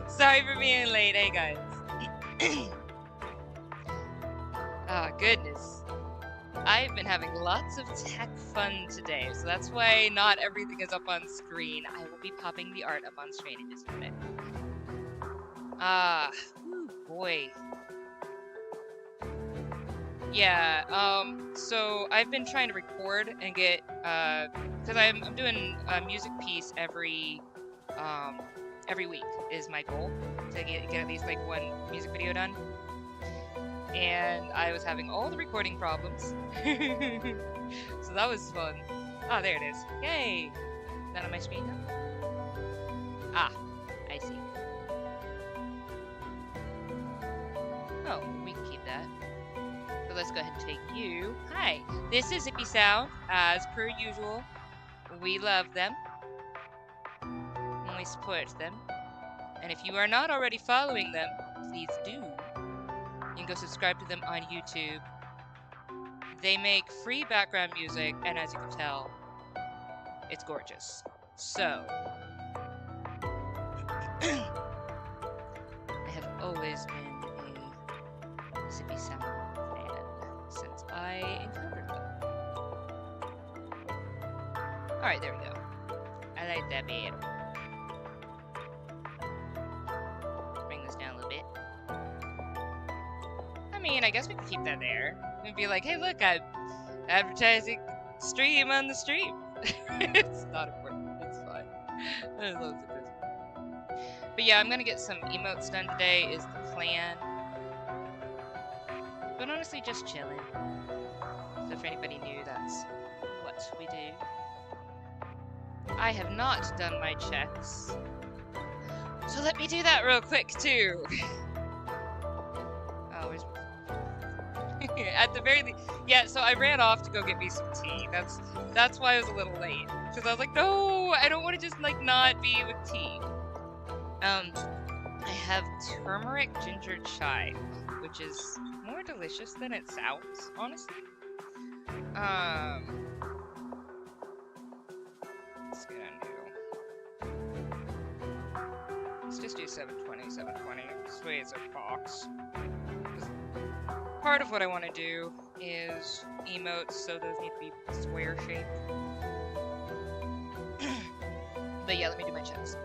Sorry for being late. Hey, guys. Oh, goodness. I've been having lots of tech fun today, so that's why not everything is up on screen. I will be popping the art up on screen in just a minute. Boy. Yeah, so I've been trying to record and get, because I'm doing a music piece every week is my goal, to get at least like one music video done. And I was having all the recording problems. So that was fun. Ah, there it is. Yay! Is that on my screen now? Ah, I see. Oh, we can keep that. So let's go ahead and take you. Hi, this is Zippy Sound, as per usual. We love them. And we support them. And if you are not already following them, please do. You can go subscribe to them on YouTube. They make free background music, and as you can tell, it's gorgeous. So, I have always been a Zippy Sound fan since I encountered them. Alright, there we go. I like that bit. Bring this down a little bit. I mean, I guess we could keep that there. And be like, hey, look, I'm advertising stream on the stream. It's not important. It's fine. There's loads of business. But yeah, I'm gonna get some emotes done today, is the plan. But honestly, just chilling. So if anybody new, that's what we do. I have not done my checks. So let me do that real quick, too. Oh, where's... At the very least, yeah, so I ran off to go get me some tea. That's why I was a little late. Because I was like, no, I don't want to just, like, not be with tea. I have turmeric ginger chai, which is more delicious than it sounds, honestly. Let's get a new. Let's just do 720, 720. This way it's a box. Part of what I want to do is emotes, so those need to be square shaped. But yeah, let me do my checks.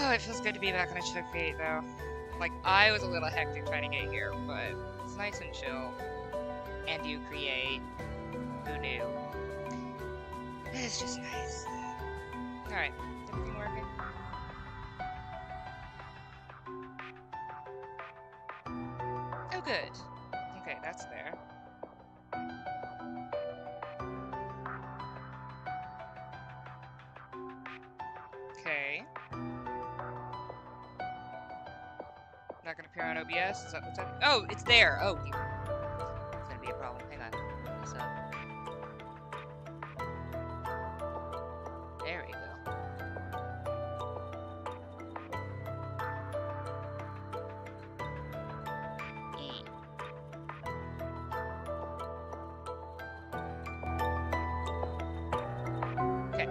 Oh, it feels good to be back on a ChillCreate though. Like, I was a little hectic trying to get here, but it's nice and chill. And you create. Who knew? It's just nice. Alright, is everything working? Oh, good. Okay, that's there. Okay. Not gonna appear on OBS? Is that what's happening? Oh, it's there! Oh, dear. It's gonna be a problem. Hang on. What's up? There we go. Okay.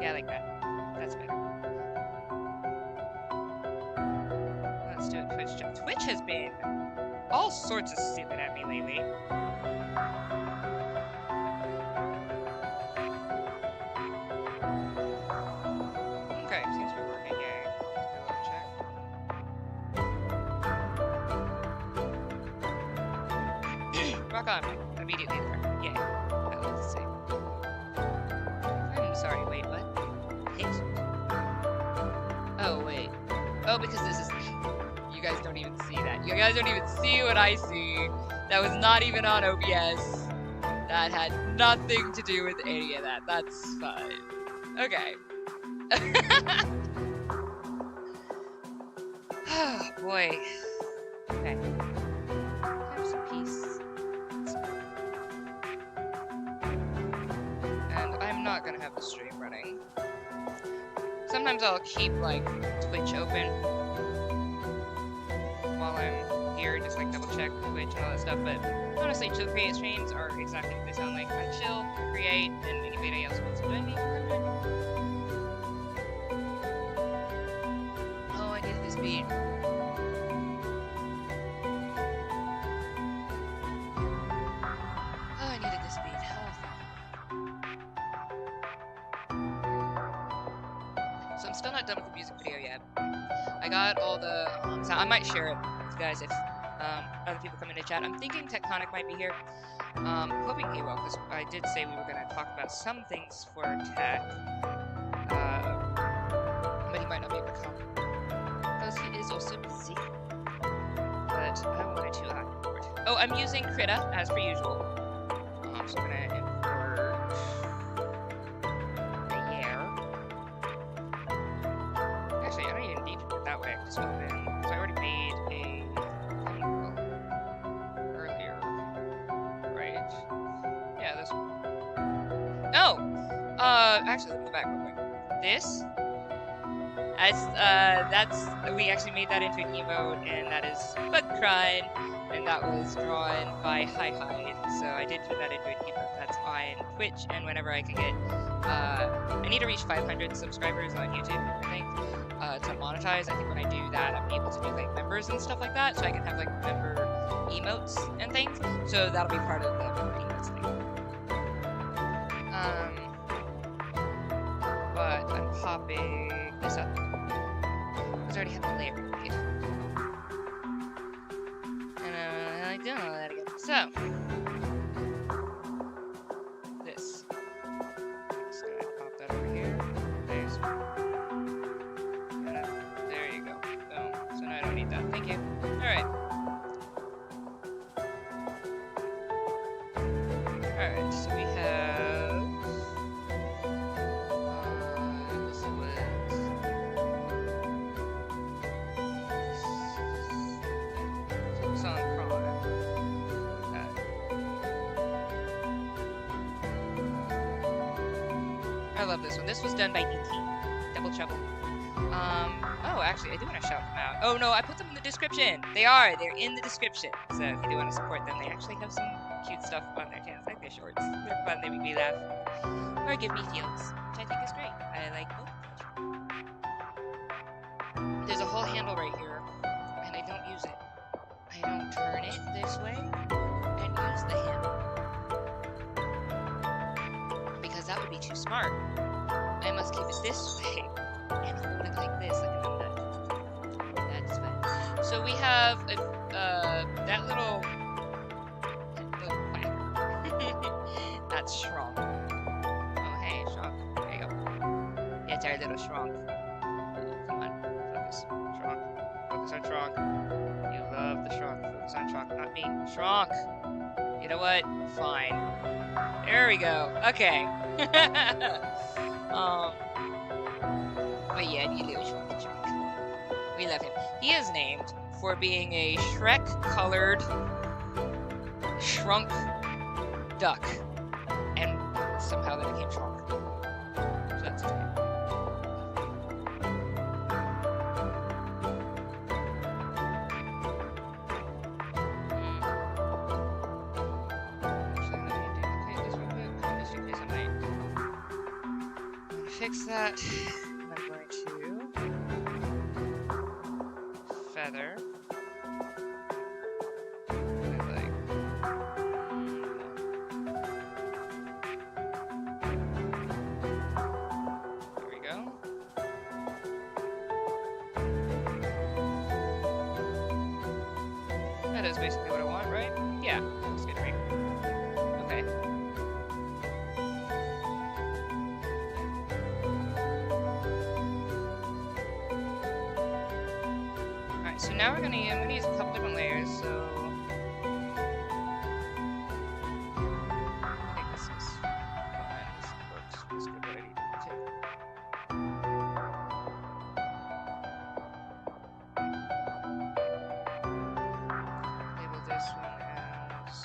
Yeah, I like that. That's better. Let's do it Twitch chat. Twitch has been all sorts of stupid at me lately. Okay, seems to be working. Yay. Let's do a little check. Rock on. Immediately there. Yay. That looks the same. I'm sorry, wait, what? Hit. Oh, wait. Oh, because this is... You guys don't even see that. You guys don't even see what I see. That was not even on OBS. That had nothing to do with any of that. That's fine. Okay. Oh, boy. Okay. Have some peace. And I'm not gonna have the stream running. Sometimes I'll keep, like, Twitch open while I'm here, just, like, double check Twitch and all that stuff, but honestly, ChillCreate streams are exactly what they sound like. I chill, create, and anybody else wants to I'm still not done with the music video yet. I got all the so I might share it with you guys if other people come into chat. I'm thinking Tectonic might be here. Hoping he will, because I did say we were going to talk about some things for tech, but he might not be able to come because he is also busy. But I wanted to import. Oh, I'm using Krita as per usual. So I'm going to import the year. Actually, I don't even need to do it that way. I can just open, because I already made a earlier, right? Yeah, this one. No! Actually, let me go back real quick. This, we actually made that into an emote, and that is Bug Crying, and that was drawn by Hi. So I did put that into an emote. That's on Twitch, and whenever I can get, I need to reach 500 subscribers on YouTube, I think, to monetize. I think when I do that, I'm able to do like members and stuff like that, so I can have like member emotes and things. So that'll be part of the member emotes thing. But I'm popping this up. Because I already have the layer made. And I don't know that again. So, this. Just gonna pop that over here. There's. There you go. Boom. So now I don't need that. Thank you. Alright. Alright, so we have. This was. Focus on Chronicler. Okay. I love this one. This was done by DT. Double trouble. Oh, actually, I do want to shout them out. Oh, no, I put them in the description. They're in the description. So if you do want to support them, they actually have some cute stuff on their channels, like their shorts. They're fun, they make me laugh. Or give me feels, which I think is great. I like both. There's a whole handle right here, and I don't use it. I don't turn it this way and use the handle. Because that would be too smart. I must keep it this way and hold it like this, like I'm done. That's fine. So we have that little quack. That's Shrunk. Oh hey, Shrunk. There you go. It's our little Shrunk. Come on, focus. Shrunk. Focus on Shrunk. You love the Shrunk. Focus on Shrunk, not me. Shrunk! You know what? Fine. There we go. Okay. But yeah, you little Shrunk. We love him. He is named for being a Shrek-colored shrunk duck. And somehow that became Shrunk. So that's his name. Fix that. I'm going to feather. There we go. That is basically what I want, right? Yeah, looks good, right? Okay. So now I'm gonna use a couple different layers, so I think this is fine. This works. This good what I need it to. Label this one as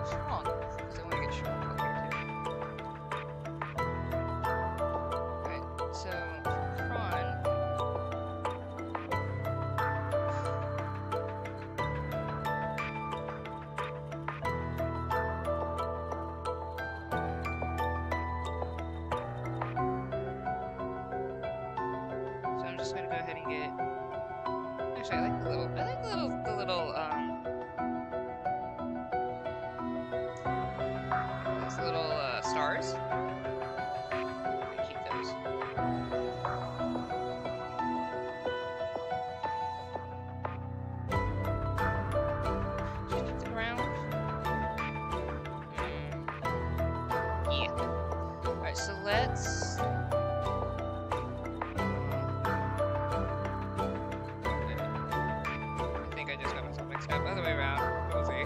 Shrunk, because I want to get Shrunk up here too. Right, so prawn. So I'm just gonna go ahead and get. Actually, I like the little think I just got myself mixed up. Other way around. We'll see.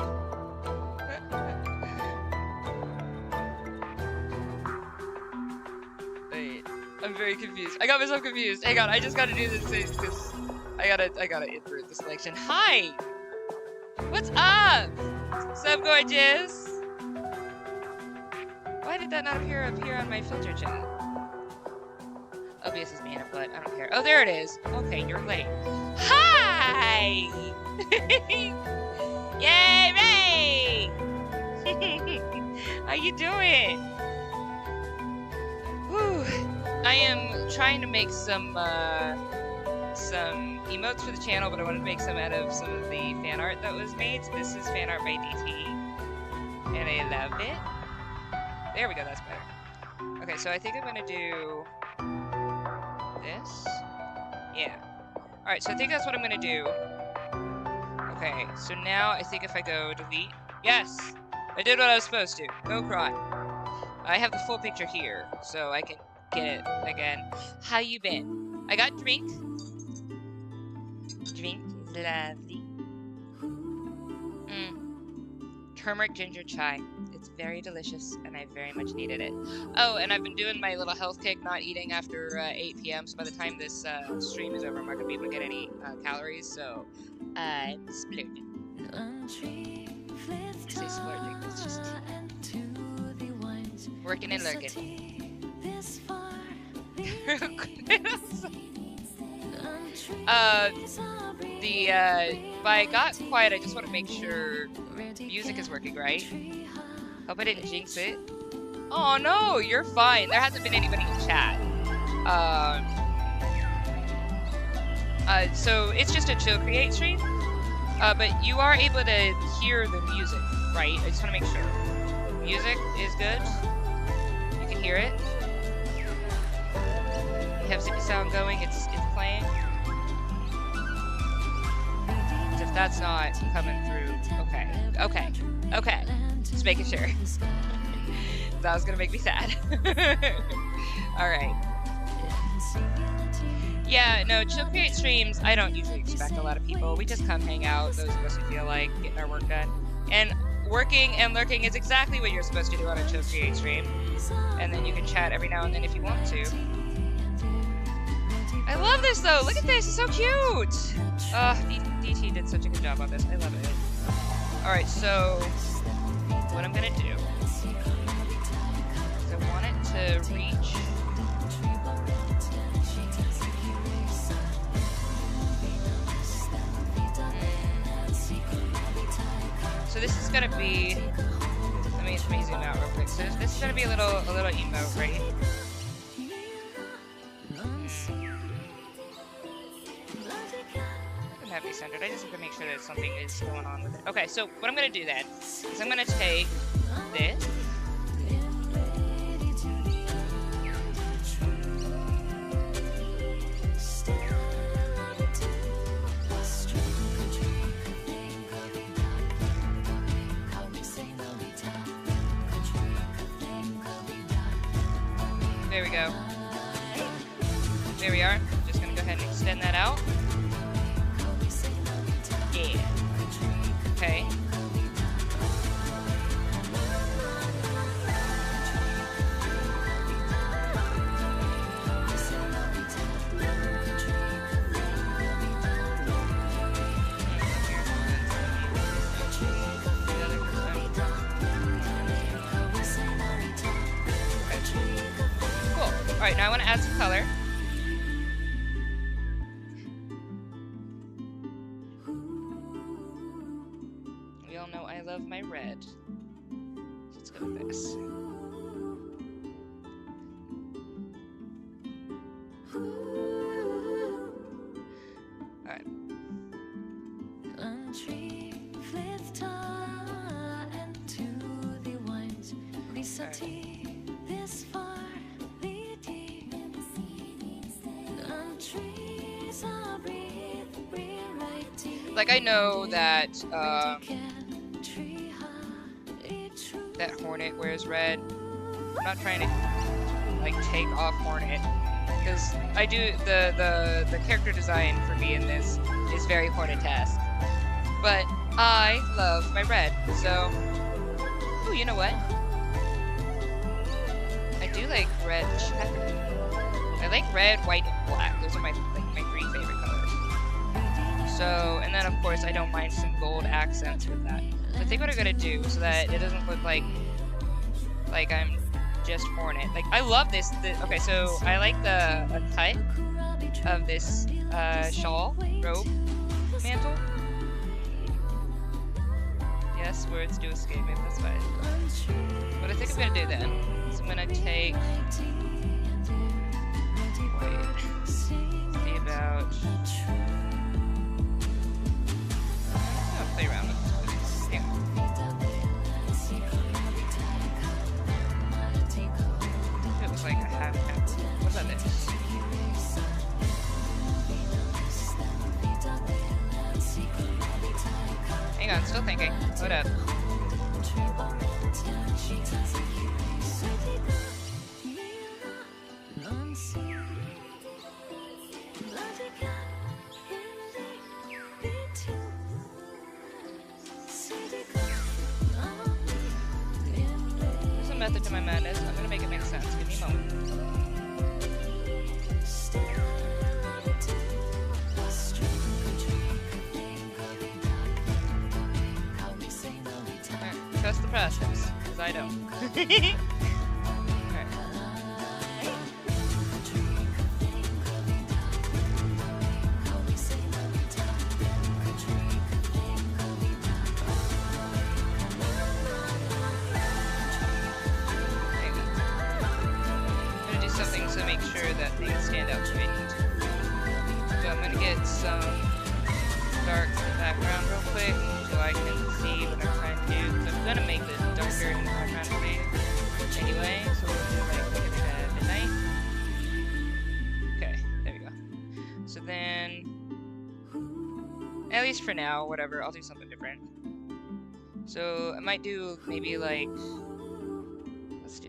Wait, I'm very confused. I got myself confused. Hang on, I just gotta do this because I gotta invert the selection. Hi! What's up? What's up, gorgeous? Why did that not appear up here on my filter chat? OBS is me in a butt. I don't care. Oh, there it is. Okay, you're late. Hi! Yay, Ray! How you doing? Whew. I am trying to make some emotes for the channel, but I wanted to make some out of some of the fan art that was made. So this is fan art by DT, and I love it. There we go. That's better. Okay, so I think I'm gonna do this. Yeah. Alright, so I think that's what I'm gonna do. Okay, so now I think if I go delete. Yes! I did what I was supposed to. Go cry. I have the full picture here, so I can get it again. How you been? I got drink. Drink is lovely. Turmeric ginger chai. It's very delicious, and I very much needed it. Oh, and I've been doing my little health kick, not eating after 8 p.m., so by the time this stream is over, I'm not going to be able to get any calories, so I'm splurging. I say splurging, it's just working and lurking. If I got quiet, I just want to make sure music is working right. Hope I didn't jinx it. Oh no, you're fine. There hasn't been anybody in chat. So it's just a ChillCreate stream. But you are able to hear the music, right? I just want to make sure. Music is good. You can hear it. You have zippy sound going. It's playing. If that's not coming through, okay. Just making sure. That was gonna make me sad. All right. Yeah, no, ChillCreate streams, I don't usually expect a lot of people. We just come hang out, those of us who feel like getting our work done. And working and lurking is exactly what you're supposed to do on a ChillCreate stream. And then you can chat every now and then if you want to. I love this though, look at this, it's so cute! DT did such a good job on this, I love it. Alright, so what I'm gonna do is I want it to reach. So this is gonna be. Let me zoom out real quick. So this is gonna be a little emote, right? Have me centered. I just have to make sure that something is going on with it. Okay, so what I'm gonna do then is I'm gonna take this. There we go. There we are. Just gonna go ahead and extend that out. Yeah. Okay. Cool. All right, now I want to add some color. Of my red. Let's go with this. Alright. Like I know that that Hornet wears red. I'm not trying to like take off Hornet because I do the character design for me in this is very Hornet-esque. But I love my red, so... Ooh, you know what? I do like red check. I like red, white, and black. Those are my 3 favorite colors. So, and then of course I don't mind some gold accents with that. So I think what I'm gonna do, so that it doesn't look like I'm just pouring it. Like, I love this. Okay, so I like the cut of this shawl, robe, mantle. Yes, words do escape me, that's fine. What I think I'm gonna do then is I'm gonna take... Wait. See about... I'm gonna play around with this. Yeah. It was like a half. What about this? Hang on, still thinking. Hold up. There's a method to my madness. I'm gonna make it make sense. Give me a moment. Trust the process, because I don't. Alright. I'm gonna do something to make sure that things stand out to me. So I'm gonna get some dark background real quick so I can see what I'm trying to do. So I'm gonna make this darker in the background for me anyway, so we'll do like at midnight. Okay, there we go. So then, at least for now, whatever, I'll do something different. So I might do maybe like, let's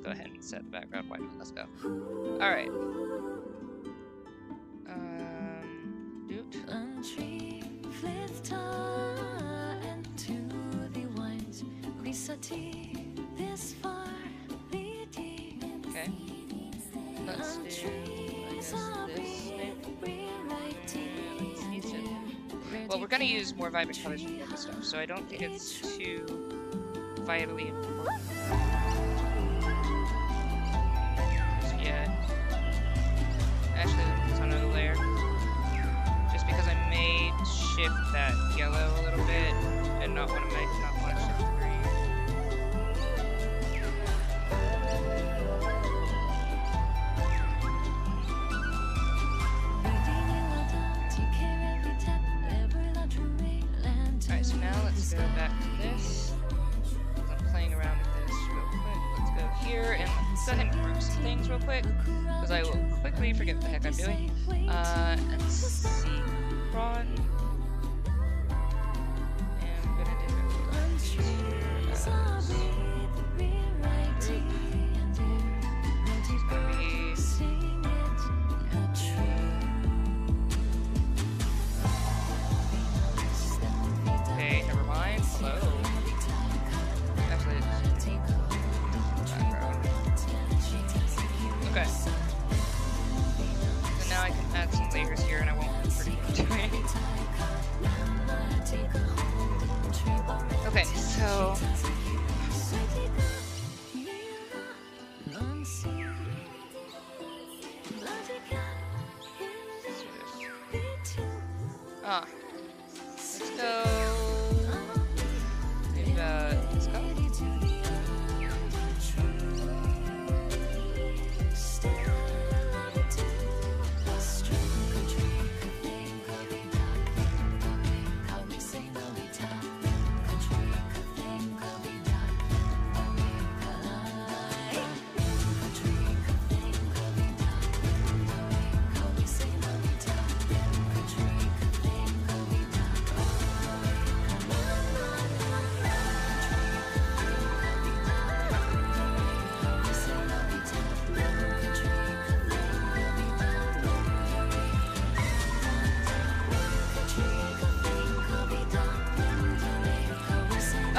go ahead and set the background white. Let's go. Alright. Okay. Let's do, I guess, this. Well, we're gonna use more vibrant colors for the other stuff, so I don't think it's too vitally important. Just yet. Actually, let's put another layer. Just because I may shift that yellow a little bit, and not want to shift the green. Alright, so now let's go back to this. I'm playing around with this real quick. Let's go here, and let's go ahead and group some things real quick, because I will quickly forget what the heck I'm doing. And see, Ron. And I'm gonna do these here as group. It's gonna be okay, never mind. Hello. Actually, it's background. Okay. So now I can add some layers here and I won't forget what I'm doing. Okay, so let's go maybe about this color.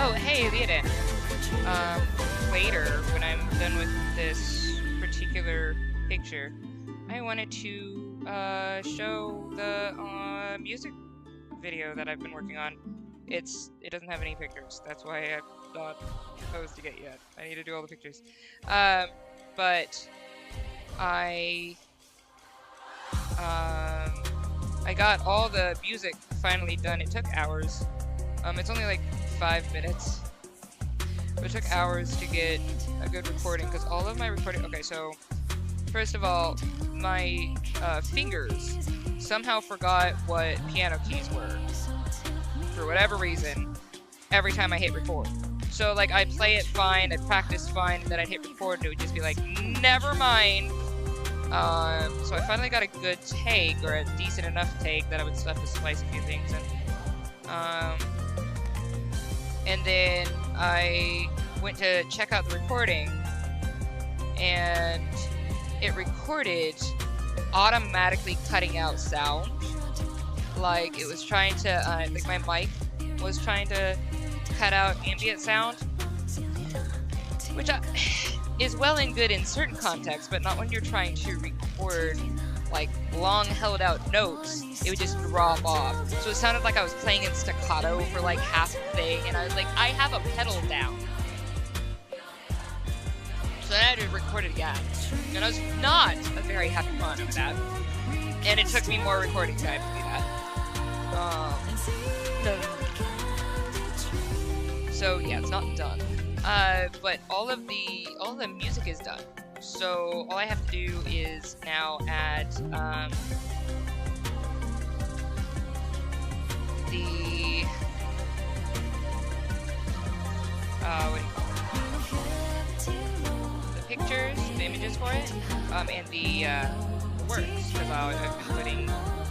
Oh, hey, Leoden. Later, when I'm done with this particular picture, I wanted to show the music video that I've been working on. It doesn't have any pictures. That's why I'm not posting it yet. I need to do all the pictures. But I got all the music finally done. It took hours. It's only like 5 minutes. But it took hours to get a good recording because all of my recording. Okay, so first of all, my fingers somehow forgot what piano keys were for whatever reason every time I hit record. So like I'd play it fine, I'd practice fine, and then I'd hit record and it would just be like, never mind. So I finally got a good take, or a decent enough take that I would still have to splice a few things in. And then I went to check out the recording, and it recorded automatically cutting out sound. Like it was trying to, like my mic was trying to cut out ambient sound, which is well and good in certain contexts, but not when you're trying to record like long held out notes. It would just drop off. So it sounded like I was playing in staccato for like half the thing, and I was like, I have a pedal down. So then I had to record it again. And I was not a very happy fan of that. And it took me more recording time to do that. So yeah, it's not done. But all of the music is done. So all I have to do is now add the pictures, the images for it, and the words, because I've been putting,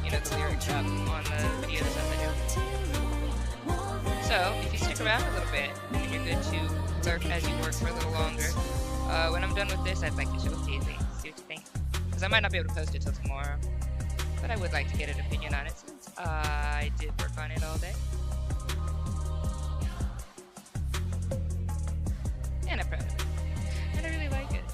you know, the lyrics up on the videos as I do. So if you stick around a little bit, then you're good to lurk as you work for a little longer. When I'm done with this, I'd like to show it to you, see what you think, because I might not be able to post it till tomorrow, but I would like to get an opinion on it since I did work on it all day. And I'm proud of it. And I really like it.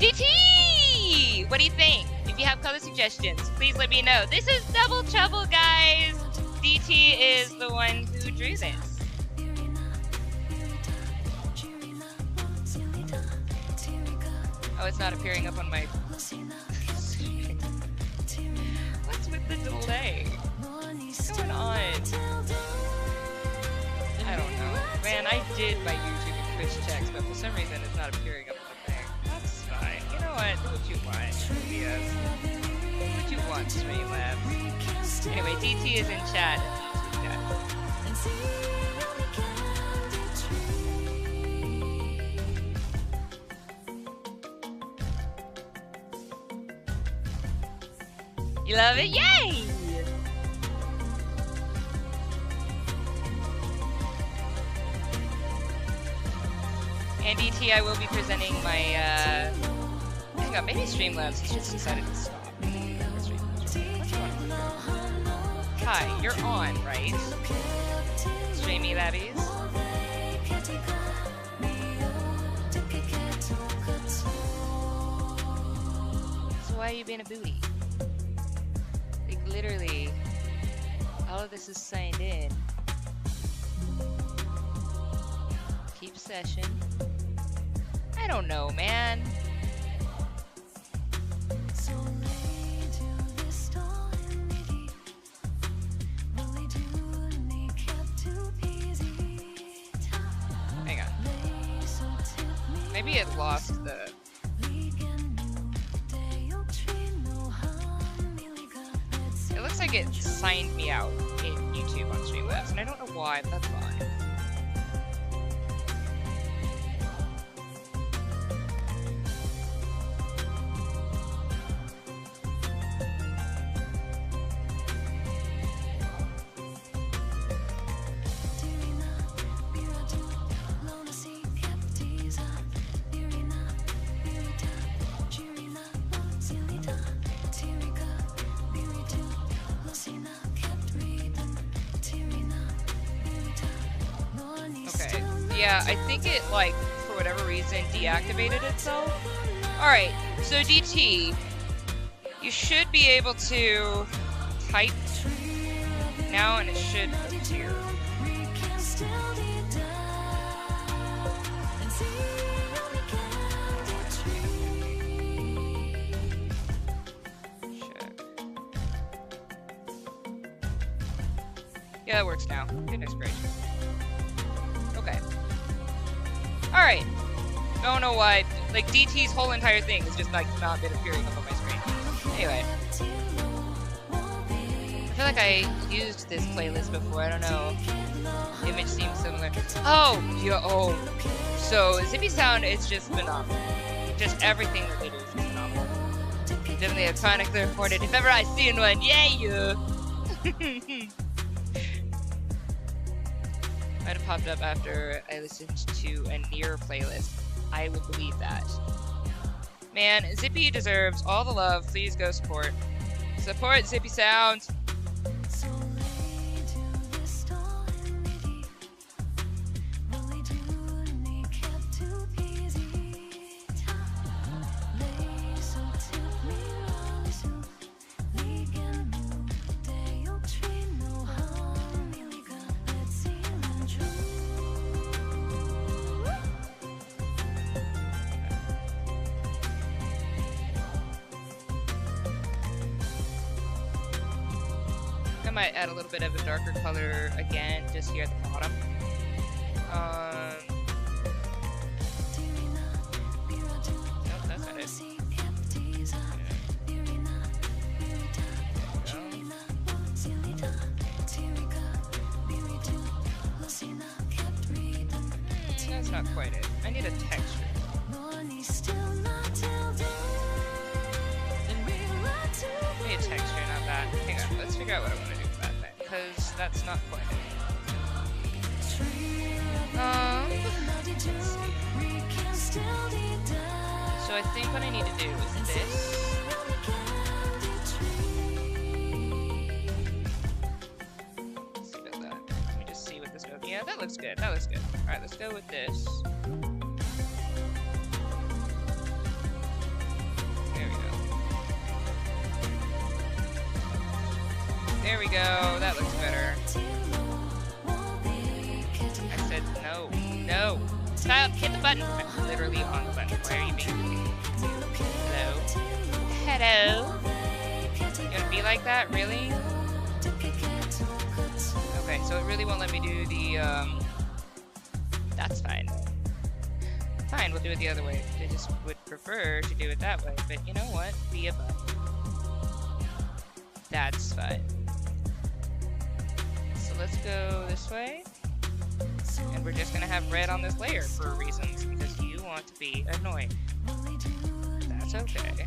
DT! What do you think? If you have color suggestions, please let me know. This is Double Trouble, guys! DT is the one who drew this. Oh, it's not appearing up on my... What's with the delay? What's going on? I don't know. Man, I did my YouTube and Twitch checks, but for some reason it's not appearing up on the thing. That's fine. You know what? Do what you want. Yes. Do what you want, Streamlabs. Anyway, DT is in chat. You love it? Yay! And DT, I will be presenting my, hang on, maybe Streamlabs has just decided to stop. What's going on? Hi, you're on, right? Streamy Labbies? So why are you being a booty? Like, literally, all of this is signed in. Keep session. I don't know, man. Hang on. Maybe it lost the... It looks like it signed me out in YouTube on Streamlabs, and I don't know why, but that's fine. Yeah, I think it, like, for whatever reason, deactivated itself. Alright, so DT, you should be able to type now, and it should appear. Yeah, that works now. Goodness gracious. Okay. Alright. Don't know why. Like, DT's whole entire thing is just, like, not been appearing up on my screen. Anyway. I feel like I used this playlist before. I don't know. The image seems similar. Oh! Yeah, oh. So, Zippy Sound is just phenomenal. Just everything that they do is just phenomenal. Definitely a Chronicler of Worlds. If ever I seen one, yeah! Might have popped up after I listened to a Near playlist. I would believe that. Man, Zippy deserves all the love. Please go support. Support Zippy Sound! I might add a little bit of a darker color again, just here at the bottom. Nope, that's not it. That's not quite it. I need a texture. I need a texture, not that. Hang on, let's figure out what I want to do with that thing, because that's not quite it. Let's see. So I think what I need to do is this. Let's see about that. Let me just see what this goes. Yeah, that looks good. That looks good. Alright, let's go with this. There we go, that looks better. I said no, no. Stop, hit the button. I'm literally on the button. Why are you being mean? Hello? Hello? You gonna be like that, really? Okay, so it really won't let me do the, that's fine. Fine, we'll do it the other way. I just would prefer to do it that way, but you know what? Be a button. That's fine. Let's go this way, and we're just gonna have red on this layer for reasons, because you want to be annoying. That's okay.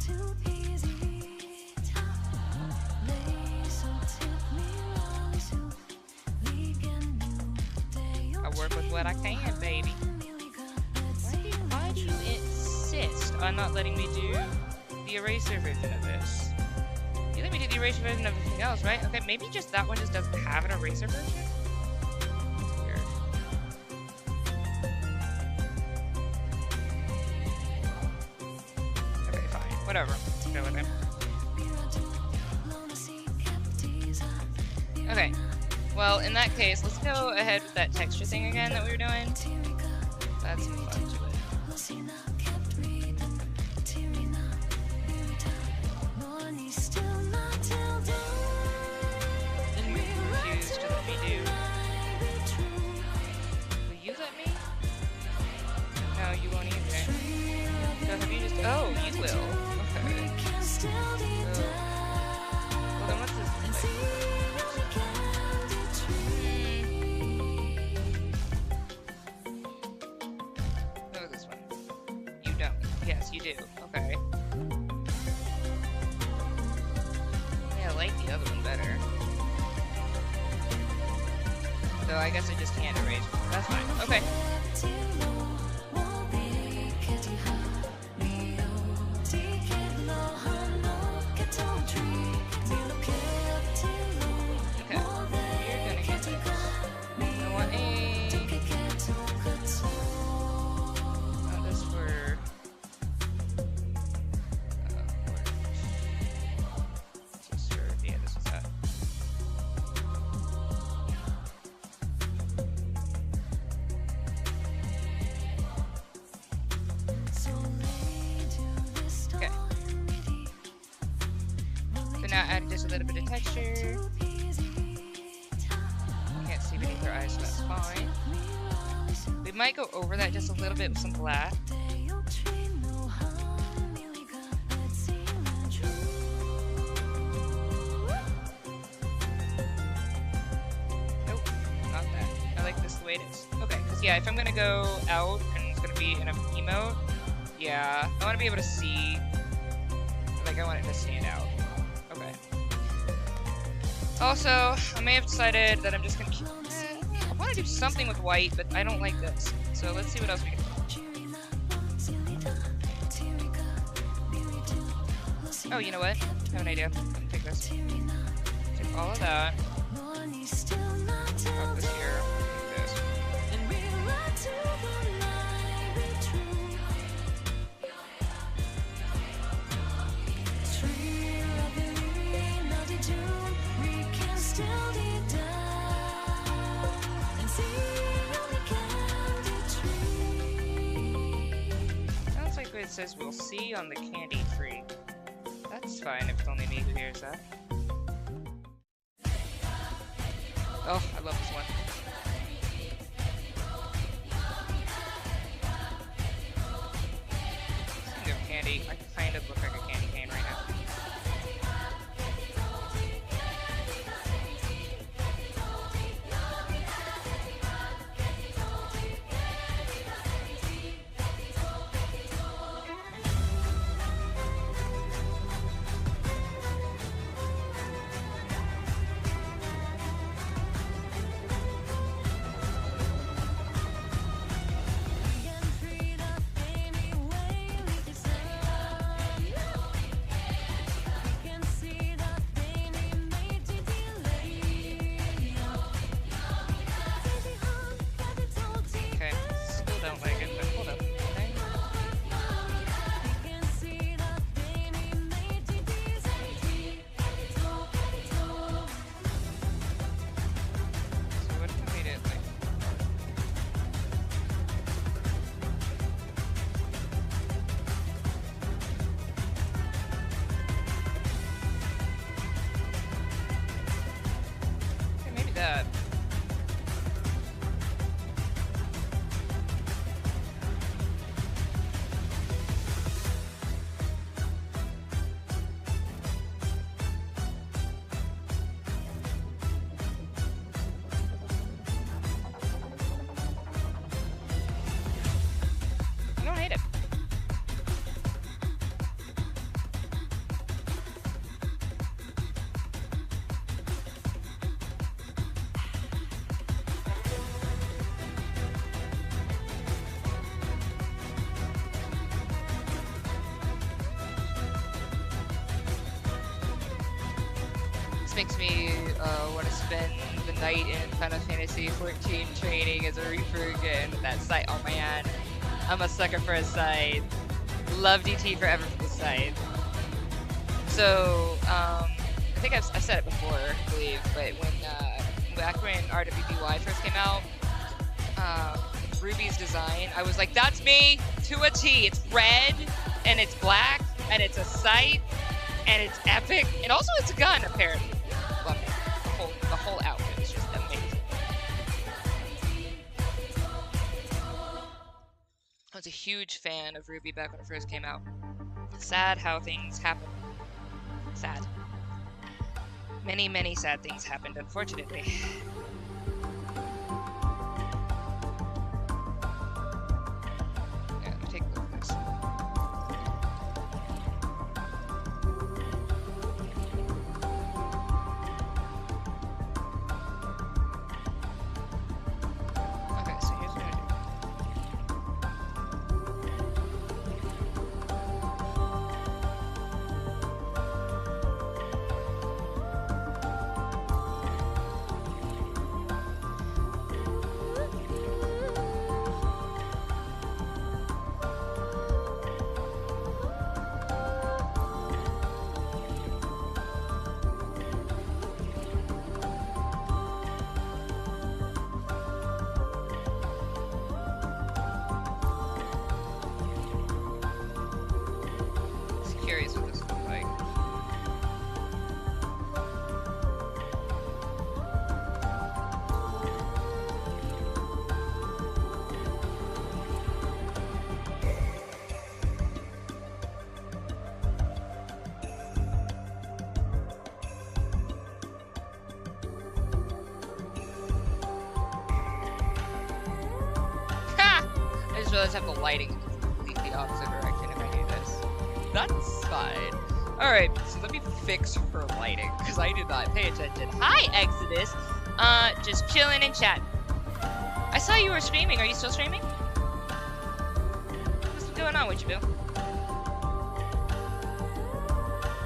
I work with what I can, baby. Why do you insist on not letting me do the eraser version of this? You let me do the eraser version of everything else, right? Okay, maybe just that one just doesn't have an eraser version? That's weird. Okay, fine. Whatever. Let's go with it. Okay. Well, in that case, let's go ahead with that texture thing again that we were doing. That's some fun to it. Oh, you will. Okay. Well, then what's this? do. Okay. Yeah, I like the other one better. So I guess I just can't erase. That's fine. Okay. Now add just a little bit of texture. Can't see beneath her eyes, so that's fine. We might go over that just a little bit with some black. Nope, not that. I like this the way it is. Okay, because yeah, if I'm gonna go out and it's gonna be in an emote, yeah, I want to be able to see. Like, I want it to stand out. Okay. Also, I may have decided that I'm just gonna keep. I want to do something with white, but I don't like this. So let's see what else we can do. Oh, you know what? I have an idea. Let me take this. Take all of that. Pop this here. Take this. Sounds like it says we'll see on the candy tree. That's fine if it's only me who hears that. Oh, I love this one. Speaking of candy, I kind of look like a candy cane right now. That. I don't hate it. Makes me want to spend the night in Final Fantasy 14 training as a Reaper again. That scythe, oh man, I'm a sucker for a scythe. Love DT forever for the scythe. So, I think I've said it before, I believe, but back when RWBY first came out, Ruby's design, I was like, that's me to a T. It's red, and it's black, and it's a scythe, and it's epic, and also it's a gun, apparently. Love it. The whole outfit is just amazing. I was a huge fan of Ruby back when it first came out. Sad how things happen. Sad. Many, many sad things happened, unfortunately. Yeah, let me take a look at this. realized I have the lighting in the completely opposite direction if I do this. That's fine. Alright, so let me fix her lighting, because I did not pay attention. Hi, Exodus! Just chilling in chat. I saw you were streaming. Are you still streaming? What's going on with you, Bill?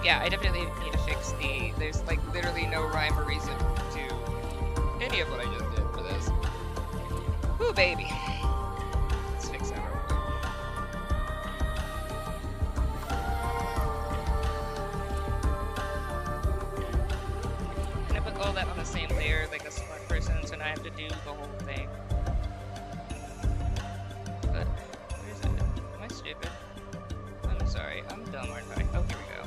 Yeah, I definitely need to fix the... There's, like, literally no rhyme or reason to any of what I just did for this. Ooh, baby. Let's fix that real quick. Can I put all that on the same layer like a smart person, so now I have to do the whole thing? But, where is it? Am I stupid? I'm sorry. I'm dumb, aren't I? Oh, here we go.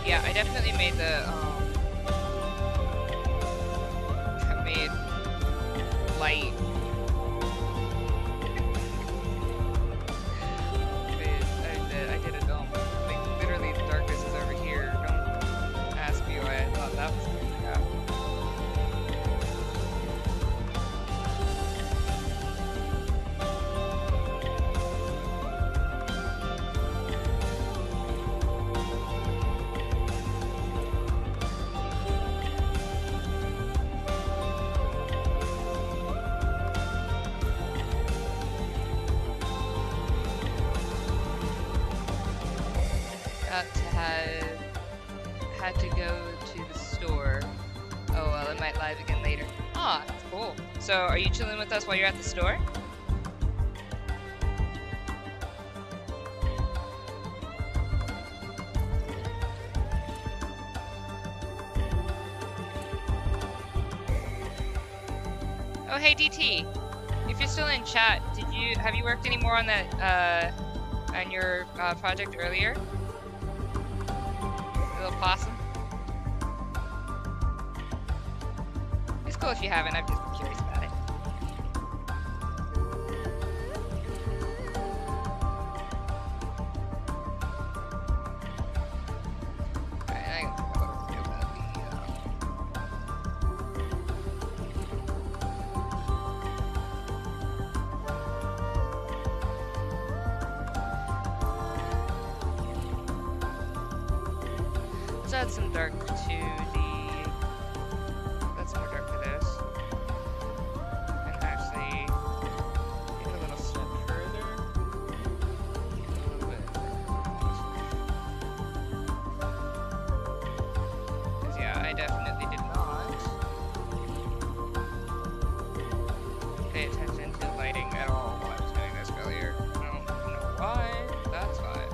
Yeah, I definitely made the, I made light. I did it dumb. Like, literally the darkness is over here. Don't ask me why I thought that was going to happen. Had to go to the store. Oh well, it might live again later. Ah, that's cool. So, are you chilling with us while you're at the store? Oh hey DT, if you're still in chat, have you worked any more on that on your project earlier? Little possum. It's cool if you haven't. I've just been curious about it. Alright, I can talk a little bit about let's add some dark to the... That's more dark for this. And actually, take it a little step further. A little bit. Because yeah, I definitely did not pay attention to lighting at all while I was doing this earlier. I don't know why. That's fine.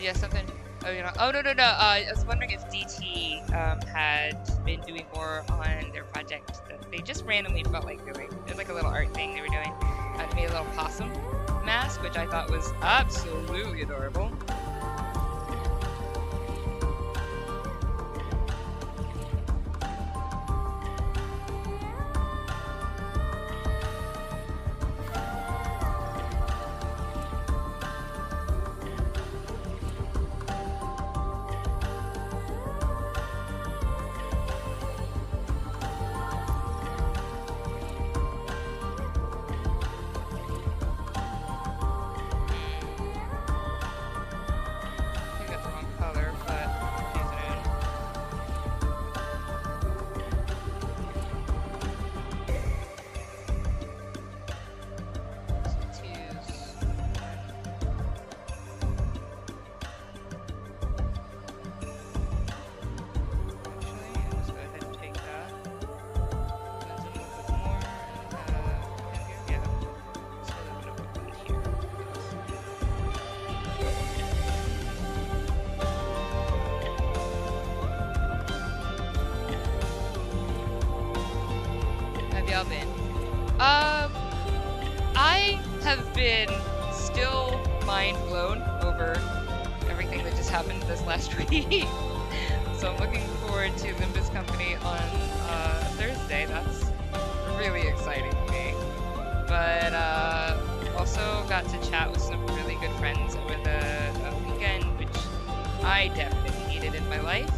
Yeah, something. Oh, you know. Oh no. I was wondering if DT had been doing more on their project that they just randomly felt like doing. It was like a little art thing they were doing. They made a little possum mask, which I thought was absolutely adorable. y'all been? I have been still mind blown over everything that just happened this last week. So I'm looking forward to Limbus Company on Thursday. That's really exciting to me. but also got to chat with some really good friends over the weekend, which I definitely needed in my life,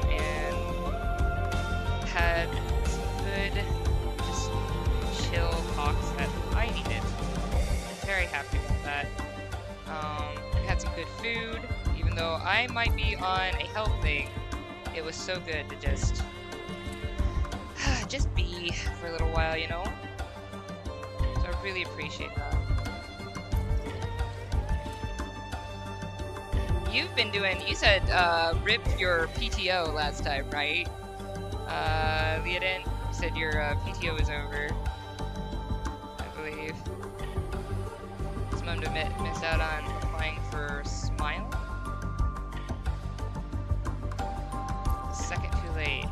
and had some good, just chill talks that I needed. I'm very happy with that. We had some good food, even though I might be on a health thing. It was so good to just be for a little while, you know? So I really appreciate that. You've been doing, you said ripped your PTO last time, right? Leodin, you said your PTO is over, I believe. Some to miss out on applying for Smile. Second too late.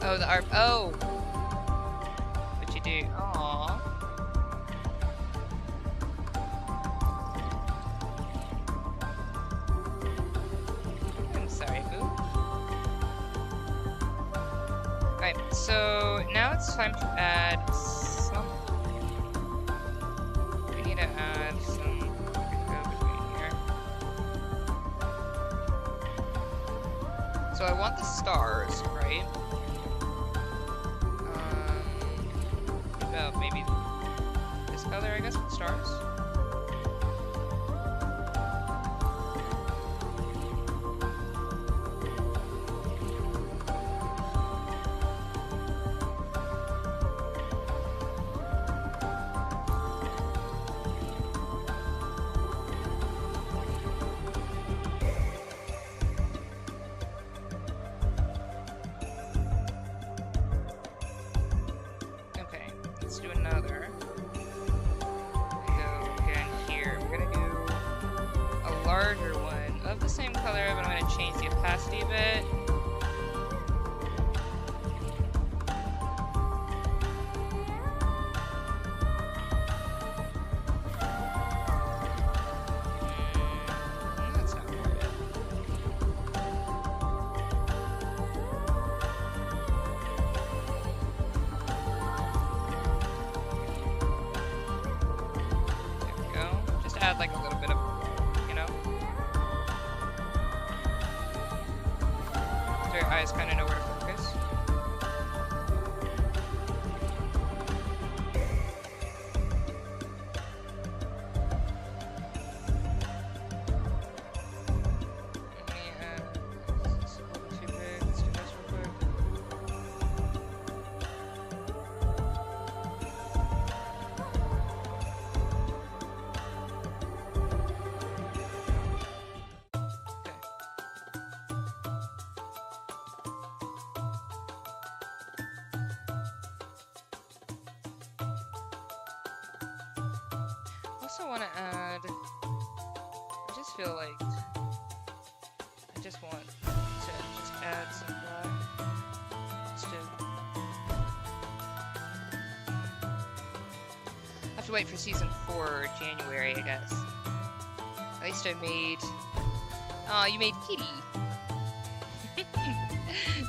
Oh, the ARP. Oh! What'd you do? Aww. I'm sorry, boo. Right, so now it's time to add some. We need to add some. Go between here. So I want the stars, right? Maybe this color, I guess, with stars. Add like a little bit of, you know, so your eyes kind of know where to focus. I also want to add, I just feel like I just want to just add some black. Just to I have to wait for season 4 January, I guess. At least I made, oh, you made Kitty.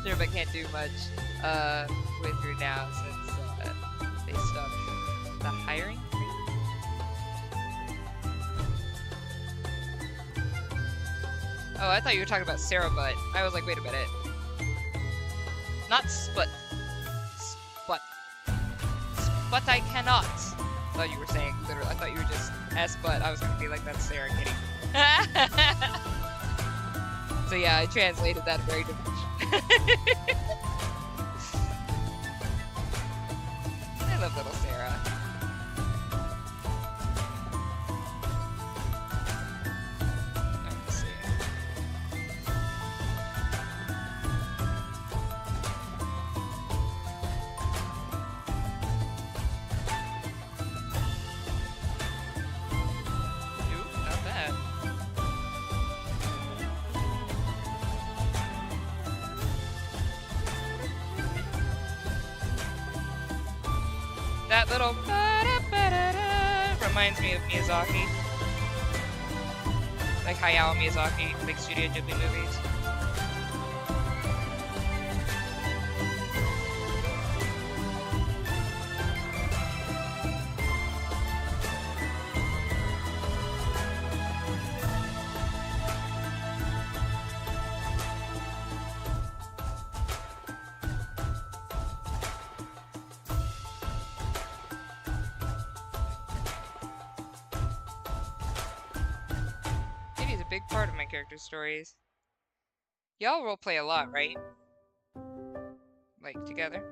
Sure, but can't do much with her now since they stopped the hiring. Oh, I thought you were talking about Sarah Butt. I was like, wait a minute. Not Sput. Sput. Sput I cannot. I thought you were saying, literally. I thought you were just S-Butt. I was gonna be like, that's Sarah kidding. So yeah, I translated that very differently. I love little Sarah. That little reminds me of Miyazaki. Like Hayao Miyazaki, like Studio Ghibli movies. big part of my character stories. Y'all roleplay a lot, right? Like, together?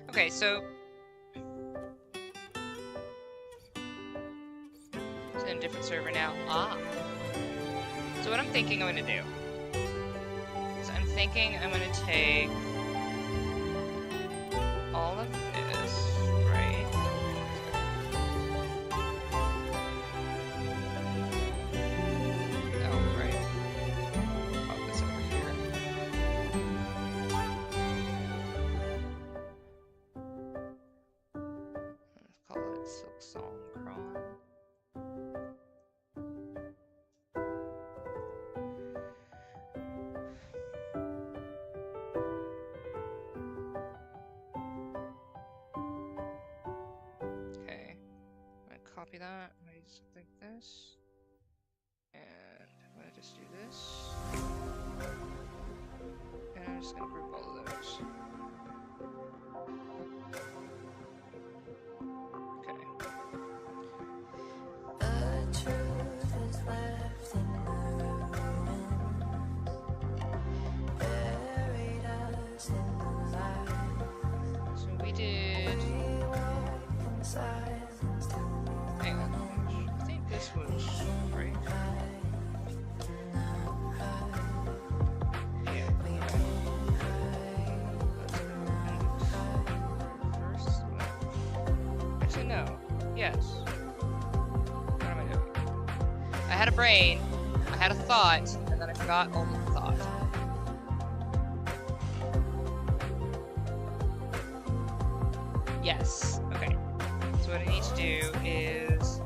Okay, so it's in a different server now. Ah. So what I'm thinking I'm gonna do is I'm thinking I'm gonna take all of this, right? Oh, right. Pop this over here. Let's call it Silk Song Cron. Okay, I'm gonna copy that. I'm gonna do something like this, and I'm gonna just do this, and I'm just gonna group all of those. Okay. So we did. Hang on. I think this was right. Yeah. First one. Actually, no. Yes. What am I doing? I had a brain, I had a thought, and then I forgot all the thought. Yes. Okay. So what I need to do is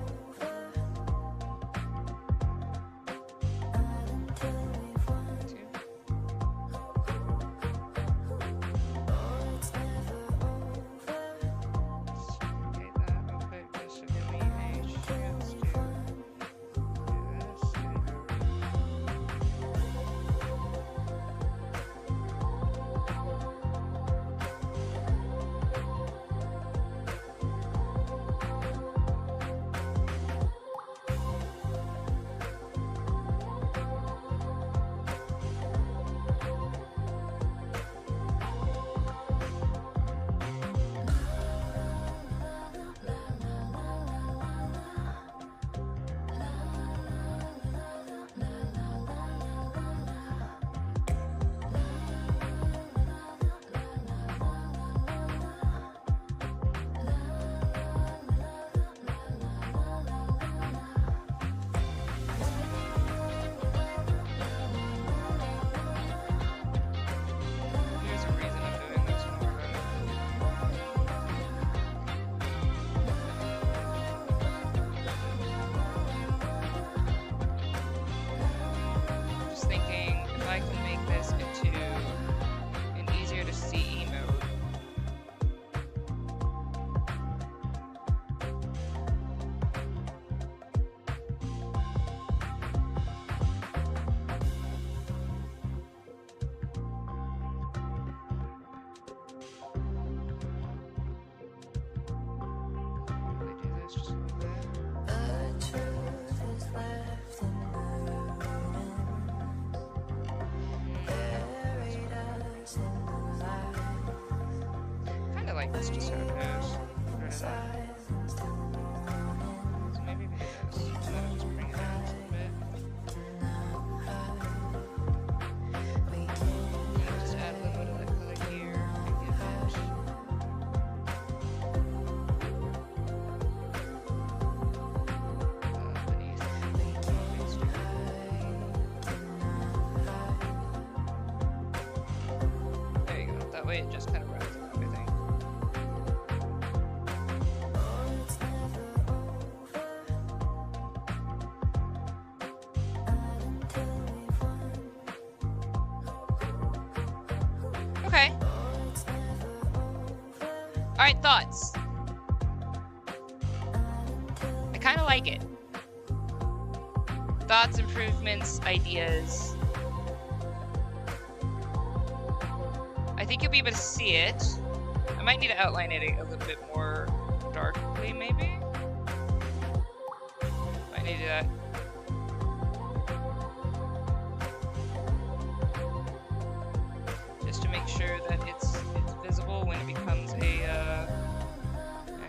like this just how it goes. So maybe we do this. And then I'll just bring it down just a little bit. And just add a little bit of that color here and give it way it just kind of runs it up, I think. Okay. Alright, thoughts. I kind of like it. Thoughts, improvements, ideas. I think you'll be able to see it. I might need to outline it a little bit more darkly, maybe? Might need to do that. Just to make sure that it's visible when it becomes an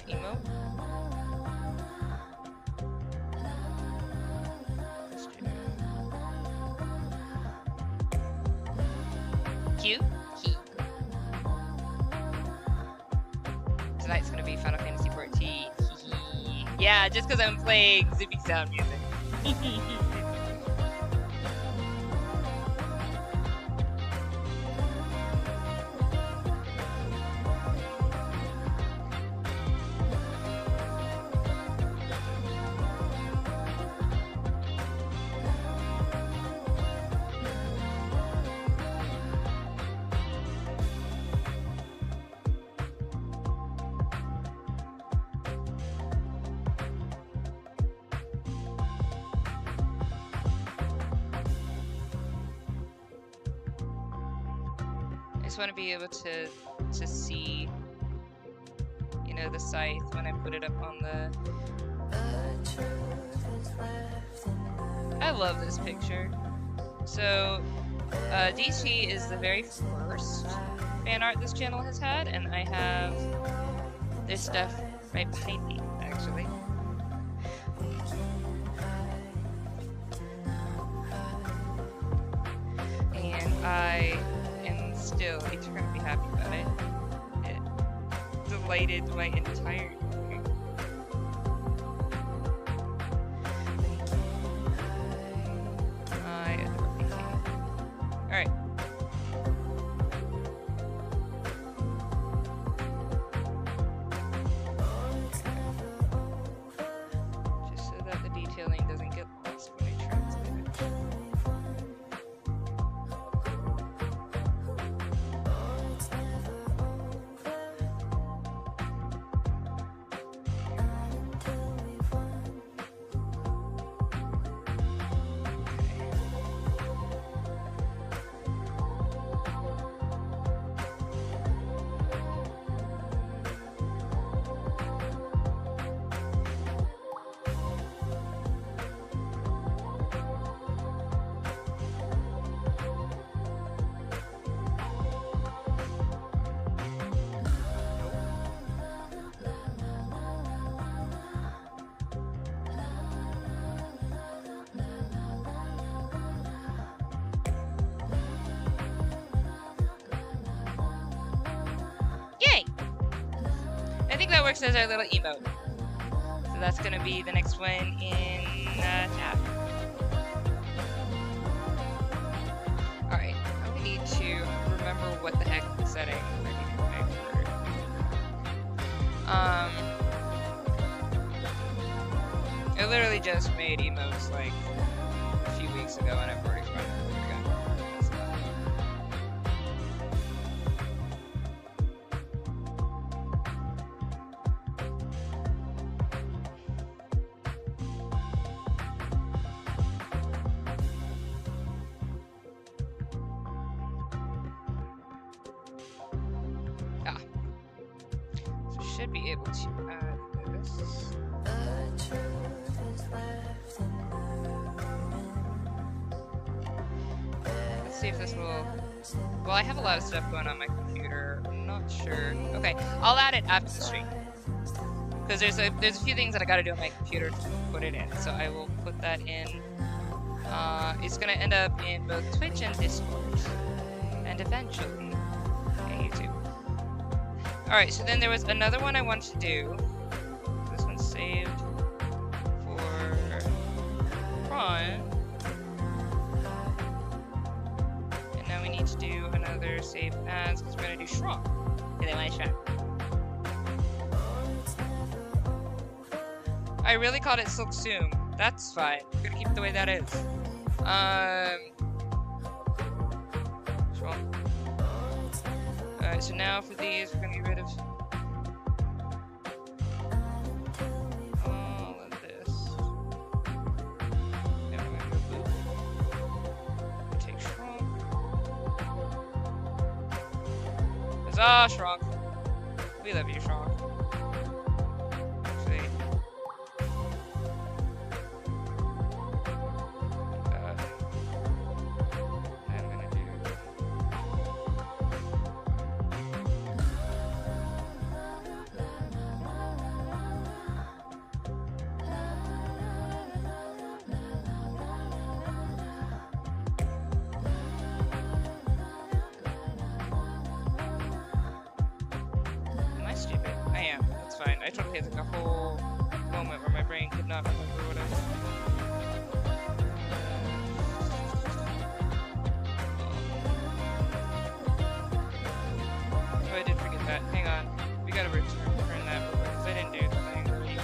emote. Cute. Tonight's gonna be Final Fantasy 14. Yeah, just because I'm playing zippy sound music. I just want to be able to see, you know, the scythe when I put it up on the... I love this picture. So, DT is the very first fan art this channel has had, and I have this stuff right behind me, actually. And I am still eternally happy about it. It delighted my entire day. I adore DT. Alright. Just so that the detailing doesn't get lost when I translate it. Yay! I think that works as our little emote. So that's gonna be the next one in tab. Alright, now we need to remember what the heck the setting I need to make for. I literally just made emotes like a few weeks ago and I've already forgotten what I got. Should be able to add this. Let's see if this will... Well, I have a lot of stuff going on my computer. I'm not sure. Okay, I'll add it after the stream. Because there's a few things that I gotta do on my computer to put it in. So I will put that in. It's gonna end up in both Twitch and Discord. And eventually in YouTube. Alright, so then there was another one I wanted to do. This one's saved for Ron. And now we need to do another save as, because we're gonna do Shrunk. Okay, then my Shrunk. I really called it Silk Soom. That's fine. We're gonna keep it the way that is. Shrunk. Alright, so now for these, we're gonna get rid of all of this. Then we're gonna go boop. Take Shrunk. Huzzah, Shrunk. We love you, Shrunk. Actually, I'm gonna do. Am I stupid? I am. That's fine. I totally had like a whole moment where my brain could not remember what I was. Oh, I did forget that. Hang on. We gotta return that real quick because I didn't do the thing where you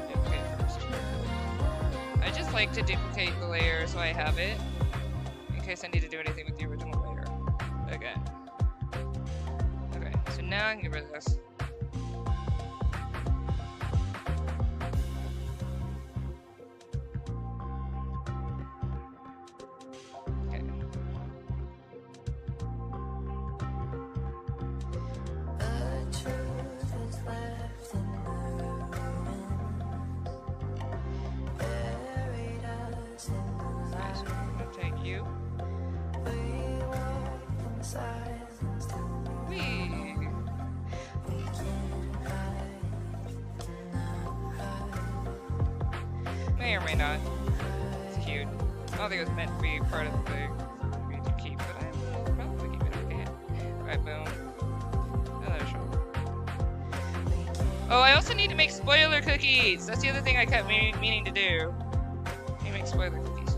duplicate first. I just like to duplicate the layer so I have it in case I need to do anything with the original layer again. Okay, so now I can get rid of this. Okay. Okay, so I'm gonna take you. Whee! May or may not. It's cute. I don't think it was meant to be part of the thing for me to keep, but I will probably keep it. Okay. Alright, boom. Another show. Oh, I also need to make spoiler cookies! That's the other thing I kept meaning to do. I need to make spoiler cookies.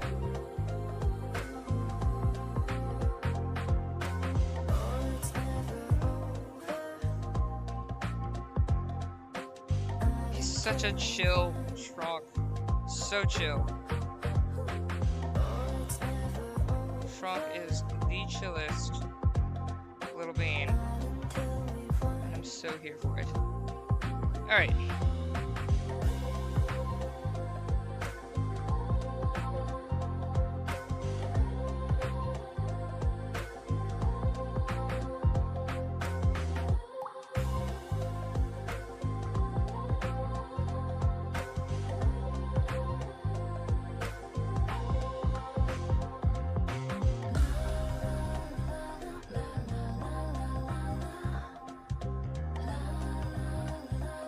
He's such a chill Shrunk. So chill. Shrunk is the chillest little bean. And I'm so here for it. Alright.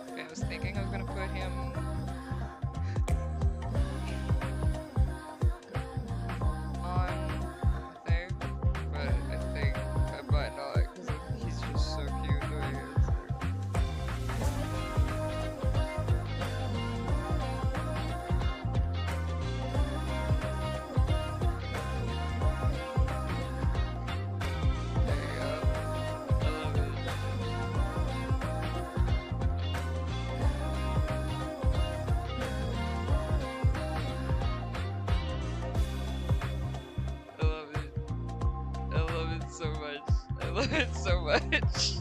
Okay, I was thinking I was gonna put him on there, but I think I might not because he's just so cute the way he is. There you go. I love it. I love it. I love it so much. I love it so much.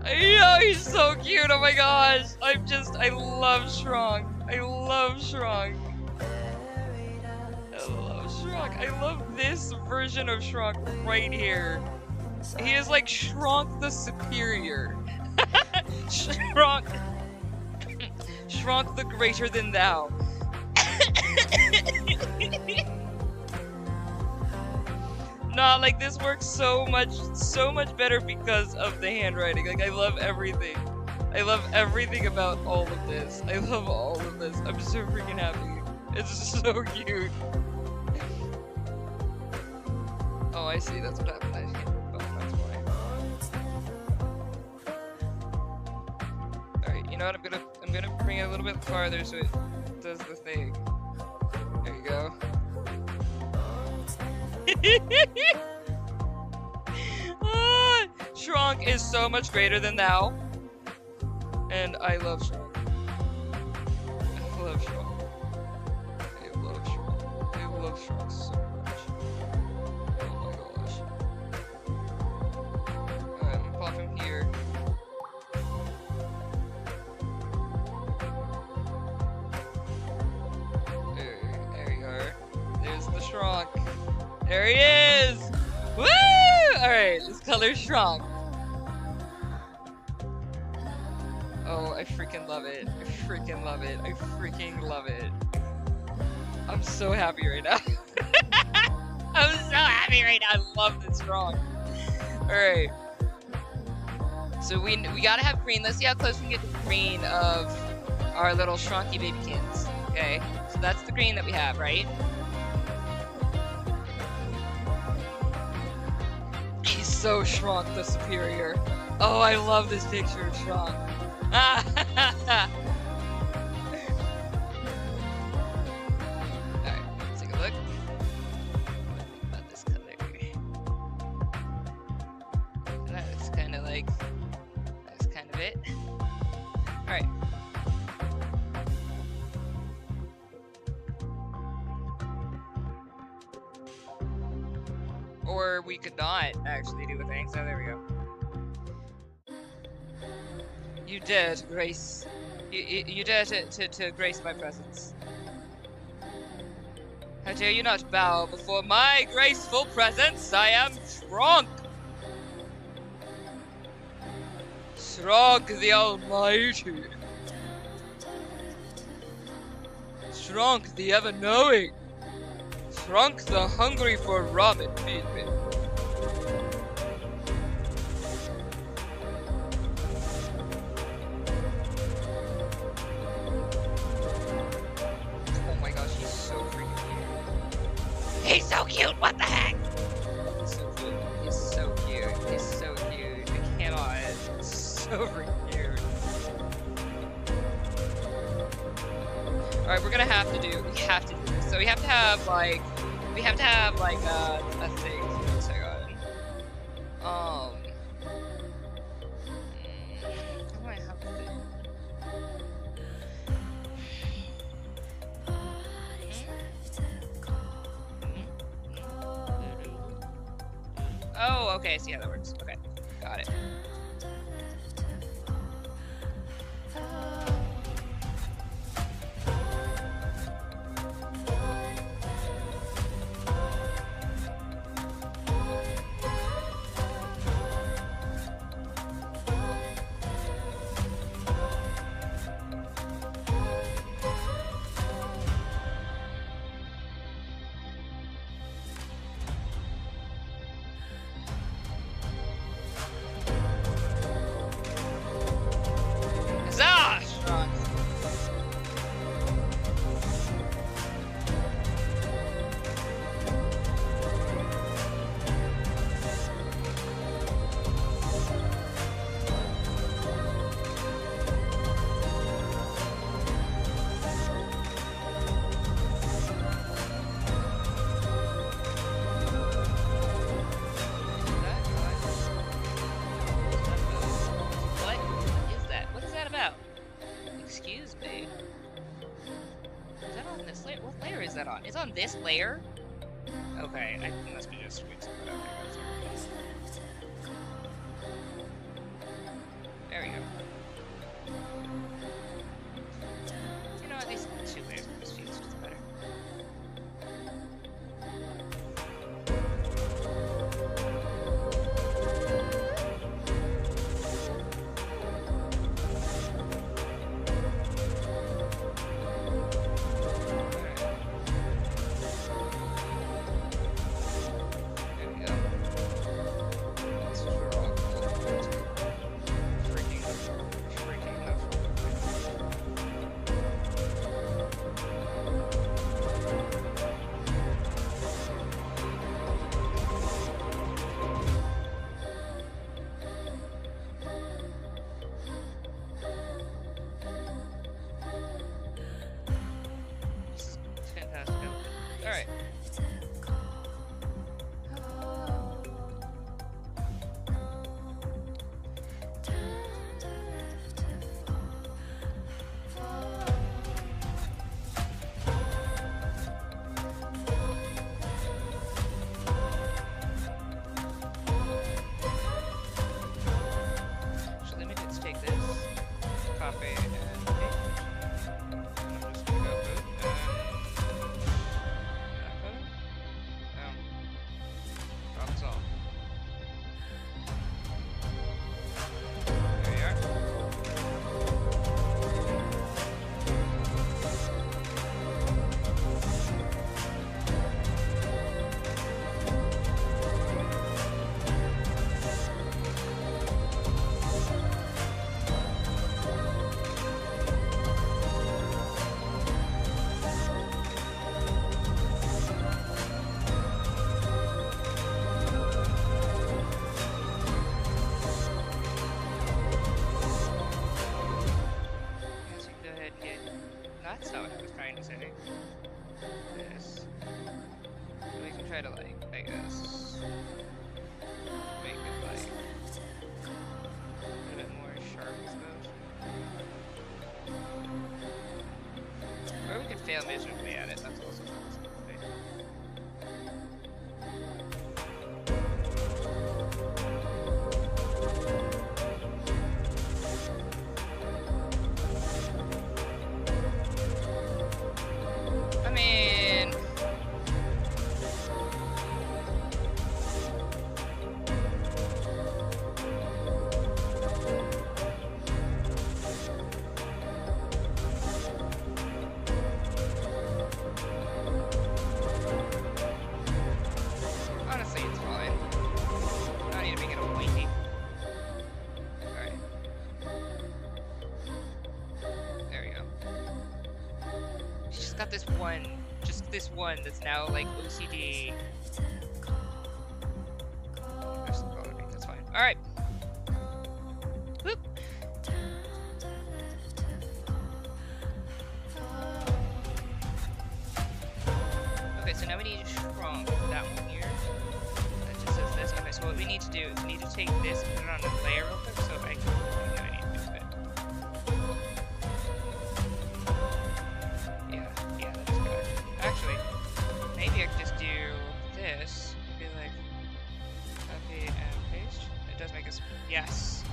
I know, he's so cute. Oh my gosh. I love Shrunk. I love Shrunk. I love Shrunk. I love this version of Shrunk right here. He is like Shrunk the superior. Shrunk. Shrunk the greater than thou. Nah, like this works so much better because of the handwriting. Like I love everything. I love everything about all of this. I love all of this. I'm so freaking happy. It's so cute. Oh, I see. That's what happened. I just can't move button. That's why. All right. You know what? I'm gonna bring it a little bit farther so it does the thing. There you go. Shrunk is so much greater than thou. And I love Shrunk. I love Shrunk. I love Shrunk. I love Shrunk so much. Oh my gosh. Alright, I'm gonna pop him here. There you are. There's the Shrunk. There he is! Woo! Alright, this color's Shrunk. Oh, I freaking love it. I freaking love it. I freaking love it. I'm so happy right now. I'm so happy right now. I love this Shrunk. Alright. So we gotta have green. Let's see how close we can get to the green of our little Shrunky babykins. Okay? So that's the green that we have, right? He's so Shrunk the superior. Oh, I love this picture of Shrunk. Alright, let's take a look. About this color. That looks kind of like, that's kind of it. Alright. Or we could not actually do a thing, so there we go. You dare to grace... You dare to grace my presence. How dare you not bow before my graceful presence? I am Shrunk! Shrunk the Almighty! Shrunk the ever-knowing! Shrunk the hungry for ramen, feed me. He's so cute, what the heck? He's so cute. He's so cute. He's so cute. I cannot. It's so freaking cute. Alright, we're gonna have to do this. So we have to have like a thing. One second. How do I have to do? Oh, okay, I see how that works. Okay, got it. It's on this layer? Okay, I must be just weird. There we go. You know what, these 2 layers of this feels just better. There we go. say this. So we can try to, like, I guess, make it like a bit more sharp, I suppose. Or we could fail miserably at it, that's also a possibility. I mean, honestly, it's fine. I don't need to make it all pointy. Alright. There we go. She's just got this one that's now like OCD. That's fine. Alright. Whoop. Okay, so now we need to shrunk that one here. That just says this. Okay, so what we need to do is we need to take this and put it on a layer real quick so I need to fix it. Yeah, that's good. Actually, maybe I could just do this. Be like, copy and paste. It does make us, yes,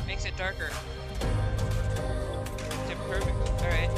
makes it darker. It's perfect. All right.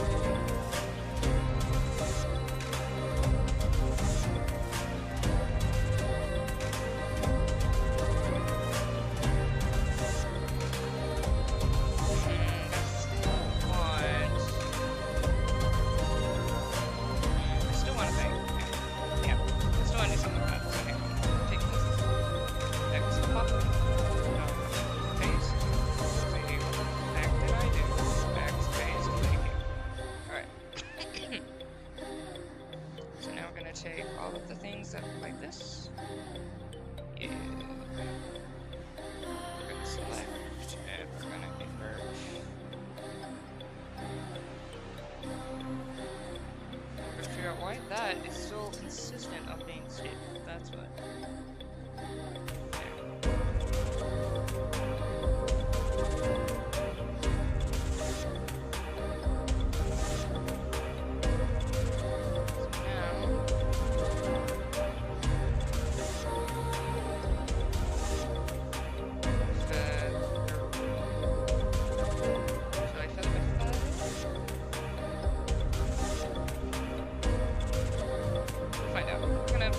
Why that is still consistent of being stable. That's what.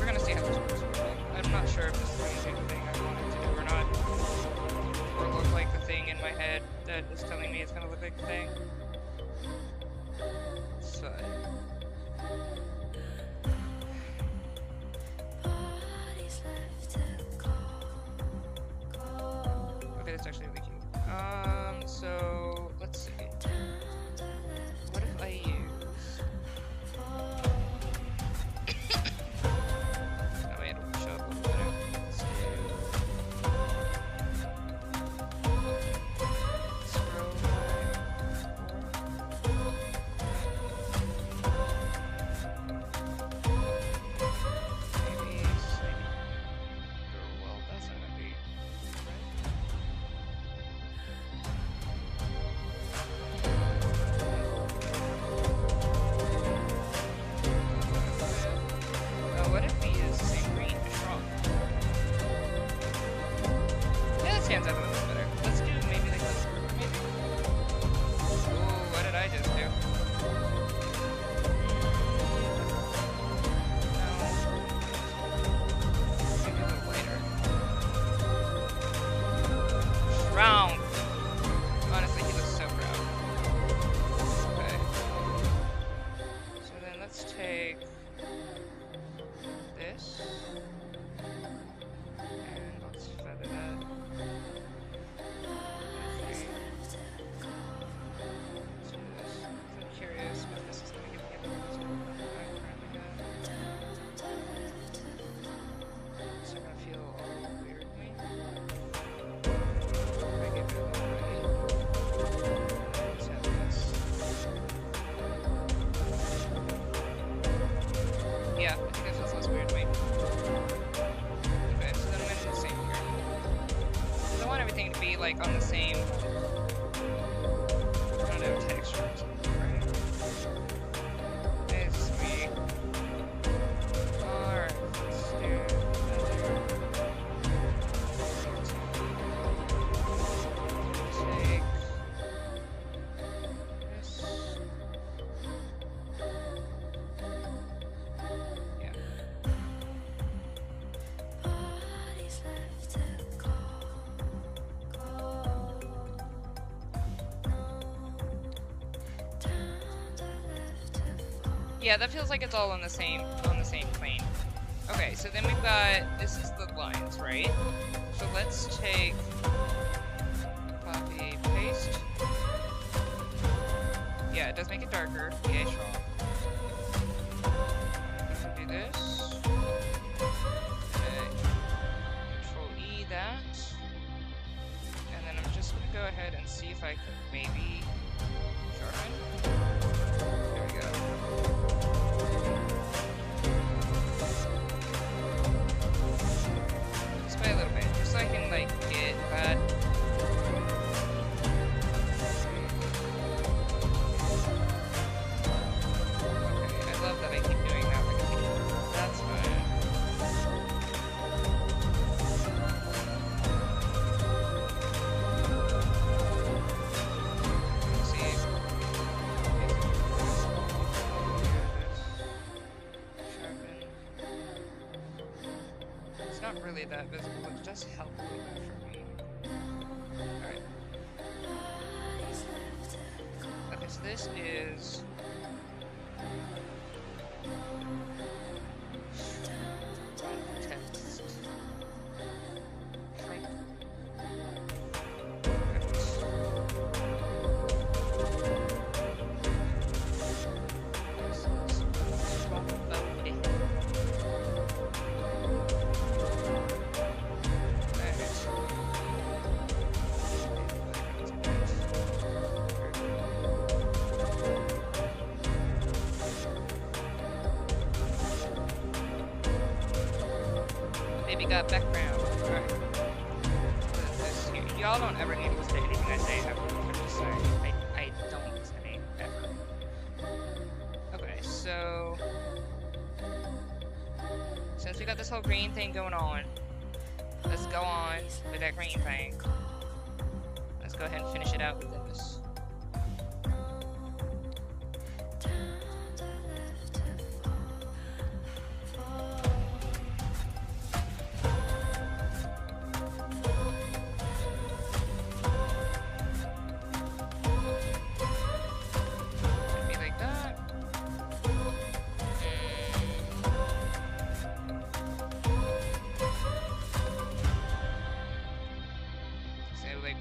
We're gonna see how this works. I'm not sure if this is going to do the thing I wanted to do or not. Or look like the thing in my head that is telling me it's gonna look like the thing. So. Okay, that's actually really cute. So let's see. What if I use be like on the same, I don't know, texture or something, right? It's me. Alright, let's do another. Take this. Yeah. Yeah, that feels like it's all on the same plane. Okay, so then we've got, this is the lines, right? So let's take, copy, paste. Yeah, it does make it darker. Yeah, strong. Do this. Control E that. And then I'm just gonna go ahead and see if I can maybe sharpen. There we go. Just by a little bit, just so I can like get that. Okay, I love that I keep doing that. Like, that's fine. Let's see. Sharpen. It's not really that visible, it does help a little bit for me. Alright. Okay, so this is... text. Like... Maybe got background. Alright. Y'all don't ever need to listen to anything I say ever. I'm just saying. I don't listen to anything ever. Okay, so... since we got this whole green thing going on, let's go on with that green thing. Let's go ahead and finish it out with this.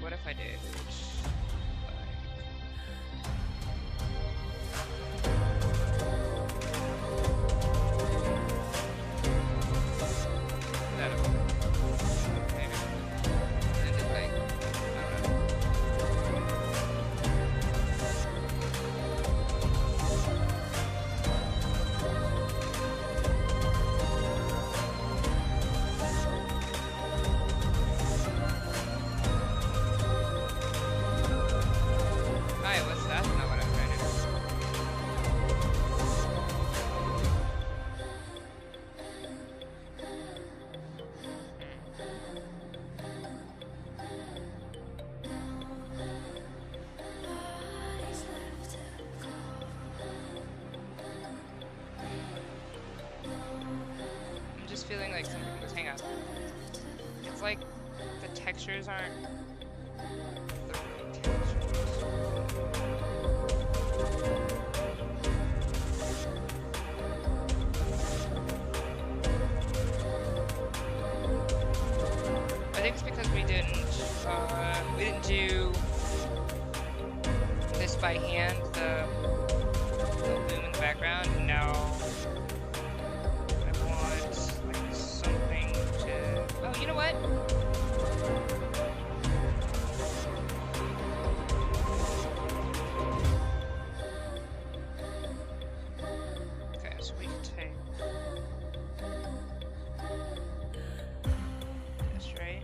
What if I did? Feeling like something was hang up. It's like the textures aren't the right textures. I think it's because we didn't do this by hand, the loom in the background, and now you know what? Okay, so we can take this, right?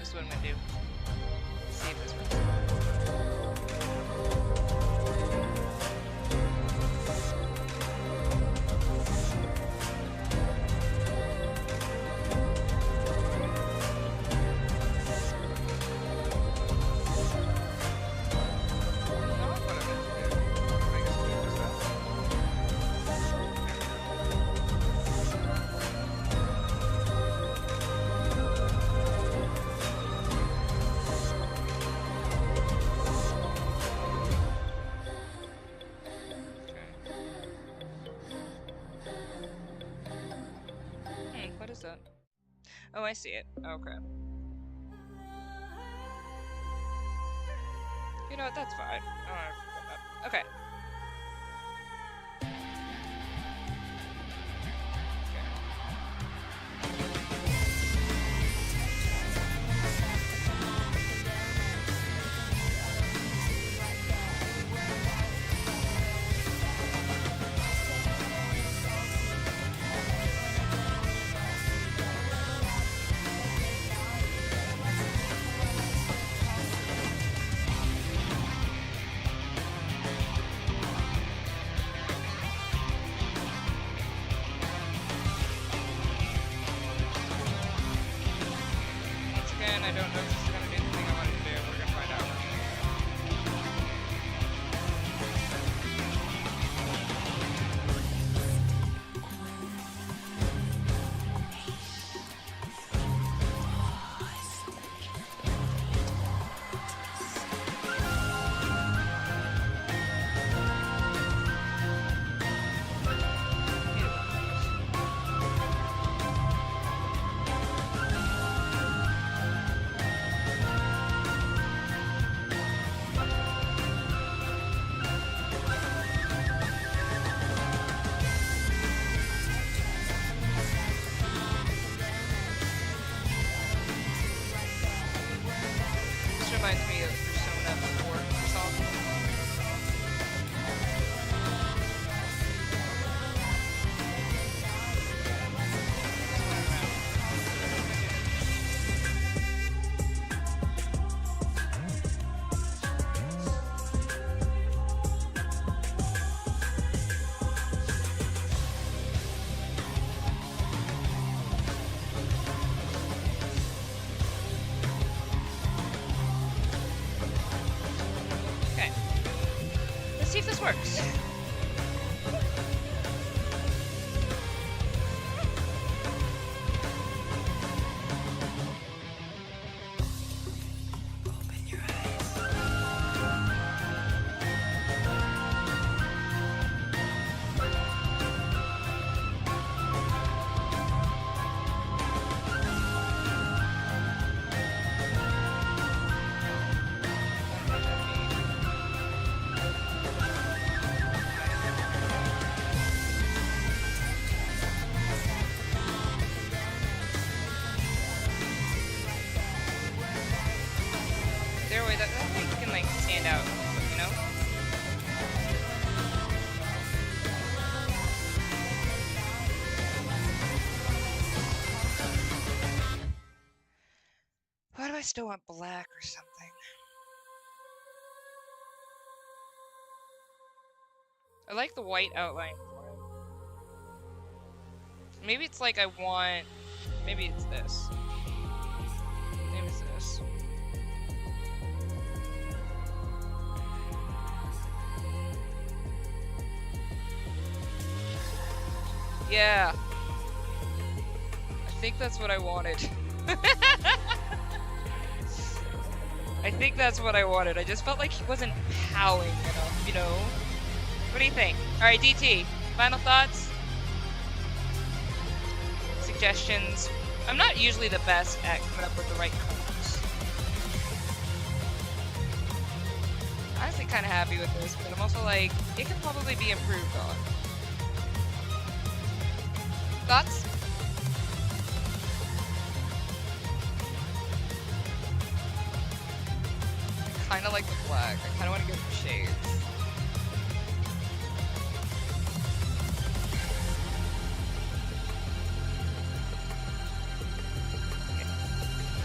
This is what I'm gonna do. Let's see if this works. What is that? Oh, I see it. Okay. You know what? That's fine. I don't have to put that. Okay. I don't know if this is going to do the thing I wanted to do. We're going to find out. Reminds me of Persona 4 song. See if this works. Open your eyes. There, way that thing can like stand out, you know? Why do I still want black or something? I like the white outline for it. Maybe it's like I want... Maybe it's this. Maybe it's this. Yeah. I think that's what I wanted. I think that's what I wanted. I just felt like he wasn't howling enough, you know? What do you think? Alright, DT, final thoughts? Suggestions? I'm not usually the best at coming up with the right colors. Honestly kind of happy with this, but I'm also like, it could probably be improved on. Thoughts? I kind of like the black. I kind of want to go for shades.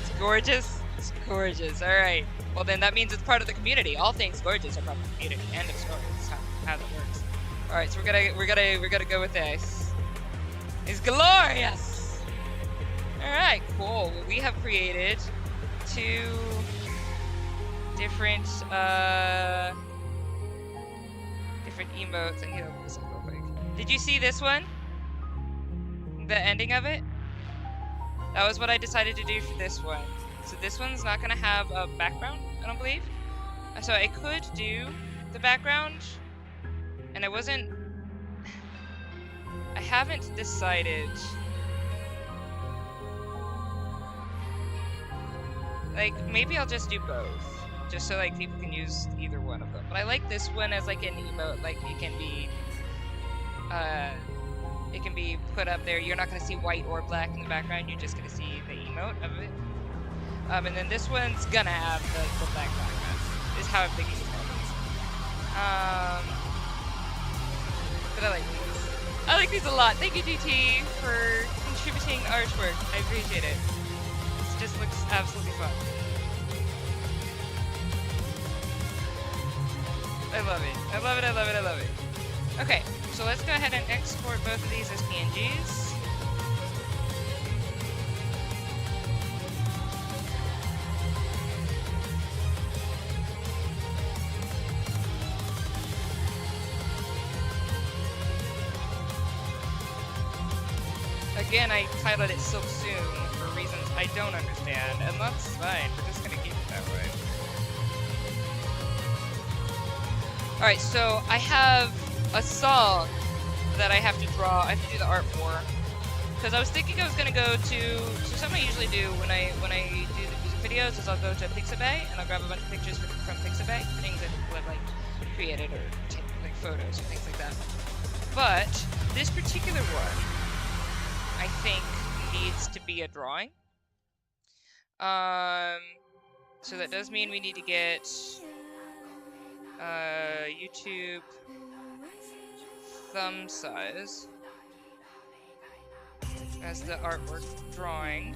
It's gorgeous. It's gorgeous. All right. Well, then that means it's part of the community. All things gorgeous are part of the community. End of story. That's how that works. All right. So we're gonna go with this. It's glorious. All right. Cool. Well, we have created 2 different emotes. I need to open this up real quick. Did you see this one? The ending of it? That was what I decided to do for this one. So this one's not gonna have a background, I don't believe. So I could do the background, and I haven't decided. Like, maybe I'll just do both, just so like people can use either one of them. But I like this one as like an emote, like it can be put up there. You're not gonna see white or black in the background, you're just gonna see the emote of it. And then this one's gonna have the black background, is how I'm thinking it's gonna be. But I like these. I like these a lot. Thank you, GT, for contributing artwork. I appreciate it. This just looks absolutely fun. I love it. I love it, I love it, I love it. Okay, so let's go ahead and export both of these as PNGs. Again, I titled it so soon for reasons I don't understand, and that's fine. We're just gonna keep it that way. Alright, so I have a song that I have to draw. I have to do the art for. Because I was thinking I was gonna go to something I usually do when I do the music videos is I'll go to Pixabay and I'll grab a bunch of pictures from Pixabay, things that people have like created or taken like photos or things like that. But this particular one, I think, needs to be a drawing. So that does mean we need to get YouTube thumb size as the artwork drawing.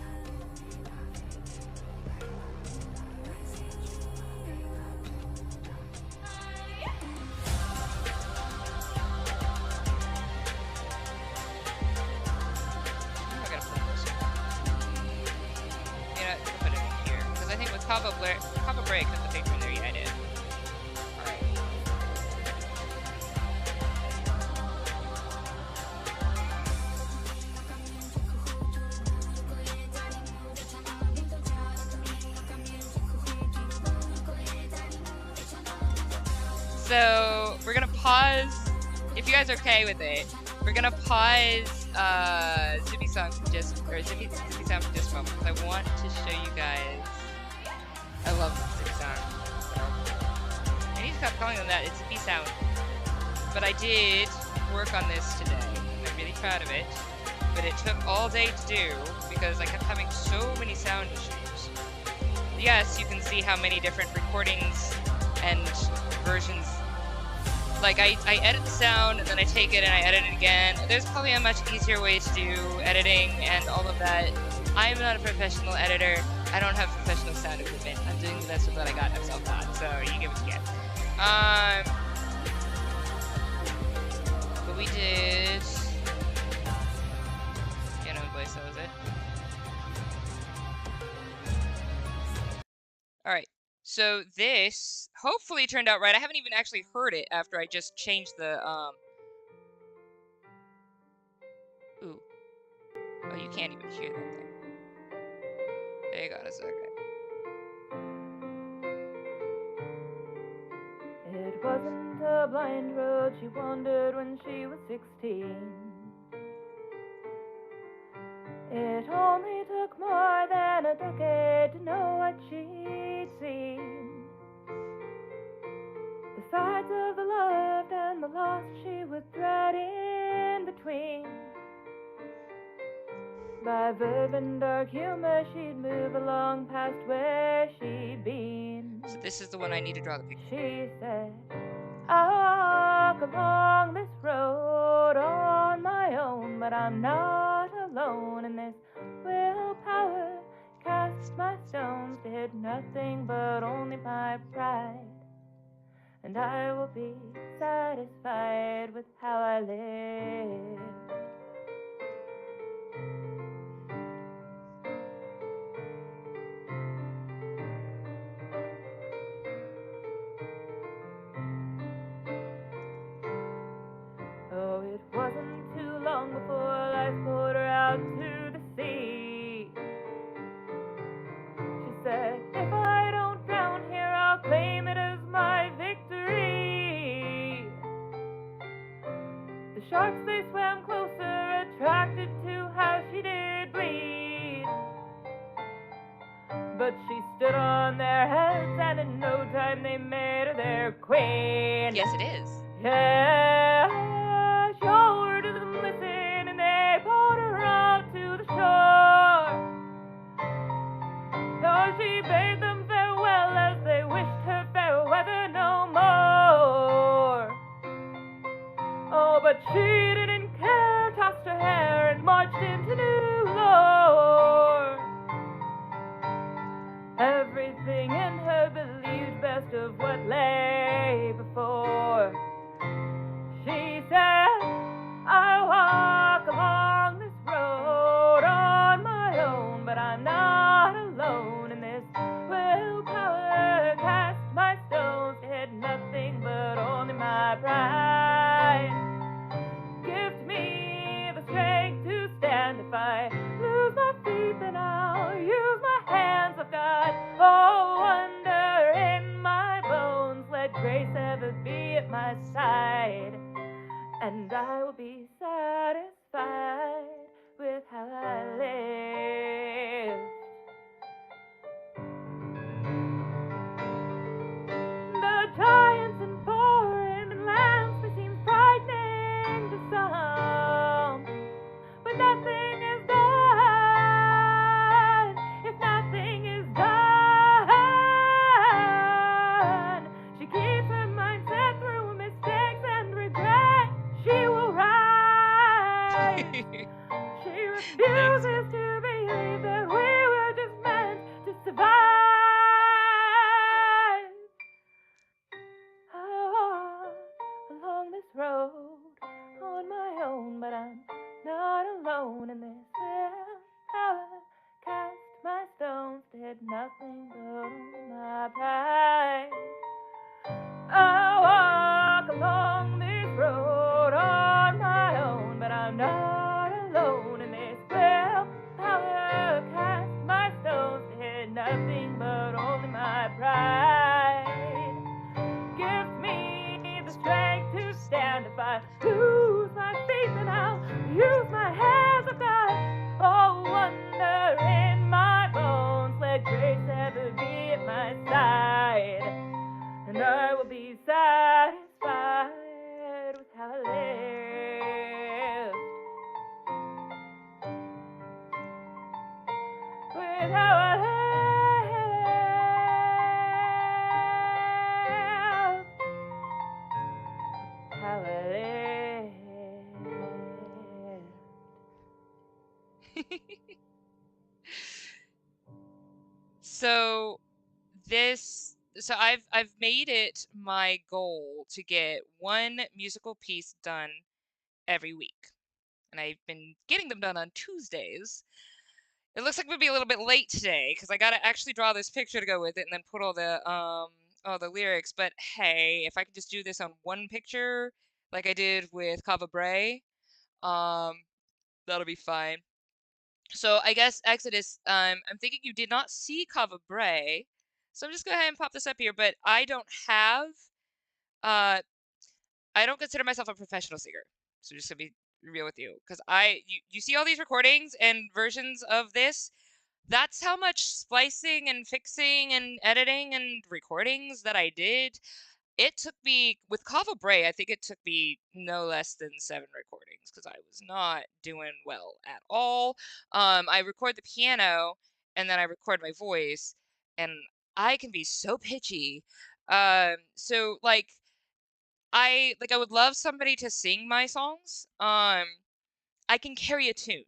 Pop a break, that's the picture in there, yeah, I did. Alright. So, we're gonna pause, if you guys are okay with it, we're gonna pause Zippy Sound for just a moment, because I want to show you guys. I love Zippy Sound. So I need to stop calling them that. It's Zippy Sound. But I did work on this today. I'm really proud of it. But it took all day to do because I kept having so many sound issues. Yes, you can see how many different recordings and versions. Like I edit the sound and then I take it and I edit it again. There's probably a much easier way to do editing and all of that. I'm not a professional editor. I don't have professional sound equipment. I'm doing the best with what I got myself on, so you get what you get. But we did... Yeah, no place, that was it. Alright, so this hopefully turned out right. I haven't even actually heard it after I just changed the, Ooh. Oh, you can't even hear that thing. Hang on a second. It wasn't a blind road she wandered when she was 16. It only took more than a decade to know what she'd seen. The sides of the loved and the lost she would thread in between. By verb and dark humor, she'd move along past where she'd been. So this is the one I need to draw the picture. She said, I walk along this road on my own, but I'm not alone in this willpower. Cast my stones to hit hid nothing but only my pride. And I will be satisfied with how I live. Oh, it wasn't too long before life pulled her out to the sea. She said, if I don't drown here, I'll claim it as my victory. The sharks, they swam closer, attracted to how she did bleed. But she stood on their heads, and in no time they made her their queen. Yes, it is. Yeah, she ordered them listen, and they pulled her out to the shore. So she bade them farewell as they wished her fair weather no more. Oh, but she didn't care, tossed her hair and marched into new lore. Everything in her believed best of what lay before. She said, I walk along this road on my own, but I'm not alone in this willpower. Cast my stones, hid nothing but only my pride. Give me the strength to stand. If I lose my feet, then I'll use my hands. I've got wonder in my bones. Let grace ever be at my side, and I will be satisfied with how I live. The giants in foreign lands, they seem frightening to some, but nothing is done if nothing is done. She keeps her mind set through mistakes and regret. She will rise. She refuses to believe that we were just meant to survive. I walk along this road on my own, but I'm not alone in this willpower. Cast my stones, did nothing but my pride. I walk along this road on my own, but I'm not alone in this willpower. Cast my stones, did nothing but only my pride. Give me the strength to stand. If I lose my feet, then I'll use my hands. I've got wonder in my bones. Let grace ever be at my side, and I will be satisfied with how I live. With how I live. How I live. So I've made it my goal to get one musical piece done every week. And I've been getting them done on Tuesdays. It looks like we'll be a little bit late today because I gotta actually draw this picture to go with it and then put all the lyrics. But hey, if I could just do this on one picture like I did with Cava Bray, that'll be fine. So I guess Exodus, I'm thinking you did not see Cava Bray, so I'm just go ahead and pop this up here. But uh, I don't consider myself a professional singer, so just to be real with you, because you see all these recordings and versions of this. That's how much splicing and fixing and editing and recordings that I did. It took me, with Kava Bray, I think it took me no less than 7 recordings because I was not doing well at all. I record the piano and then I record my voice, and I can be so pitchy. So I would love somebody to sing my songs. I can carry a tune,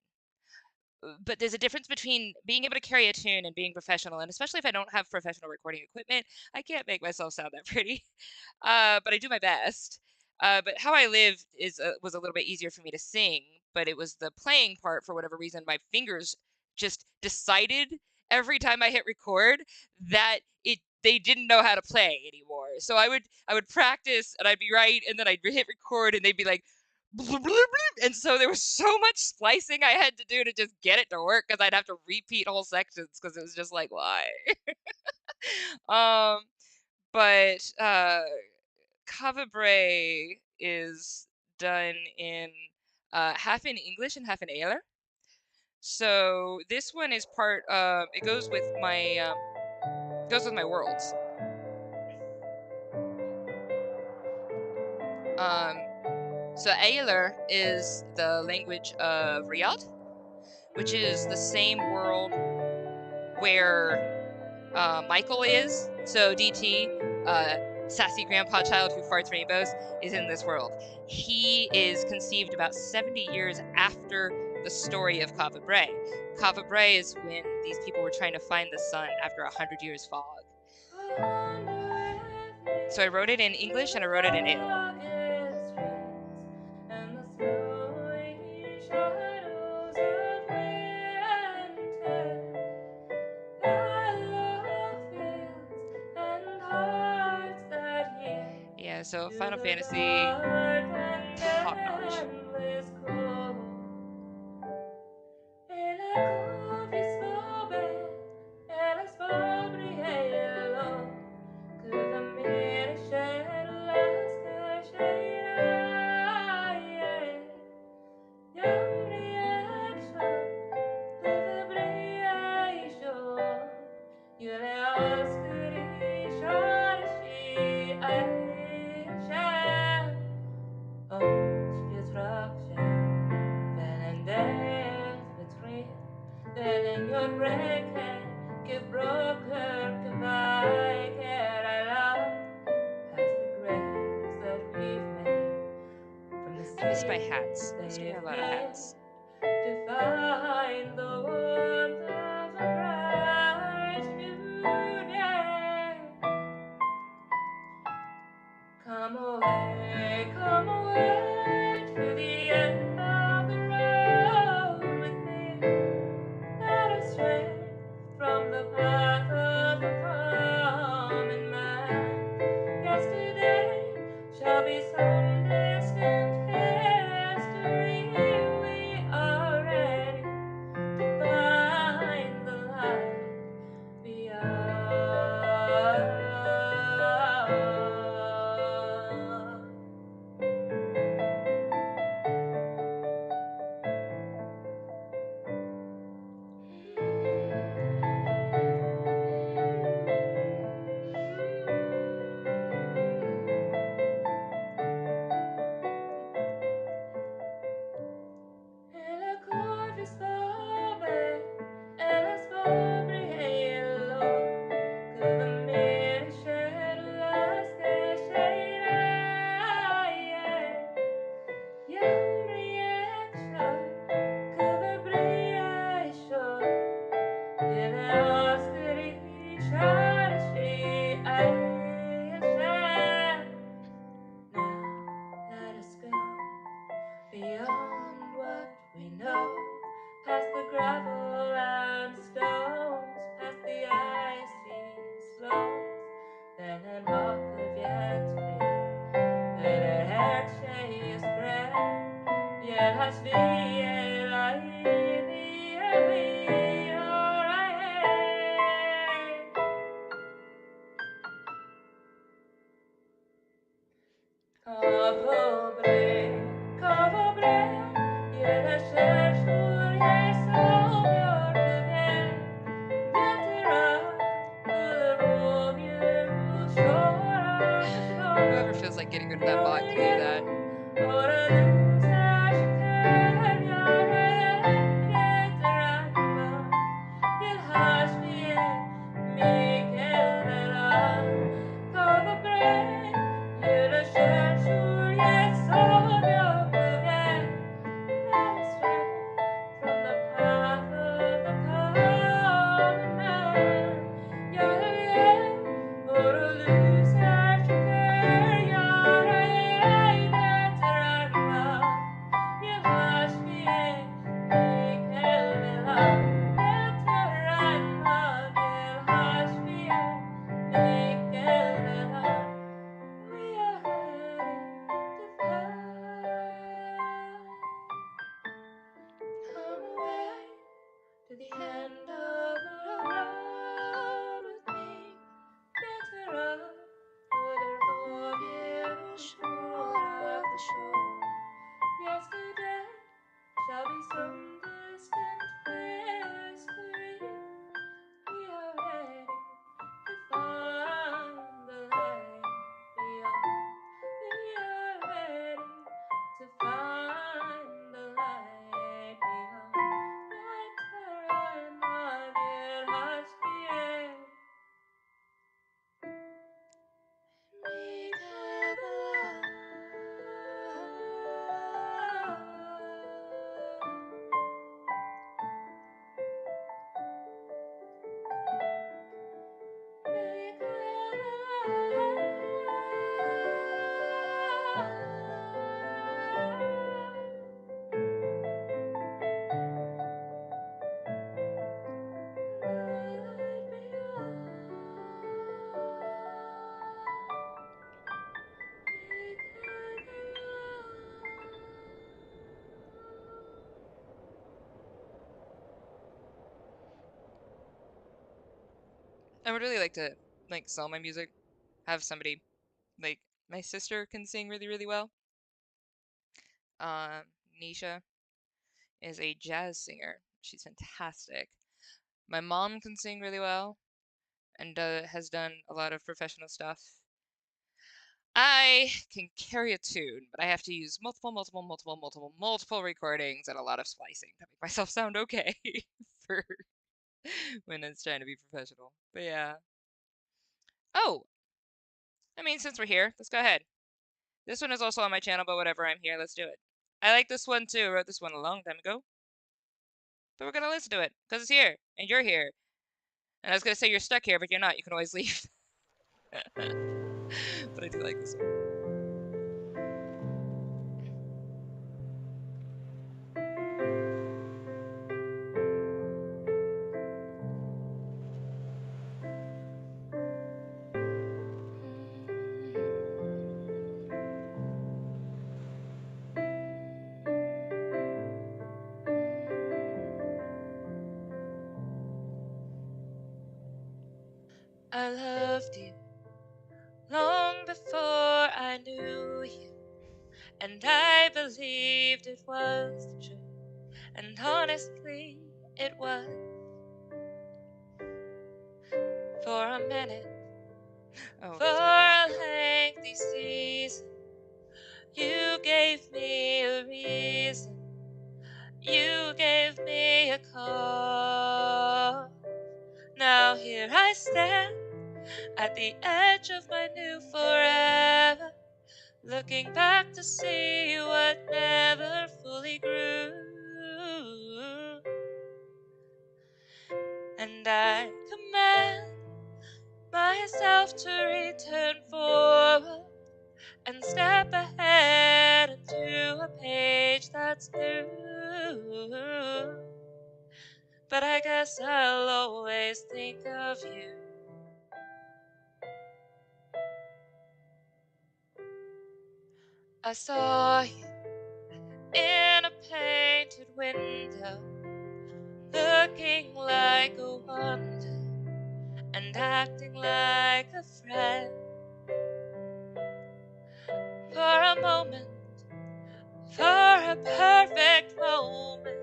but there's a difference between being able to carry a tune and being professional, and especially if I don't have professional recording equipment, I can't make myself sound that pretty. But I do my best. But how I live was a little bit easier for me to sing, but it was the playing part for whatever reason. My fingers just decided every time I hit record that they didn't know how to play anymore. So I would practice and I'd be right, and then I'd hit record and they'd be like, and so there was so much splicing I had to do to just get it to work because I'd have to repeat whole sections because it was just like, why? um, but Cavabre is done in half in English and half in Éler. So this one is part. It goes with my worlds. Um, so Éler is the language of Riyadh, which is the same world where Michael is. So DT, sassy grandpa child who farts rainbows, is in this world. He is conceived about 70 years after the story of Cava Bray. Cava Bray is when these people were trying to find the sun after 100 years fog. So I wrote it in English and I wrote it in Ale. Yeah, so Final Fantasy, top notch. I miss my hats. I used to wear a lot of hats. To find the warmth of a bright new day. Come away to the end of the road with me. Let us stray from the path of the common man. Yesterday shall be some distant history. We are ready to find to the end of the road with me. Better off, further for you, short of the shore. Yesterday shall be some distant mystery. We are ready to find the light beyond. We are ready to find the light beyond. La terra ma vierge fiel. Meet the light. I would really like to like sell my music, have somebody like my sister can sing really, really well. Um, Nisha is a jazz singer. She's fantastic. My mom can sing really well and has done a lot of professional stuff. I can carry a tune, but I have to use multiple recordings and a lot of splicing to make myself sound okay for when it's trying to be professional. But yeah. Oh, I mean, since we're here, let's go ahead. This one is also on my channel, but whatever, I'm here, let's do it. I like this one too. I wrote this one a long time ago. But we're gonna listen to it, because it's here, and you're here. And I was gonna say you're stuck here, but you're not. You can always leave. But I do like this one. I loved you long before I knew you, and I believed it was the truth, and honestly, it was. For a minute, for a lengthy season, you gave me a reason, you gave me a call. Now here I stand at the edge of my new forever, looking back to see what never fully grew. And I command myself to return forward and step ahead into a page that's new. But I guess I'll always think of you. I saw you in a painted window, looking like a wonder and acting like a friend. For a moment, for a perfect moment,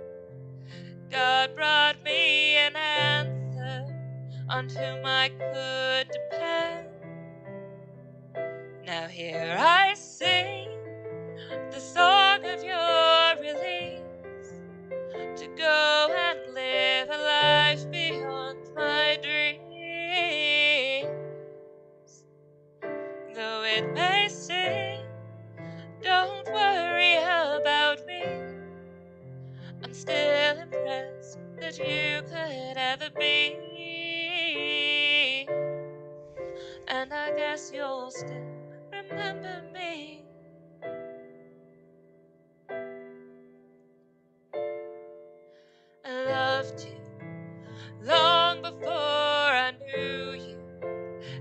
God brought me an answer on whom I could depend. Now here I sing the song of your release, to go and live a life beyond my dreams. Though it may seem, don't worry about me, I'm still impressed that you could ever be. And I guess you'll still remember me. I loved you long before I knew you,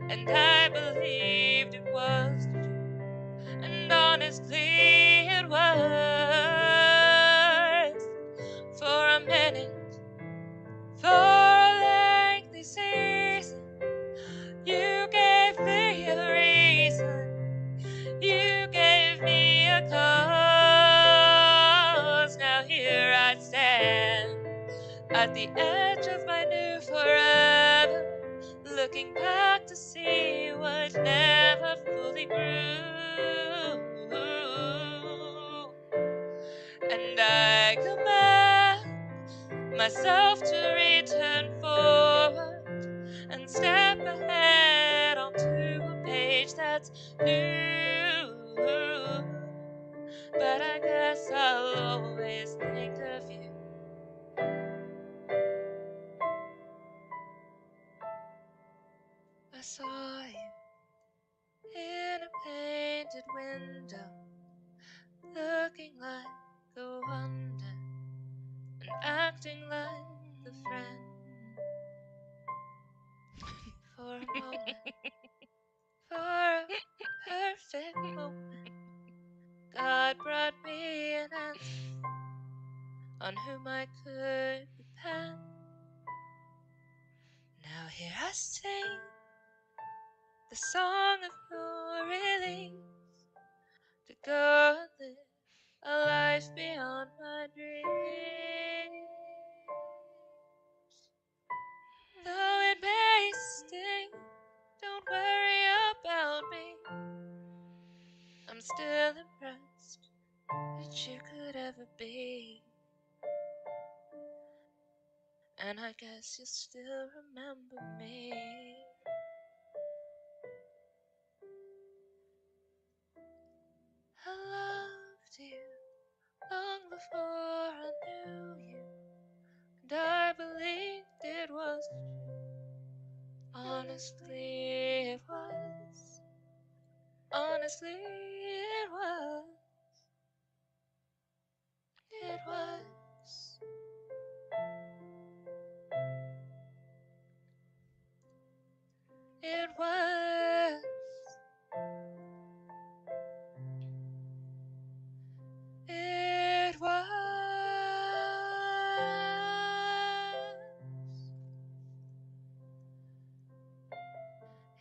and I believed it was the truth, and honestly it was. For a minute, looking back to see what never fully grew. And I command myself to return forward and step ahead onto a page that's new. But I guess I'll always think of you. I saw you in a painted window, looking like a wonder and acting like a friend. For a moment, for a perfect moment, God brought me an answer on whom I could depend. Now here I sing the song of your release, to go and live a life beyond my dreams. Though it may sting, don't worry about me. I'm still impressed that you could ever be. And I guess you still remember me. I loved you long before I knew you, and I believed it was true. Honestly, it was. Honestly, it was. It was. It was. It was.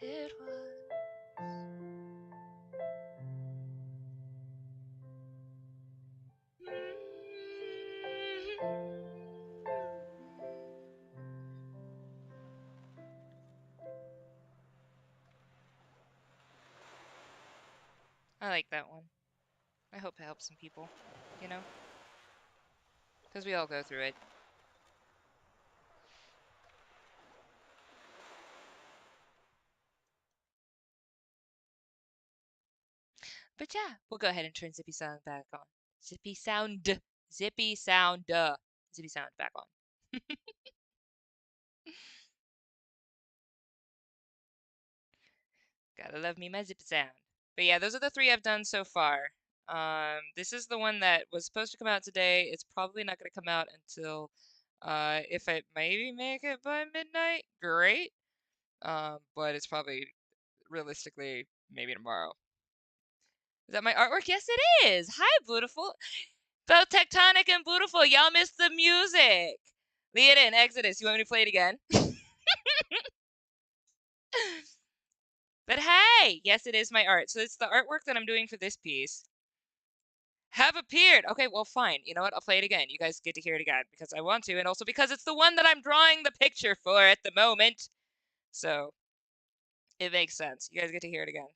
It was. I like that one. I hope it helps some people, you know? Because we all go through it. But yeah, we'll go ahead and turn Zippy Sound back on. Zippy Sound. Zippy Sound. Zippy Sound back on. Gotta love me my Zippy Sound. But yeah, those are the 3 I've done so far. This is the one that was supposed to come out today. It's probably not going to come out until, if I maybe make it by midnight, great. But it's probably realistically maybe tomorrow. Is that my artwork? Yes, it is. Hi, beautiful. Both tectonic and beautiful. Y'all missed the music. Leah and Exodus. You want me to play it again? But hey, yes, it is my art. So it's the artwork that I'm doing for this piece. Have appeared. Okay, well, fine. You know what? I'll play it again. You guys get to hear it again because I want to, and also because it's the one that I'm drawing the picture for at the moment. So it makes sense. You guys get to hear it again.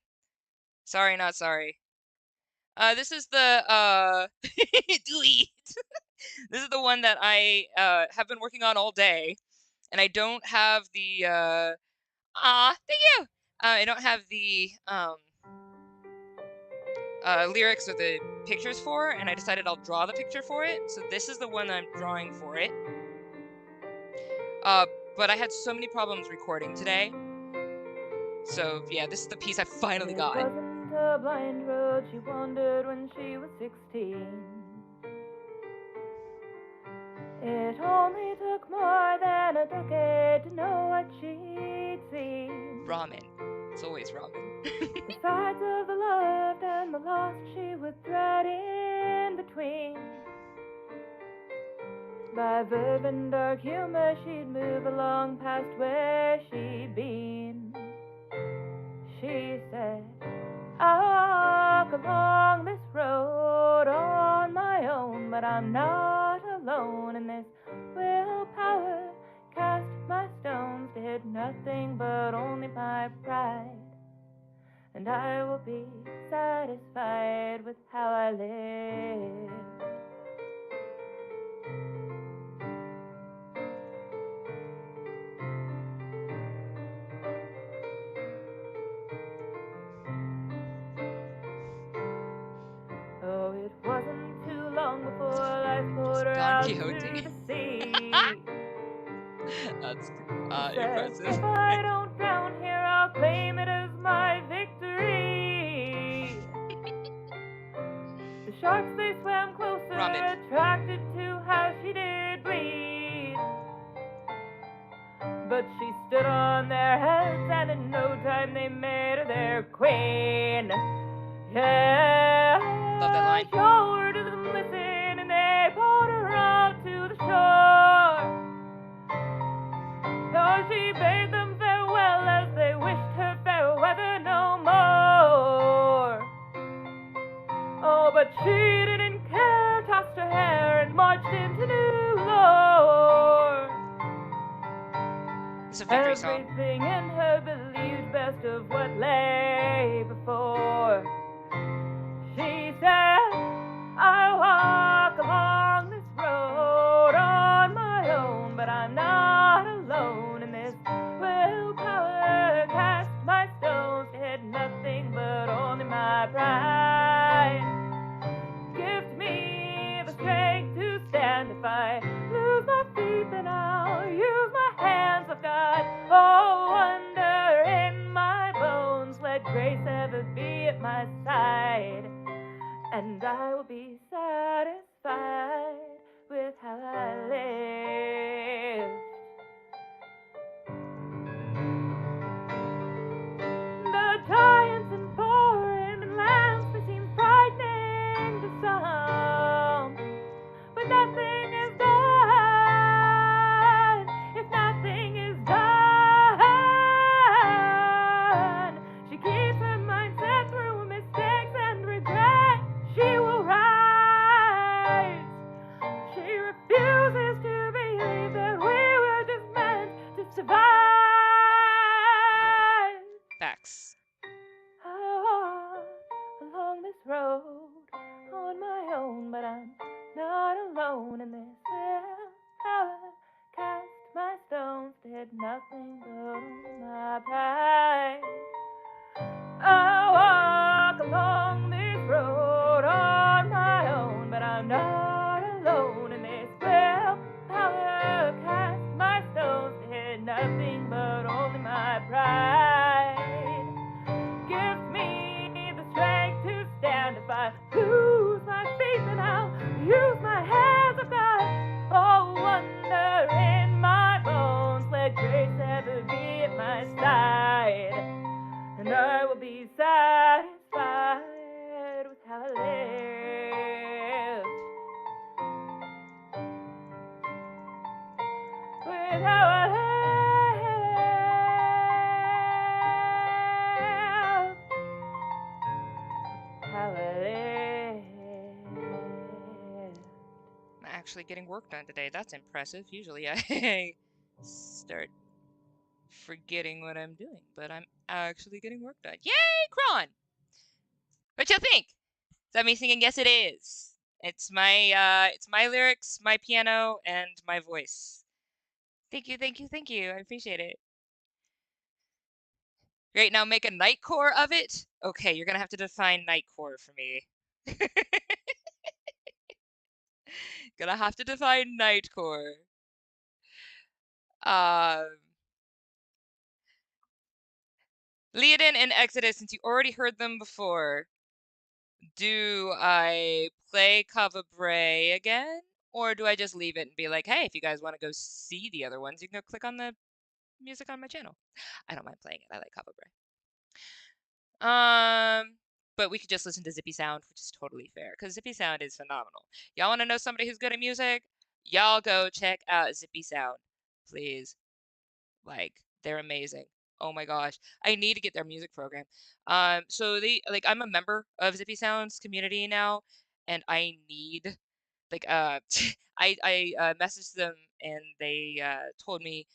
Sorry, not sorry. This is the delete. This is the one that I have been working on all day, and I don't have the thank you. I don't have the lyrics or the pictures for, and I decided I'll draw the picture for it. So this is the one I'm drawing for it. But I had so many problems recording today. So yeah, this is the piece I finally got. It wasn't a blind road she wandered when she was 16. It only took more than a decade to know what she'd seen. Ramen. It's always ramen. The sides of the loved and the lost she would thread in between. By verve and dark humor she'd move along past where she'd been. She said, I walk along this road on my own, but I'm not alone in this willpower. Cast my stones to hit nothing but and I will be satisfied with how I live. Oh, it wasn't too long before life pulled her Don out Quixote. to the sea. That's She said, impressive. if I don't drown here, I'll claim it as my victory. The sharks, they swam closer, Ramen. attracted to how she did bleed. But she stood on their heads, and in no time they made her their queen. Yeah, Love that line. she ordered to them listen, and they pulled her out to the shore. Though she bade them farewell as they wished her fair weather no more. Oh, but she didn't care, tossed her hair and marched into new lore. It's a victory song. Everything in her believed best of what lay before. She said, I walk along this road on my own, but I'm not alone in this willpower. Cast my stones to hit nothing but only my pride. Gift me the strength to stand. If I lose my feet, then I'll use my hands. I've got wonder in my bones. Let grace ever be at my side, and I will be satisfied with how I live. The giants in foreign lands may seem frightening to some, but nothing is done if nothing is done. She keeps her mind set through mistakes and regret. She will rise. She refuses to believe that we were just meant to survive. Facts. I walk along this road on my own, but I'm not alone in this willpower. Cast my stones to hit nothing but my pride. I walk along this road on my own, but I'm not alone in this willpower. Cast my stones to hit nothing but only my pride. Give me the strength to stand. If I lose my feet, then I'll use my hands. I've got wonder in my bones. Let grace ever be at my side, and I will be satisfied with how I live. With how I live. How I live. I'm actually getting work done today. That's impressive. Usually I start forgetting what I'm doing, but I'm actually getting work done. Yay, Kron! What you think? Is that me singing? Yes, it is. It's my lyrics, my piano, and my voice. Thank you, thank you, thank you. I appreciate it. Great, now make a nightcore of it? Okay, you're gonna have to define nightcore for me. Gonna have to define nightcore. Um, Leodin and Exodus, since you already heard them before, do I play Kava Bray again? Or do I just leave it and be like, hey, if you guys want to go see the other ones, you can go click on the music on my channel. I don't mind playing it. I like Kava Bray. But we could just listen to Zippy Sound, which is totally fair, because Zippy Sound is phenomenal. Y'all want to know somebody who's good at music? Y'all go check out Zippy Sound, please. Like, they're amazing. Oh my gosh. I need to get their music program. So I'm a member of Zippy Sound's community now, and I need like I messaged them and they told me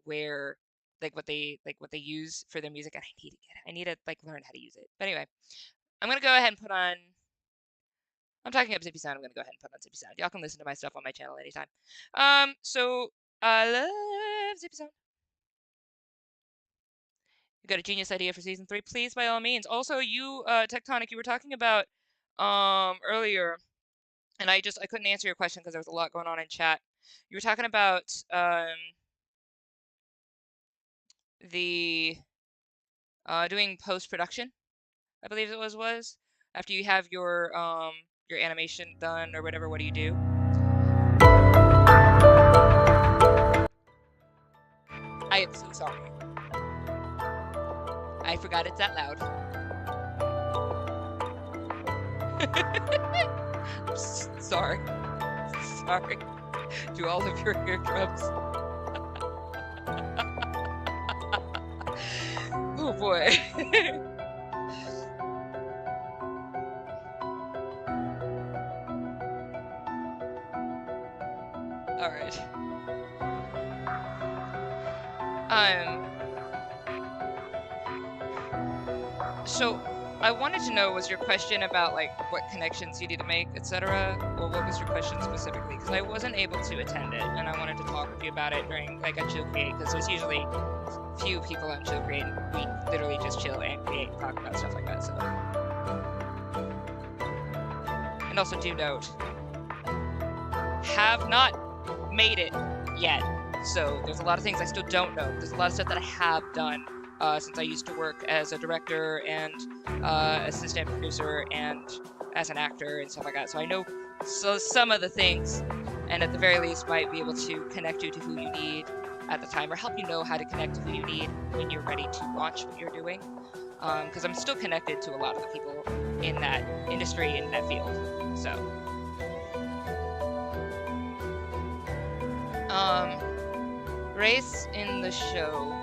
where like what they use for their music, and I need to get it. I need to like learn how to use it. But anyway, I'm gonna go ahead and put on. I'm talking up Zippy Sound. I'm gonna go ahead and put on Zippy Sound. Y'all can listen to my stuff on my channel anytime. So I love Zippy Sound. You got a genius idea for season 3? Please, by all means. Also, you, Tectonic, you were talking about earlier, and I couldn't answer your question because there was a lot going on in chat. You were talking about the doing post-production, I believe it was after you have your animation done or whatever. What do you do? I am so sorry. I forgot it's that loud. Sorry. Sorry to all of your eardrums. Oh boy. All right. So I wanted to know, was your question about like what connections you need to make, etc., or what was your question specifically? Because I wasn't able to attend it, and I wanted to talk with you about it during like a ChillCreate, because there's usually few people on ChillCreate, and we literally just chill and create and talk about stuff like that. So, and also do note, have not made it yet. So there's a lot of things I still don't know. There's a lot of stuff that I have done since I used to work as a director and assistant producer and as an actor and stuff like that. So I know some of the things, and at the very least might be able to connect you to who you need at the time, or help you know how to connect to who you need when you're ready to launch what you're doing. Because I'm still connected to a lot of the people in that industry, in that field. So. Race in the show.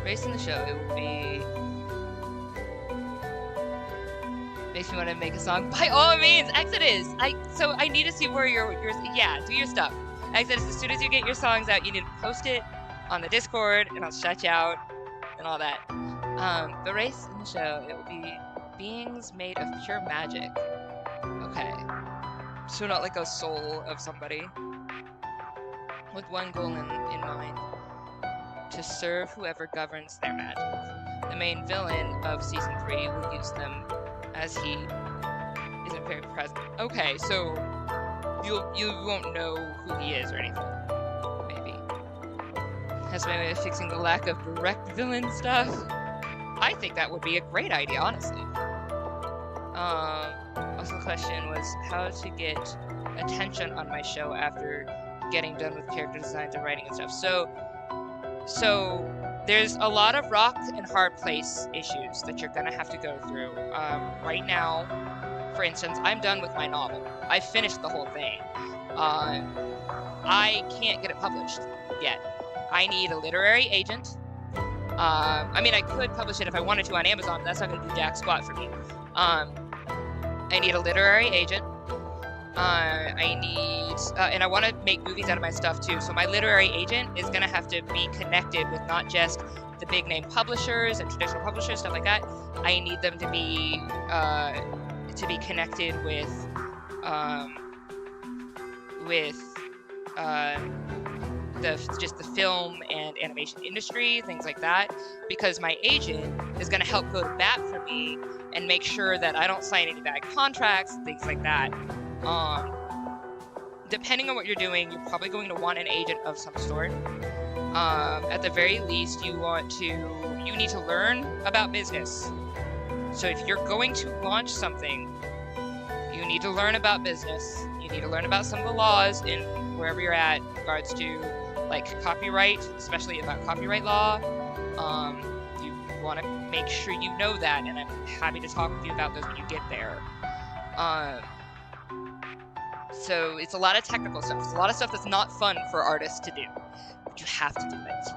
It would be. Makes me want to make a song. By all means, Exodus. So I need to see where yours. Yeah, do your stuff. Exodus. As soon as you get your songs out, you need to post it on the Discord, and I'll shout you out and all that. The race in the show, it will be beings made of pure magic. Okay. So not like a soul of somebody. With one goal in mind, to serve whoever governs their magic. The main villain of season 3 will use them as he isn't very present. Okay, so you won't know who he is or anything. Maybe. That's my way of fixing the lack of direct villain stuff. I think that would be a great idea, honestly. Also the question was how to get attention on my show after getting done with character designs and writing and stuff. So there's a lot of rock and hard place issues that you're gonna have to go through. Right now, for instance, I'm done with my novel. I finished the whole thing. I can't get it published yet. I need a literary agent. I mean, I could publish it if I wanted to on Amazon, but that's not gonna do jack squat for me. I need a literary agent. I need, and I want to make movies out of my stuff too. So my literary agent is going to have to be connected with not just the big name publishers and traditional publishers, stuff like that. I need them to be connected with the film and animation industry, things like that, because my agent is going to help go to bat for me and make sure that I don't sign any bad contracts, things like that. Depending on what you're doing, you're probably going to want an agent of some sort. At the very least, you need to learn about business. So if you're going to launch something, you need to learn about business. You need to learn about some of the laws in wherever you're at in regards to like copyright, especially about copyright law. You want to make sure you know that, and I'm happy to talk with you about those when you get there. So it's a lot of technical stuff. It's a lot of stuff that's not fun for artists to do, but you have to do it.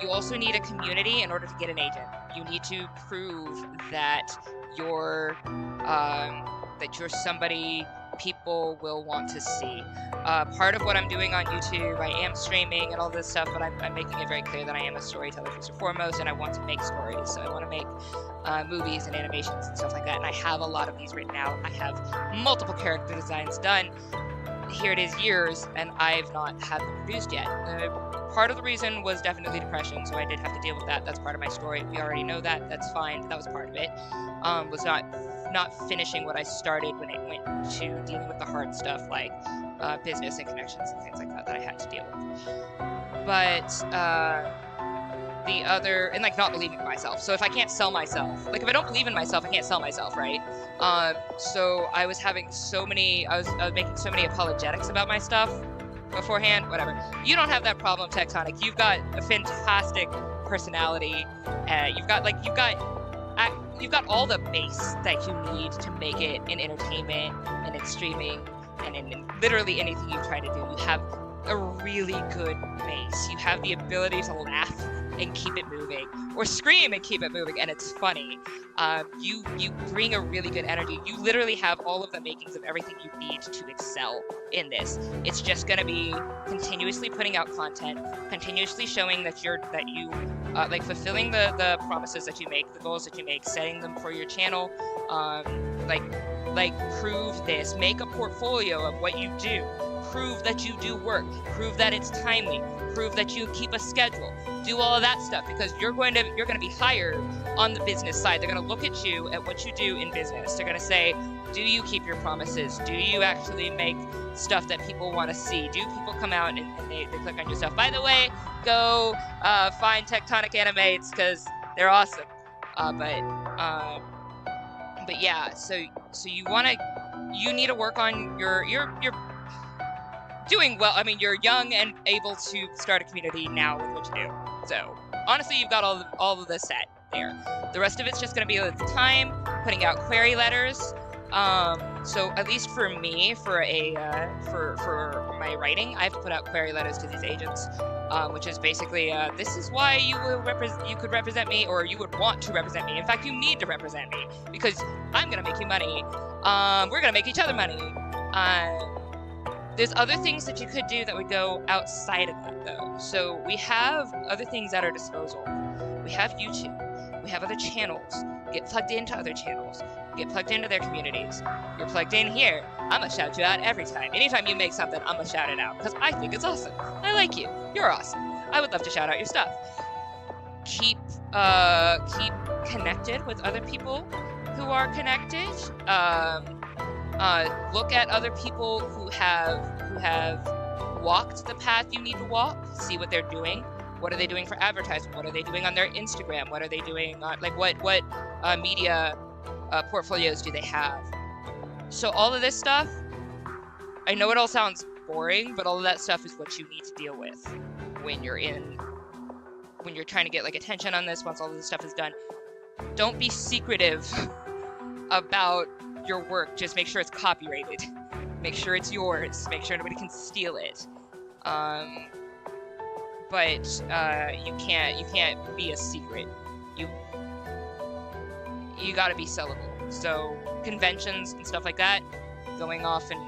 You also need a community in order to get an agent. You need to prove that you're somebody people will want to see. Part of what I'm doing on YouTube, I am streaming and all this stuff, but I'm making it very clear that I am a storyteller first and foremost, and I want to make stories. So I want to make movies and animations and stuff like that, and I have a lot of these written out. I have multiple character designs done. Here it is years, and I've not had them produced yet. Part of the reason was definitely depression, so I did have to deal with that. That's part of my story. We already know that. That's fine. That was part of it. Was not finishing what I started when it went to dealing with the hard stuff like business and connections and things like that I had to deal with. But the other, and like not believing in myself. So if I can't sell myself, like if I don't believe in myself, I can't sell myself, right? So I was having so many, I was making so many apologetics about my stuff beforehand, whatever. You don't have that problem, Tectonic. You've got a fantastic personality. You've got all the base that you need to make it in entertainment and in streaming and in literally anything you try to do. You have a really good base. You have the ability to laugh and keep it moving, or scream and keep it moving, and it's funny. You bring a really good energy. You literally have all of the makings of everything you need to excel in this. It's just gonna be continuously putting out content, continuously showing that you like fulfilling the promises that you make, the goals that you make, setting them for your channel. Like prove this. Make a portfolio of what you do. Prove that you do work. Prove that it's timely. Prove that you keep a schedule. Do all of that stuff, because you're going to be hired on the business side. They're going to look at you, at what you do in business. They're going to say, do you keep your promises? Do you actually make stuff that people want to see? Do people come out and they click on your stuff? By the way, go find Tectonic Animates, because they're awesome. But yeah, so you need to work on your doing well. I mean, you're young and able to start a community now with what you do. So honestly, you've got all of this set there. The rest of it's just going to be the time, putting out query letters. So at least for me, for my writing, I have to put out query letters to these agents, which is basically this is why you could represent me, or you would want to represent me. In fact, you need to represent me, because I'm gonna make you money. We're gonna make each other money. There's other things that you could do that would go outside of that, though. So we have other things at our disposal. We have YouTube. We have other channels. Get plugged into other channels. Get plugged into their communities. You're plugged in here. I'm gonna shout you out every time. Anytime you make something, I'm gonna shout it out, because I think it's awesome. I like you. You're awesome. I would love to shout out your stuff. Keep connected with other people who are connected. Look at other people who have walked the path you need to walk. See what they're doing. What are they doing for advertising? What are they doing on their Instagram? What are they doing on, like, what media portfolios do they have? So all of this stuff, I know it all sounds boring, but all of that stuff is what you need to deal with when you're trying to get like attention on this. Once all of this stuff is done, don't be secretive about your work. Just make sure it's copyrighted. Make sure it's yours. Make sure nobody can steal it. But you can't be a secret. You gotta be sellable. So conventions and stuff like that, going off and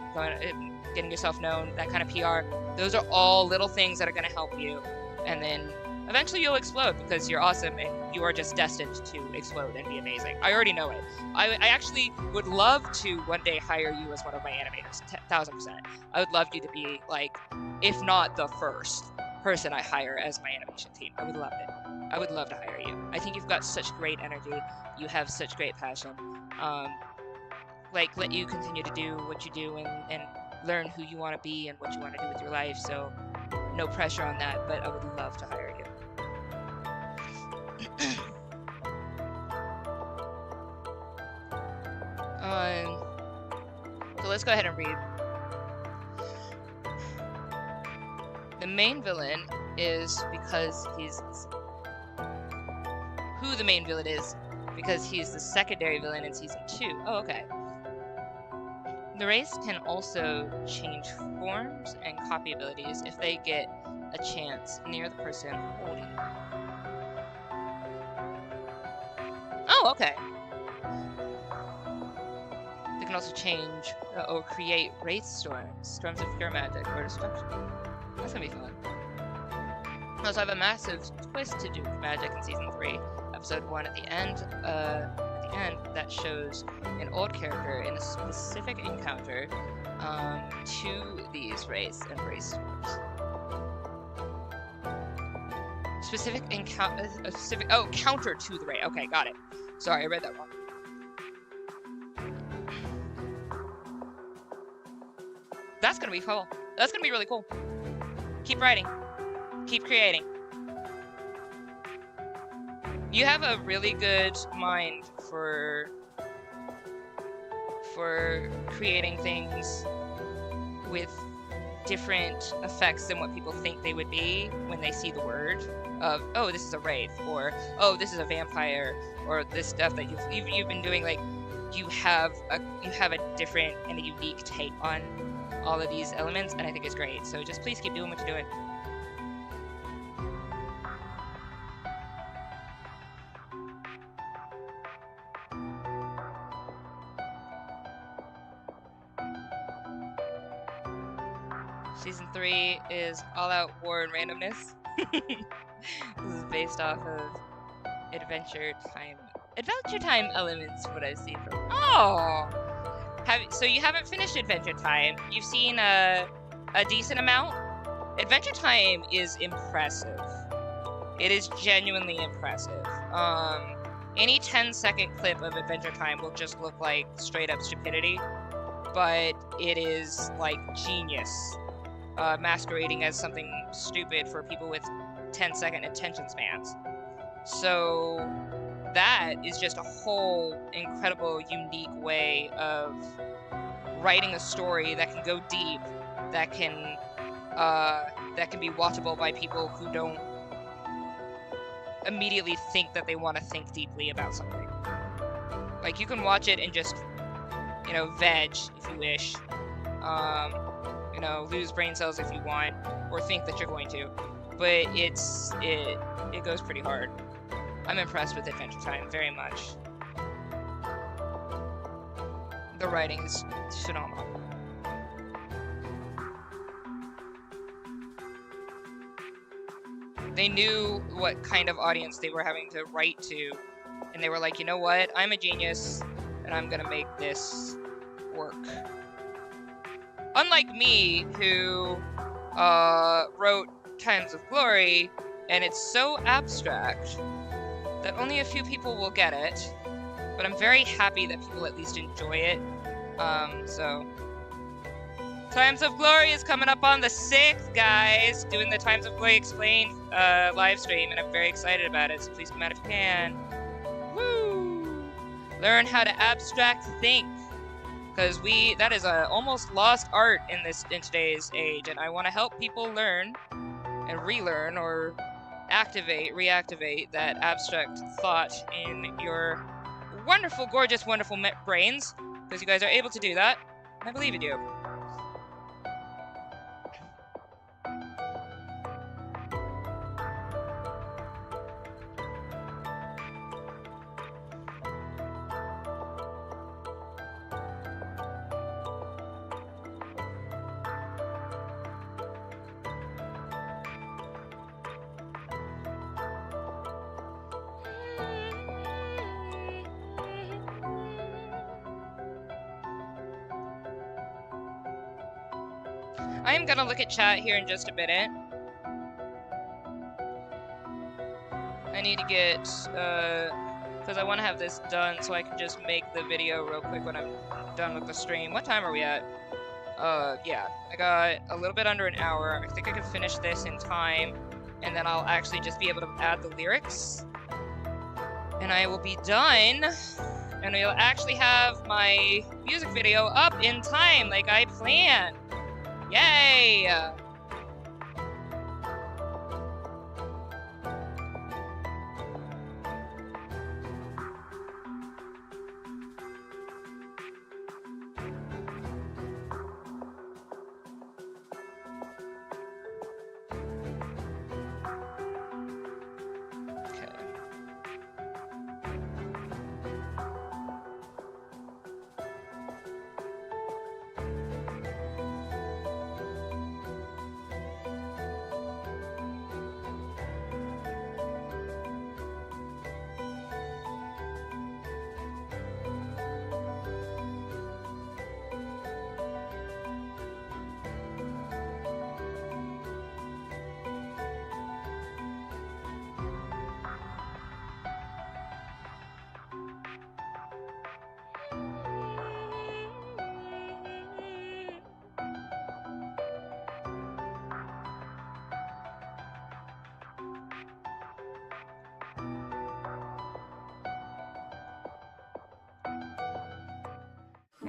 getting yourself known, that kind of PR, those are all little things that are gonna help you. And then eventually you'll explode, because you're awesome and you are just destined to explode and be amazing. I already know it. I actually would love to one day hire you as one of my animators, 1000%. I would love you to be, like, if not the first person I hire as my animation team. I would love it. I would love to hire you. I think you've got such great energy. You have such great passion. Let you continue to do what you do and learn who you want to be and what you want to do with your life. So no pressure on that, but I would love to hire you. So let's go ahead and read. The main villain is because who the main villain is because he's the secondary villain in season 2. Oh, okay. The race can also change forms and copy abilities if they get a chance near the person holding it. Oh, okay. The can also change or create wraith storms of pure magic or destruction. That's gonna be fun. I also have a massive twist to do with magic in season 3, episode 1 at the end. That shows an old character in a specific encounter to these wraiths and wraith storms. Counter to the wraith. Okay, got it. Sorry, I read that wrong. That's gonna be cool. That's gonna be really cool. Keep writing. Keep creating. You have a really good mind for creating things with different effects than what people think they would be when they see the word of, oh, this is a wraith, or oh, this is a vampire, or this stuff that you've been doing. Like, you have a different and a unique take on all of these elements, and I think it's great. So just please keep doing what you're doing. Season 3 is all-out war and randomness. This is based off of Adventure Time elements, what I've seen from. Oh! So you haven't finished Adventure Time. You've seen a decent amount. Adventure Time is impressive. It is genuinely impressive. Any 10-second clip of Adventure Time will just look like straight-up stupidity, but it is like genius. Masquerading as something stupid for people with 10-second attention spans. So that is just a whole incredible, unique way of writing a story that can go deep, that can be watchable by people who don't immediately think that they want to think deeply about something. Like, you can watch it and just, veg if you wish. Lose brain cells if you want, or think that you're going to, but it goes pretty hard. I'm impressed with Adventure Time very much. The writing is phenomenal. They knew what kind of audience they were having to write to, and they were like, you know what, I'm a genius, and I'm gonna make this work. Unlike me, who wrote Times of Glory, and it's so abstract that only a few people will get it, but I'm very happy that people at least enjoy it. So Times of Glory is coming up on the 6th, guys, doing the Times of Glory Explained live stream, and I'm very excited about it, so please come out if you can. Woo! Learn how to abstract think. Because that is a almost lost art in today's age, and I want to help people learn and relearn or reactivate that abstract thought in your wonderful, gorgeous, wonderful brains, because you guys are able to do that. I believe in you. I am gonna look at chat here in just a minute. I need to get, because I want to have this done so I can just make the video real quick when I'm done with the stream. What time are we at? Yeah, I got a little bit under an hour. I think I can finish this in time, and then I'll actually just be able to add the lyrics. And I will be done, and we'll actually have my music video up in time like I planned. Yay!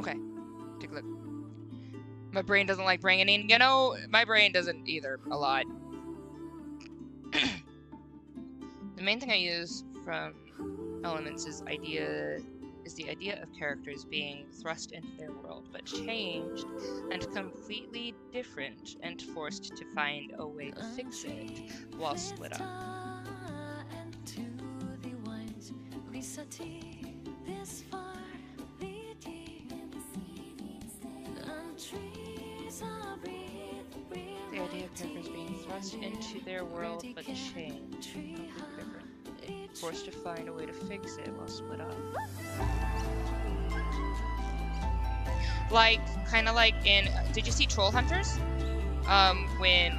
Okay, take a look. My brain doesn't like bringing in, you know, my brain doesn't either a lot. The main thing I use from Elements is the idea of characters being thrust into their world, but changed and completely different and forced to find a way to fix it while split up. The idea of characters being thrust into their world but changed, completely different, forced to find a way to fix it while split up. Like, kind of like in, did you see Troll Hunters? When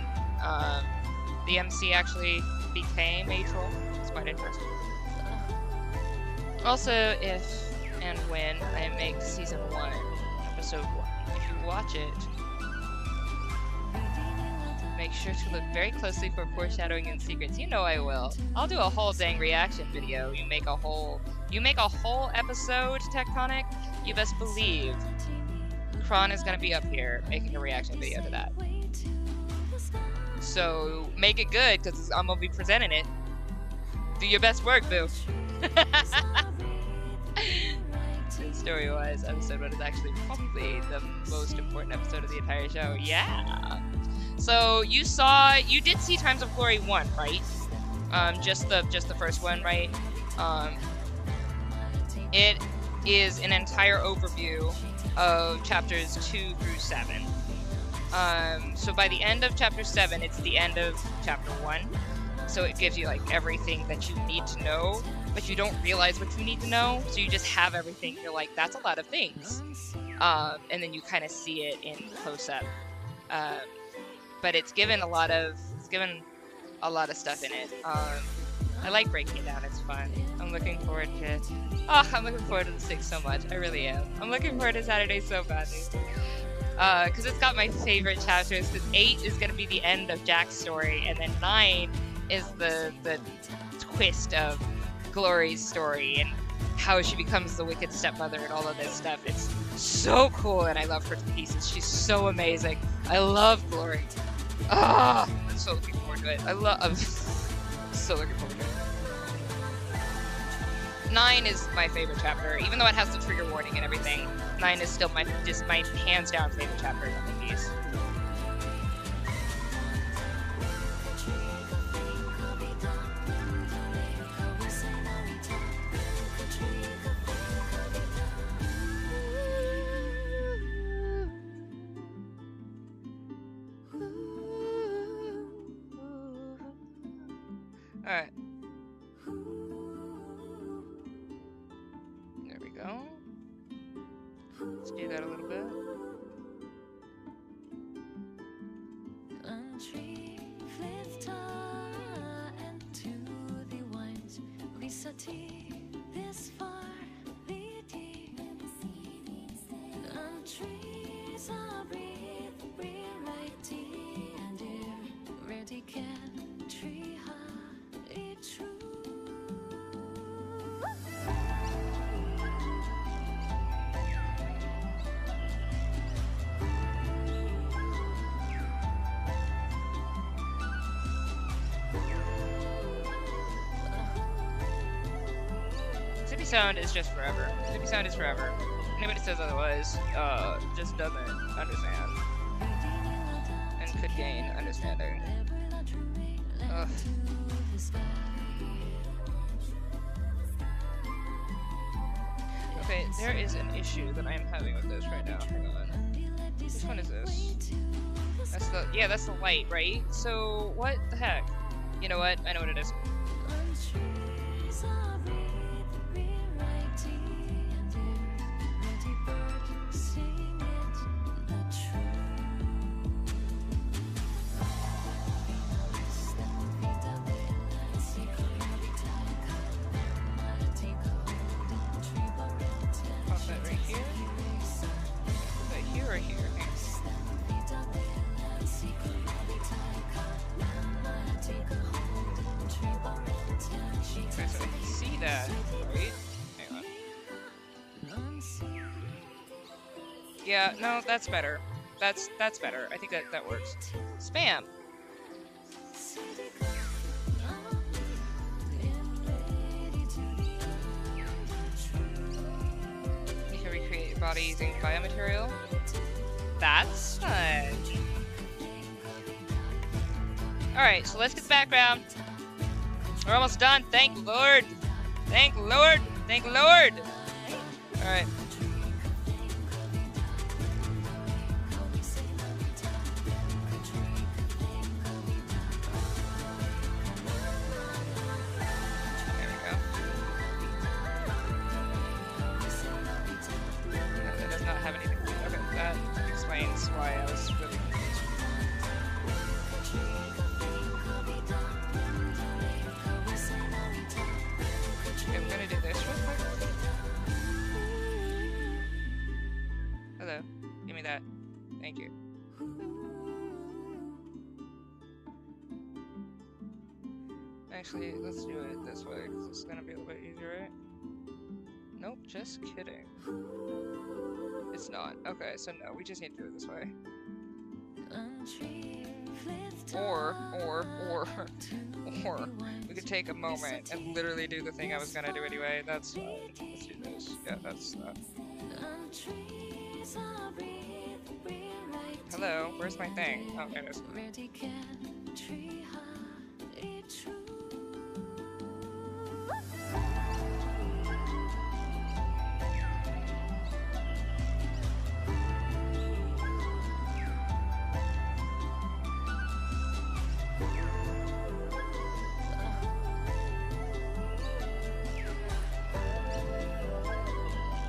the MC actually became a troll. It's quite interesting. Also, if and when I make season 1, episode 1, if you watch it, make sure to look very closely for foreshadowing and secrets. You know I will. I'll do a whole dang reaction video. You make a whole episode, Tectonic, you best believe Kron is gonna be up here making a reaction video to that. So make it good, because I'm gonna be presenting it. Do your best work, boo. Story-wise, episode 1 is actually probably the most important episode of the entire show. Yeah. So you did see Times of Glory 1, right? Just the first one, right? It is an entire overview of chapters 2 through 7. So by the end of chapter 7, it's the end of chapter 1. So it gives you like everything that you need to know, but you don't realize what you need to know. So you just have everything. You're like, that's a lot of things. And then you kind of see it in close up. But it's given a lot of stuff in it. I like breaking it down. It's fun. I'm looking forward to the 6 so much. I really am. I'm looking forward to Saturday so badly. Because it's got my favorite chapters. Because 8 is gonna be the end of Jack's story, and then 9 is the twist of Glory's story and how she becomes the wicked stepmother and all of this stuff. It's so cool, and I love her to pieces. She's so amazing. I love Glory. I'm so looking forward to it. I'm so looking forward to it. 9 is my favorite chapter, even though it has the trigger warning and everything. 9 is still my hands down favorite chapter of the piece. Alright. There we go. Let's do that a little bit. Zippy Sound is just forever. Zippy Sound is forever. Anybody says otherwise, just doesn't understand. And could gain understanding. Ugh. Okay, there is an issue that I am having with this right now. Hang on. Which one is this? That's the light, right? So, what the heck? You know what? I know what it is. Yeah, no, that's better. That's better. I think that works. Spam. You can recreate your body using biomaterial. That's fun. Alright, so let's get the background. We're almost done. Thank Lord. Thank Lord. Thank Lord. Alright. There we go. No, that does not have anything. Okay, that explains why I was really confused. Okay, I'm gonna do this real quick. Hello. Give me that. Thank you. Actually, let's do it this way, because it's gonna be a little bit easier, right? Nope, just kidding. It's not. Okay, so no, we just need to do it this way. Or, we could take a moment and literally do the thing I was gonna do anyway. That's fine. Let's do this. Yeah, that's Hello, where's my thing? Oh, there it is.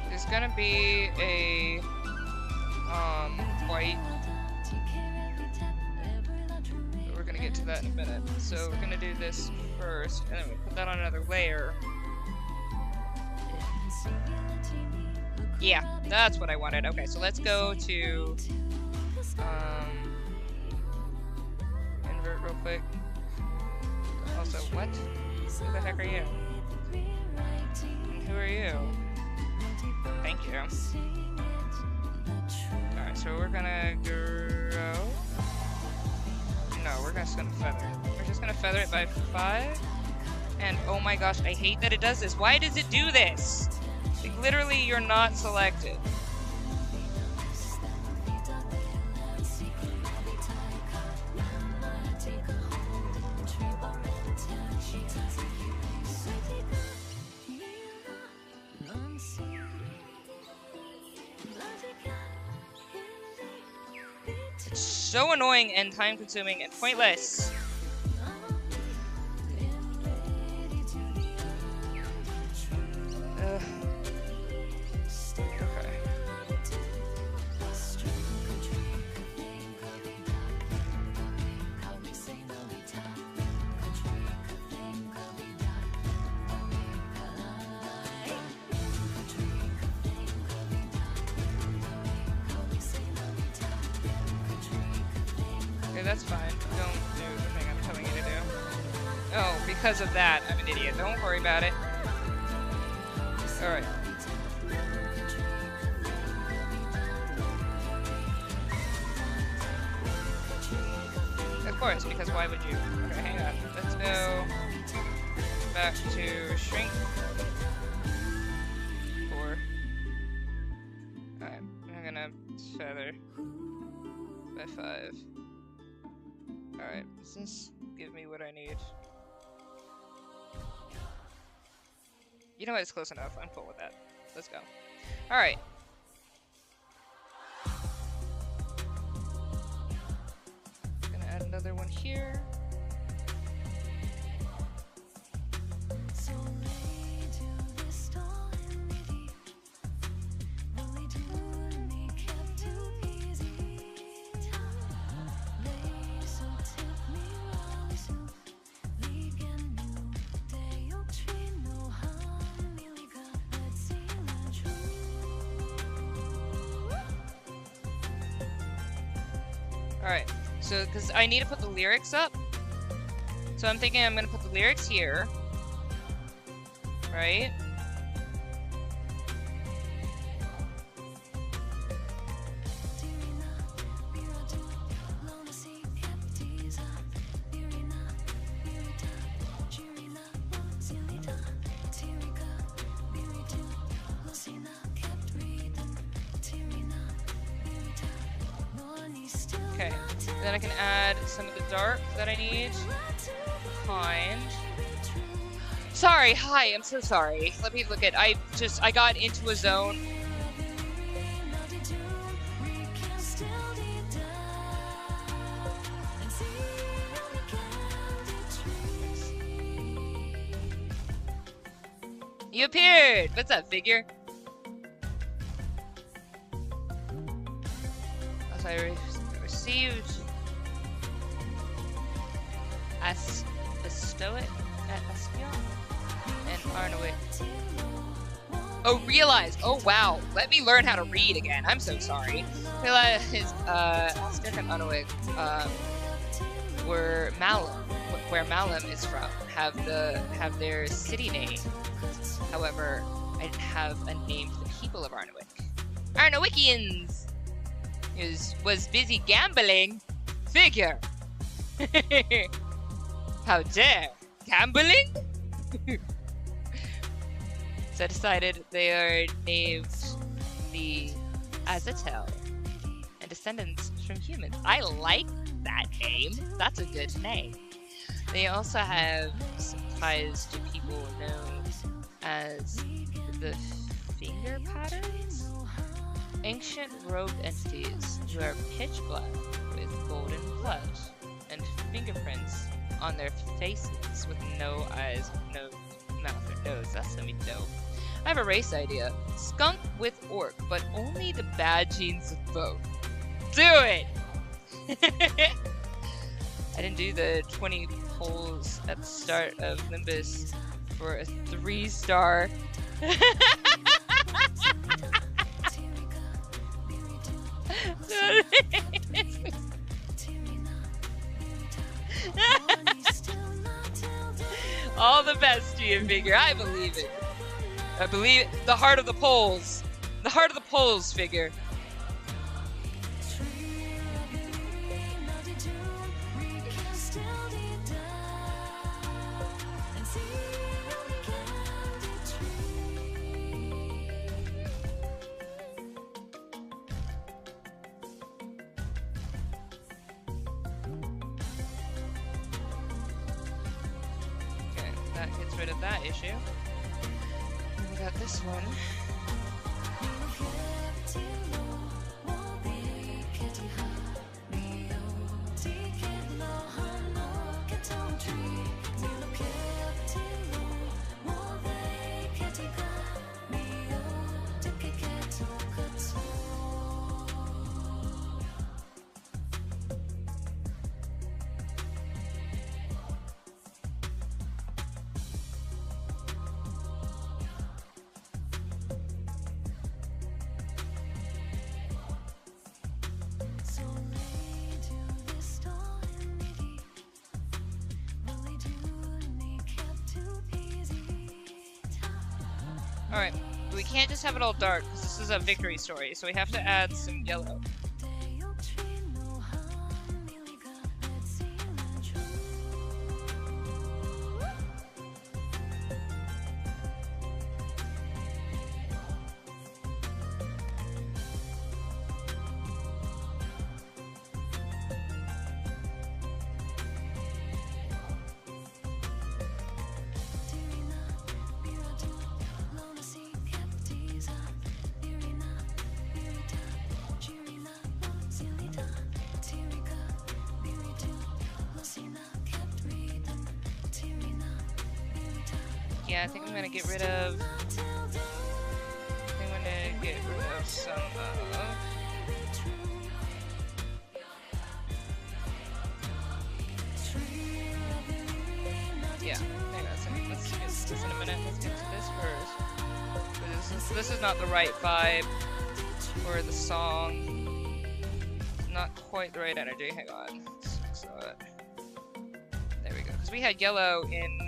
There's gonna be a white. We're gonna get to that in a minute. So we're gonna do this first, and then we put that on another layer. Yeah, that's what I wanted. Okay, so let's go to invert real quick. Also, what? Who the heck are you? Who are you? Thank you. Alright, so we're gonna grow. No, we're just gonna feather it. We're just gonna feather it by 5. And oh my gosh, I hate that it does this. Why does it do this? Like, literally, you're not selected. It's so annoying and time-consuming and pointless. Ugh. Okay. Okay, that's fine. Don't do the thing I'm telling you to do. Oh, because of that, I'm an idiot. Don't worry about it. Alright. Of course, because why would you? Okay, hang on. Let's go back to shrink. 4. Alright, I'm gonna feather by 5. Alright, does this give me what I need? You know what, it's close enough. I'm cool with that. Let's go. Alright. Gonna add another one here. Alright, so, because I need to put the lyrics up. So I'm thinking I'm going to put the lyrics here. Right? Okay, and then I can add some of the dark that I need. Fine. Sorry, hi, I'm so sorry. Let me look at, I got into a zone. You appeared! What's up, figure? As I received Astoic at Espion and Arnowick. Oh, realized! Oh, wow. Let me learn how to read again. I'm so sorry. Realized, Astoic and Arnowick, where Malum is from, have their city name. However, I didn't have a name for the people of Arnowick. Arnowickians was busy gambling. Figure. How dare gambling? So I decided they are named the Azatel and descendants from humans. I like that name. That's a good name. They also have some ties to people known as the Finger Patterns, ancient robed entities who are pitch black with golden flesh and fingerprints on their faces with no eyes, no mouth or nose. That's gonna be dope. I have a race idea. Skunk with orc, but only the bad genes of both. Do it! I didn't do the 20 polls at the start of Limbus for a 3-star. All the best to you, figure. I believe it. I believe it. The heart of the polls. The heart of the polls, figure. That gets rid of that issue. And we got this one. Alright, we can't just have it all dark, because this is a victory story, so we have to add some yellow. Yeah, I think I'm gonna get rid of. Some of. Yeah, hang on a second. Let's get to this in a minute. Let's get to this first. This is not the right vibe for the song. Not quite the right energy. Hang on. So, there we go. Because we had yellow in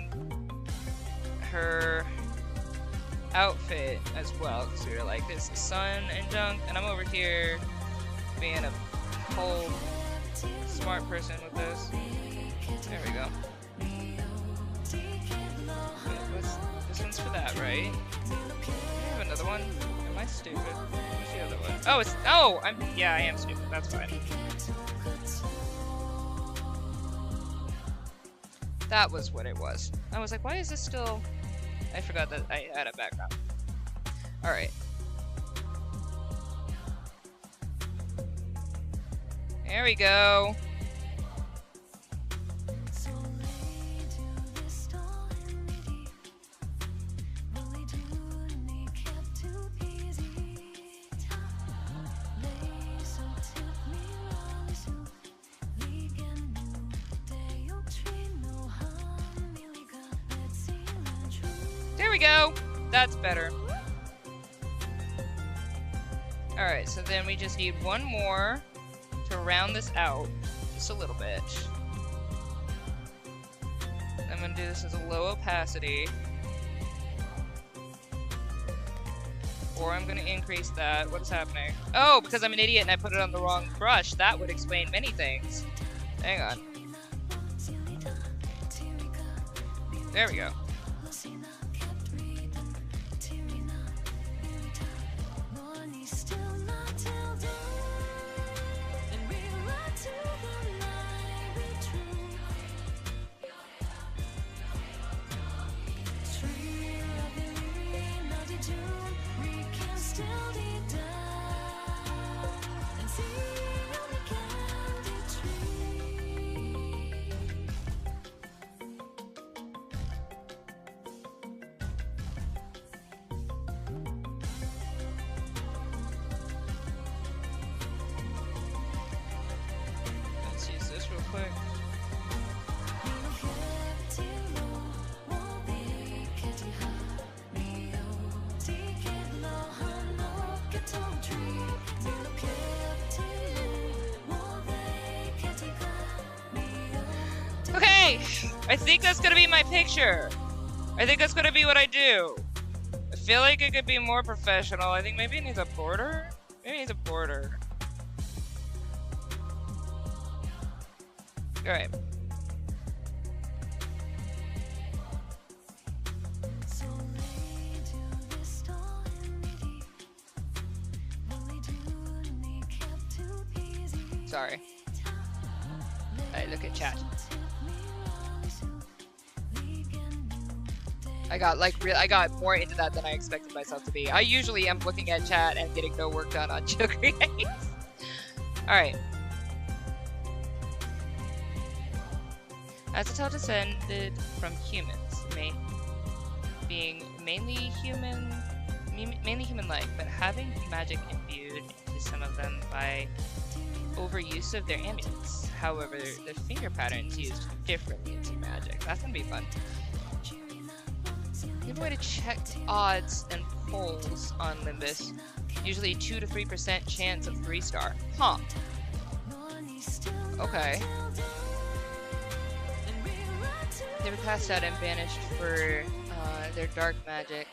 her outfit as well, because we were like, this is sun and junk, and I'm over here being a whole smart person with this. There we go. Wait, this one's for that, right? I have another one. Am I stupid? Where's the other one? Oh, I am stupid. That's fine. That was what it was. I was like, why is this still... I forgot that I had a background. Alright. There we go. There we go. That's better. Alright, so then we just need one more to round this out just a little bit. I'm gonna do this as a low opacity. Or I'm gonna increase that. What's happening? Oh, because I'm an idiot and I put it on the wrong brush. That would explain many things. Hang on. There we go. Okay, I think that's gonna be my picture. I think that's gonna be what I do. I feel like it could be more professional. I think maybe it needs a border. Maybe it needs a border. All right. Sorry. I look at chat. I got more into that than I expected myself to be. I usually am looking at chat and getting no work done on ChillCreate. Alright. Azatel descended from humans, being mainly human-like, but having magic imbued into some of them by overuse of their amulets. However, the finger patterns used differently into magic. That's gonna be fun. Good way to check odds and polls on Limbus. Usually 2 to 3% chance of 3-star. Huh. Okay. They were cast out and banished for their dark magic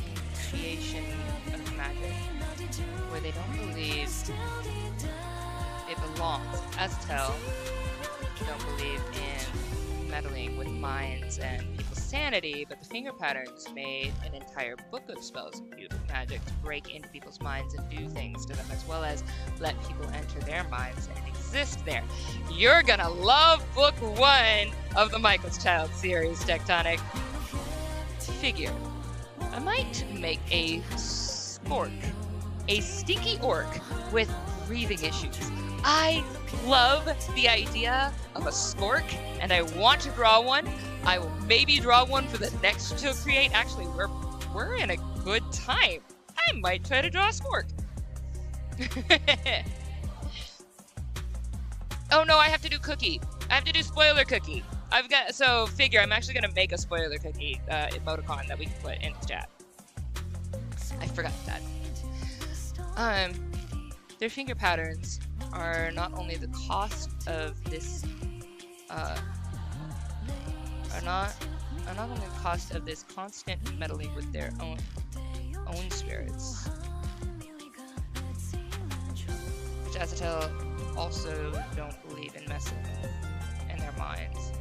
and creation of magic, where they don't believe it belongs. Azatel don't believe in meddling with minds and people's sanity, but the finger patterns made an entire book of spells imbued with magic to break into people's minds and do things to them, as well as let people enter their minds and exist there. You're gonna love book 1 of the Michael's Child series, Tectonic. Figure. I might make a spork. A stinky orc with breathing issues. I love the idea of a skork, and I want to draw one. I will maybe draw one for the next ChillCreate. Actually, we're in a good time. I might try to draw a skork. Oh no, I have to do cookie. I have to do spoiler cookie. So figure, I'm actually gonna make a spoiler cookie emoticon that we can put in the chat. I forgot that. Their finger patterns are not only the cost of this constant meddling with their own spirits, which Azatel also don't believe in messing with in their minds.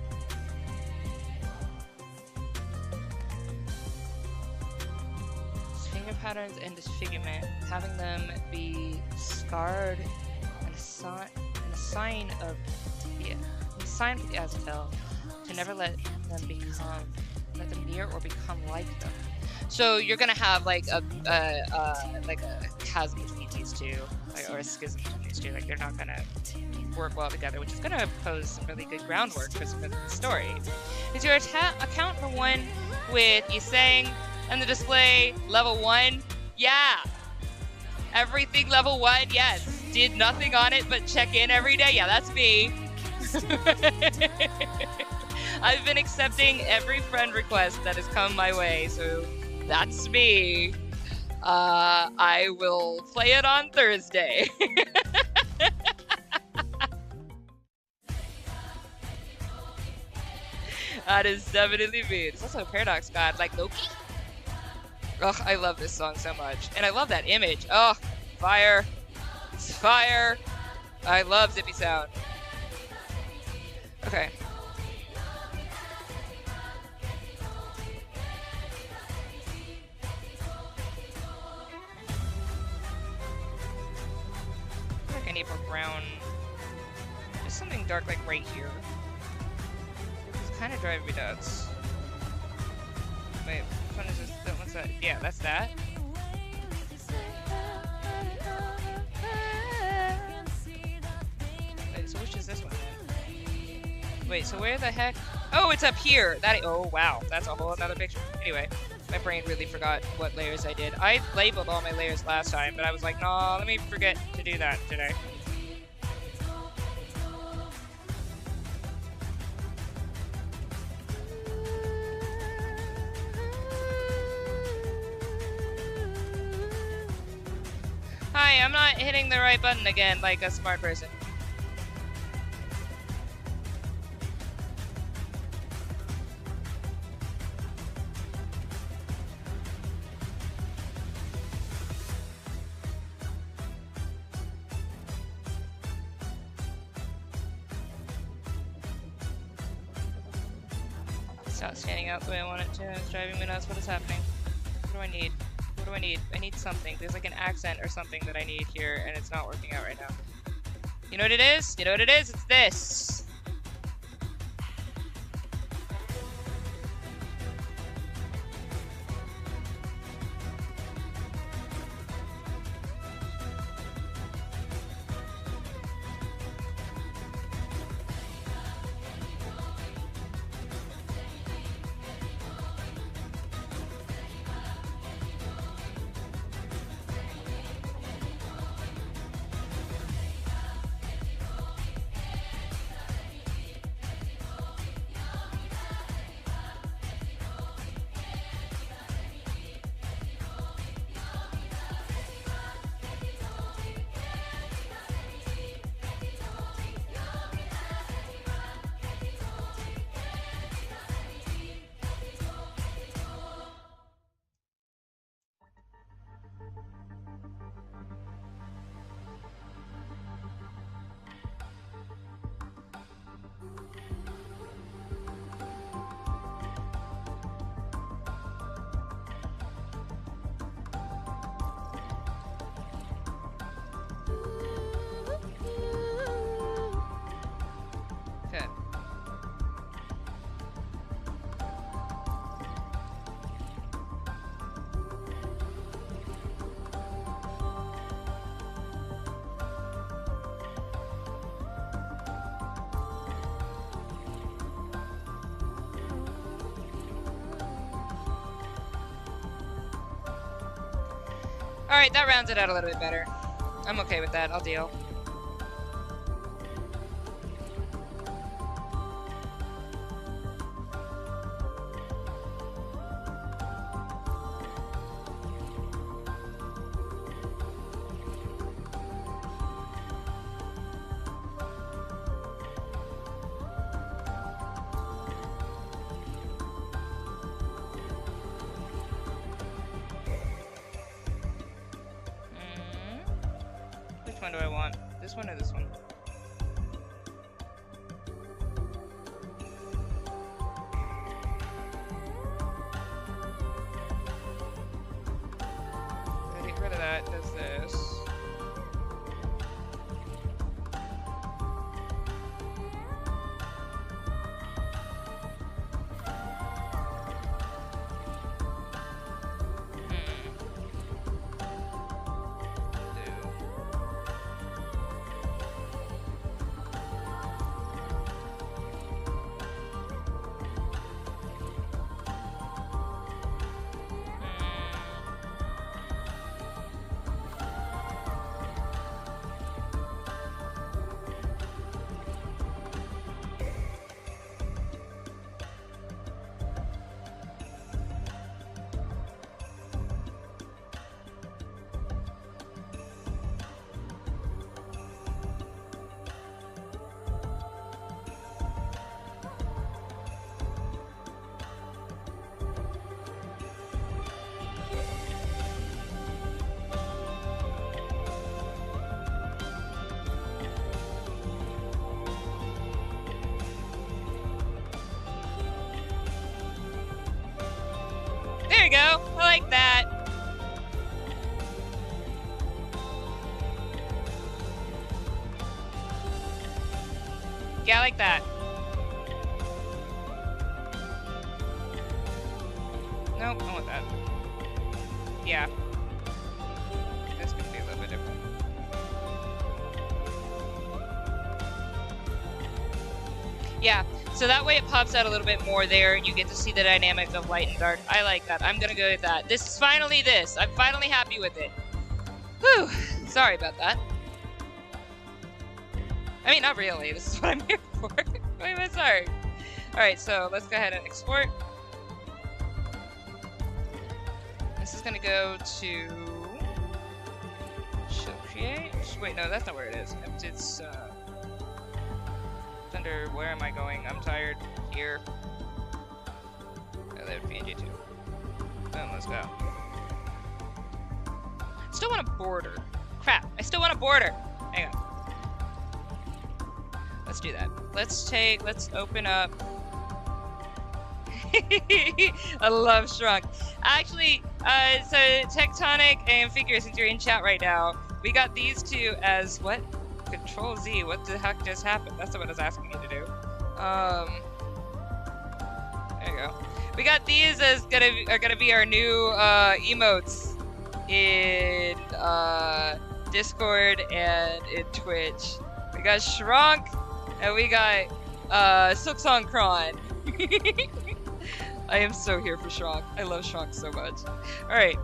Finger patterns and disfigurement, having them be scarred and a sign sign for the Azazel to never let them near or become like them. So you're gonna have like a chasm between these two, or a schism between these two. Like they're not gonna work well together, which is gonna pose some really good groundwork for some of the story. Is your account the one with Yisang and the display level 1? Yeah. Everything level 1, yes. Did nothing on it but check in every day. Yeah, that's me. I've been accepting every friend request that has come my way, so that's me. I will play it on Thursday. That is definitely me. It's also a Paradox God, like Loki. Ugh, I love this song so much. And I love that image. Oh, fire. It's fire. I love Zippy Sound. Okay. I feel like I need more brown. There's something dark like right here. It's kind of driving me nuts. Wait, which one is this? What's that? Yeah, that's that. Wait, so which is this one then? Wait, so where the heck? Oh, it's up here! Oh, wow. That's a whole other picture. Anyway, my brain really forgot what layers I did. I labeled all my layers last time, but I was like, no, let me forget to do that today. Hi, I'm not hitting the right button again like a smart person. It's not standing out the way I want it to. It's driving me nuts. What is happening? What do I need? What do I need? I need something. There's like an accent or something that I need here, and it's not working out right now. You know what it is? You know what it is? It's this. Okay. Alright, that rounds it out a little bit better. I'm okay with that, I'll deal. Which one do I want? This one or this one? I get rid of that, does this. like that. Yeah, like that. Nope, I want that. Yeah. This could be a little bit different. Yeah, so that way it pops out a little bit more there, and you get to see the dynamic of light and dark. I like that. I'm gonna go with that. This is finally this. I'm finally happy with it. Whew. Sorry about that. I mean, not really. This is what I'm here for. Why am I sorry? Alright, so let's go ahead and export. This is gonna go to ChillCreate. Wait, no, that's not where it is. It's under, where am I going? I'm tired. Here. Oh, there's PNG too. Then let's go. Still want a border. Crap, I still want a border. Hang on. Let's do that. Let's open up. I love Shrunk. Actually, so Tectonic and Figure, since you're in chat right now, we got these two as what? Control Z. What the heck just happened? That's what I was asking you to do. There you go. We got these as are gonna be our new emotes in Discord and in Twitch. We got Shrunk and we got Silk Song Kron. I am so here for Shrunk. I love Shrunk so much. Alright.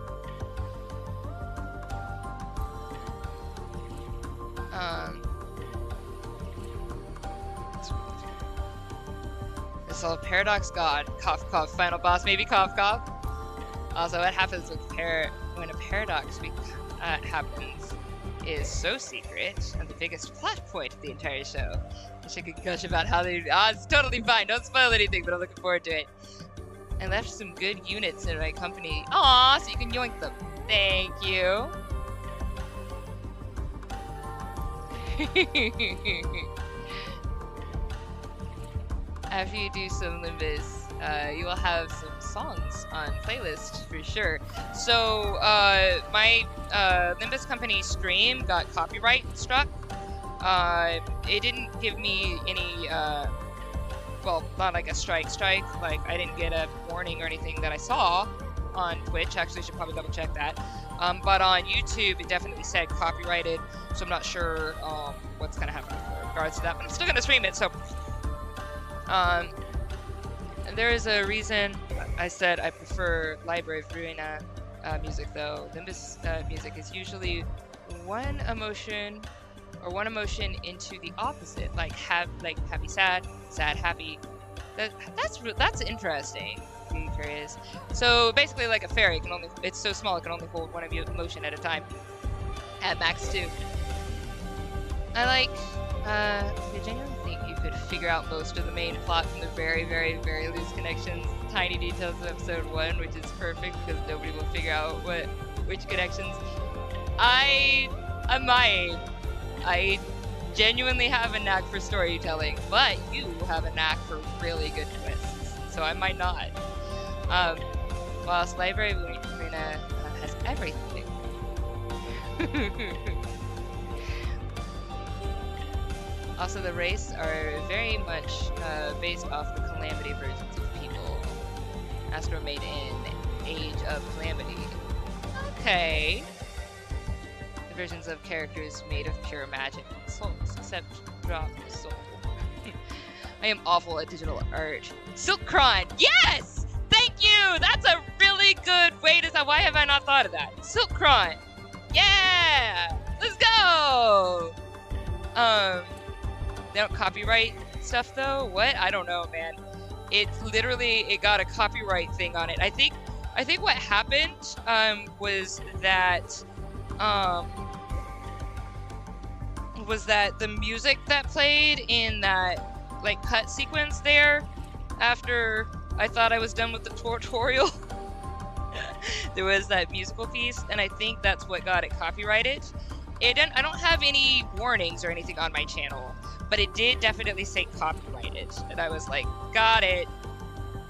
This is all Paradox God. Cough cough. Final boss maybe cough cough. Also, what happens with when a paradox happens is so secret and the biggest plot point of the entire show. I should gush about how they. It's totally fine. Don't spoil anything, but I'm looking forward to it. I left some good units in my company. Aw, so you can yoink them. Thank you. After you do some Limbus, you will have some songs on playlist for sure. So my Limbus company stream got copyright struck. It didn't give me any, well, not like a strike. Like I didn't get a warning or anything that I saw on Twitch. Actually, I should probably double check that. But on YouTube, it definitely said copyrighted. So I'm not sure what's gonna happen in regards to that. But I'm still gonna stream it. So. And there is a reason I said I prefer Library of Ruina music though. Limbus music is usually one emotion into the opposite, like happy sad, sad happy. That's interesting. Be curious. So basically, like a fairy it's so small it can only hold one emotion at a time. At max 2. I genuinely think you could figure out most of the main plot from the very, very, very loose connections, tiny details of episode 1, which is perfect because nobody will figure out which connections. I genuinely have a knack for storytelling, but you have a knack for really good twists, so I might not. Whilst Library of Ruina has everything. Also, the race are very much based off the Calamity versions of people. Astro made in Age of Calamity. Okay. The versions of characters made of pure magic and souls, except drop the soul. I am awful at digital art. Silkron! Yes! Thank you! That's a really good way to say. Why have I not thought of that? Silkron! Yeah! Let's go! They don't copyright stuff though? What? I don't know, man. It's literally, it got a copyright thing on it. I think what happened was that the music that played in that like cut sequence there after I thought I was done with the tutorial, there was that musical piece, and I think that's what got it copyrighted. I don't have any warnings or anything on my channel, but it did definitely say copyrighted, and I was like, got it.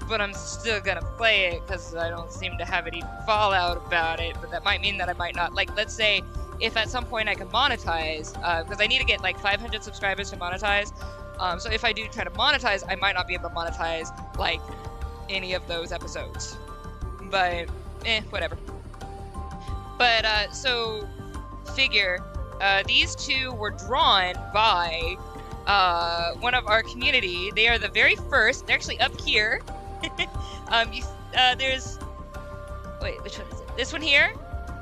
but I'm still gonna play it because I don't seem to have any fallout about it. But that might mean that I might not, like, let's say if at some point I can monetize, because I need to get like 500 subscribers to monetize. So if I do try to monetize, I might not be able to monetize like any of those episodes. But whatever. But so figure these two were drawn by one of our community. They are the very first. They're actually up here. There's, wait, which one is it? This one here,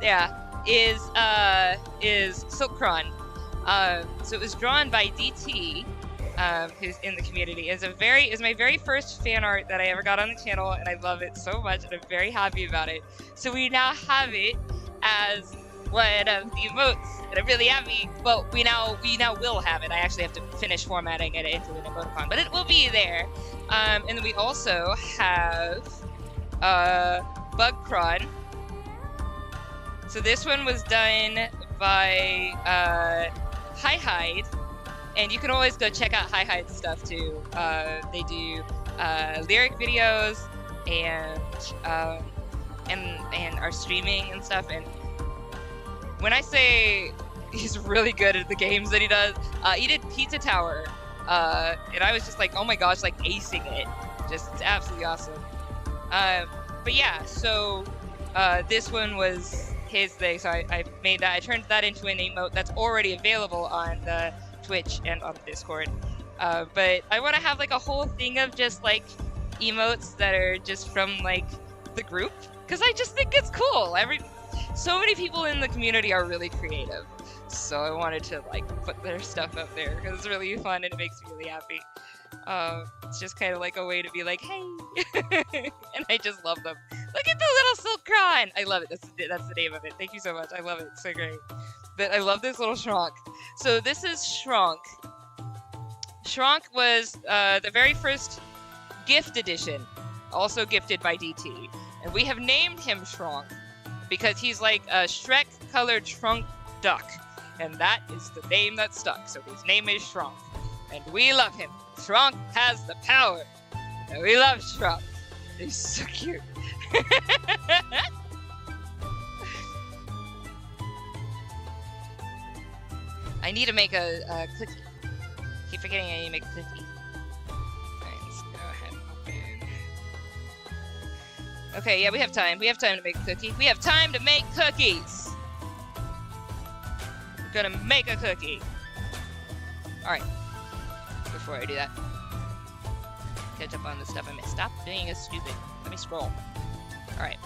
yeah, is Silkron. So it was drawn by DT, who's in the community. Is my very first fan art that I ever got on the channel, and I love it so much, and I'm very happy about it. So we now have it as one of the emotes, and I'm really happy. Well, we now will have it. I actually have to finish formatting it into an emoticon, but it will be there. And then we also have Bugcron. So this one was done by Hide, and you can always go check out Hide's stuff too. They do lyric videos and are streaming and stuff. And when I say he's really good at the games that he does, he did Pizza Tower, and I was just like, oh my gosh, like acing it. Just, it's absolutely awesome. But yeah, so this one was his thing, so I made that. I turned that into an emote that's already available on the Twitch and on the Discord. But I want to have like a whole thing of just like emotes that are just from like the group, because I just think it's cool. So many people in the community are really creative, so I wanted to like put their stuff up there because it's really fun and it makes me really happy. It's just kind of like a way to be like, hey, and I just love them. Look at the little Silkron! I love it. That's the name of it. Thank you so much. I love it. It's so great. But I love this little Shronk. So this is Shronk. Shronk was the very first gift edition, also gifted by DT, and we have named him Shronk because he's like a Shrek-colored shrunk duck, and that is the name that stuck. So his name is Shronk, and we love him. Shronk has the power, and we love Shronk. He's so cute. I need to make a cookie. Keep forgetting I need to make a cookie. Alright, let's go ahead and open. Okay, yeah, we have time. We have time to make a cookie. We have time to make cookies! We're gonna make a cookie. Alright. Before I do that, catch up on the stuff I missed. Stop being as stupid. Let me scroll. Alright.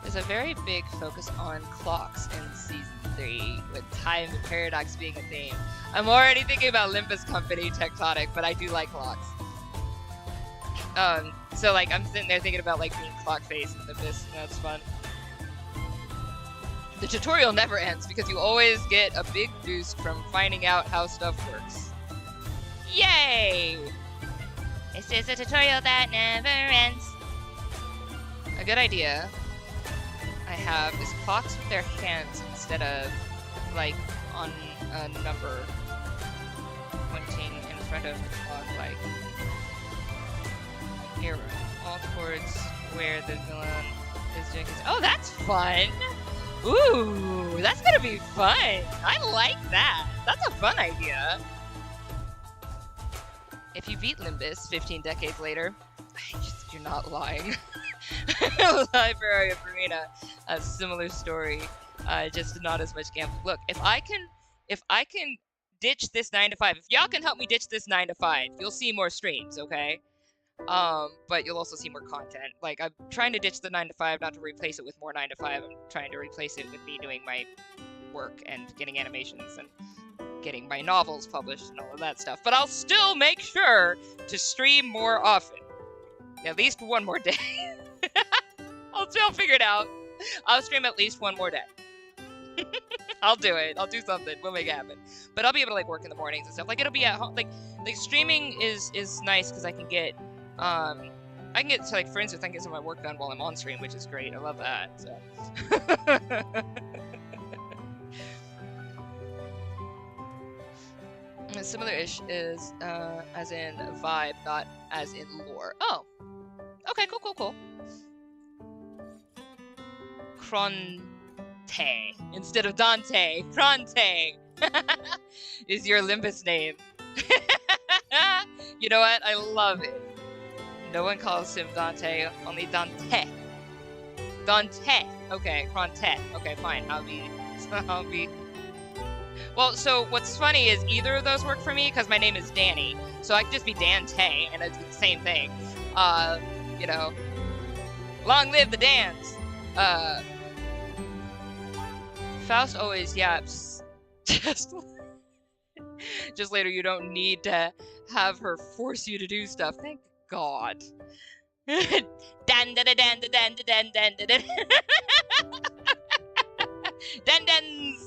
There's a very big focus on clocks in Season 3, with time and paradox being a theme. I'm already thinking about Olympus Company Tectonic, but I do like clocks. So like, I'm sitting there thinking about like being clock face in Olympus, and that's fun. The tutorial never ends because you always get a big boost from finding out how stuff works. Yay! This is a tutorial that never ends. A good idea I have is clocks with their hands instead of like on a number pointing in front of the clock, like arrow, all towards where the villain is doing his. Oh, that's fun! Ooh, that's gonna be fun! I like that! That's a fun idea! If you beat Limbus 15 decades later, you're not lying. Library of Marina, a similar story, just not as much gambling. Look, if I can ditch this 9 to 5, if y'all can help me ditch this 9 to 5, you'll see more streams, okay? But you'll also see more content. Like, I'm trying to ditch the 9 to 5, not to replace it with more 9 to 5. I'm trying to replace it with me doing my work and getting animations and getting my novels published and all of that stuff. But I'll still make sure to stream more often. At least one more day. I'll figure it out. I'll stream at least one more day. I'll do it. I'll do something. We'll make it happen. But I'll be able to like work in the mornings and stuff. Like, it'll be at home. Like streaming is nice because I can get to, like, for instance, I can get some of my work done while I'm on stream, which is great. I love that. So. Similar-ish is as in vibe, not as in lore. Oh, okay, cool. Cronte instead of Dante. Cronte is your Olympus name. You know what? I love it. No one calls him Dante, only Dante. Dante. Okay, Cronte. Okay, fine. I'll be. Well, so what's funny is either of those work for me because my name is Danny, so I could just be Dante, and it's the same thing. You know, long live the Dans. Faust always yaps. Just later, you don't need to have her force you to do stuff. Thank God. Dan dan dan dan dan dan dan dan. Dan dans.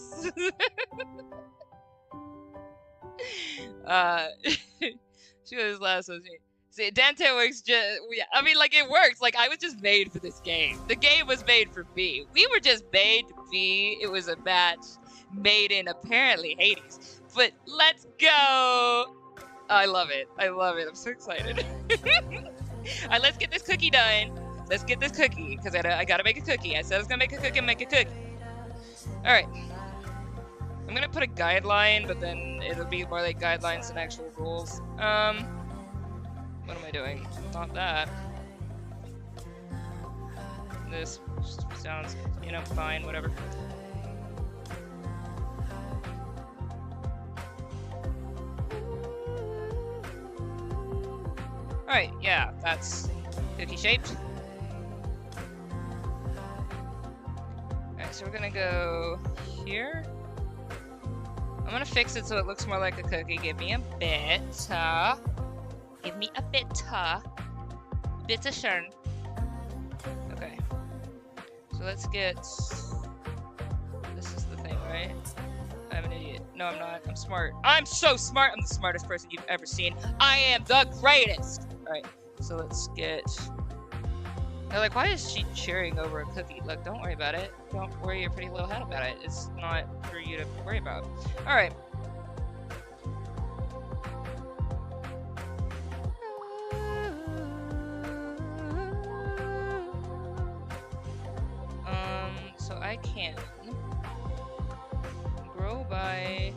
She was last one. See, Dante works just. I mean, like, it works. Like, I was just made for this game. The game was made for me. We were just made to be. It was a match made in apparently Hades. But let's go. I love it. I'm so excited. Alright, let's get this cookie done. Let's get this cookie, because I gotta make a cookie. I said I was gonna make a cookie, make a cookie. Alright. I'm gonna put a guideline, but then it'll be more like guidelines than actual rules. What am I doing? Not that. This sounds, fine, whatever. Alright, yeah, that's cookie shaped. Alright, so we're gonna go here. I'm gonna fix it so it looks more like a cookie. Give me a bit. Give me a bit. Bit of shern. Okay. So let's get. This is the thing, right? I'm an idiot. No, I'm not. I'm smart. I'm so smart. I'm the smartest person you've ever seen. I am the greatest. Alright, so let's get. They're like, why is she cheering over a cookie? Look, don't worry about it. Don't worry your pretty little head about it. It's not for you to worry about. Alright. So I can grow by.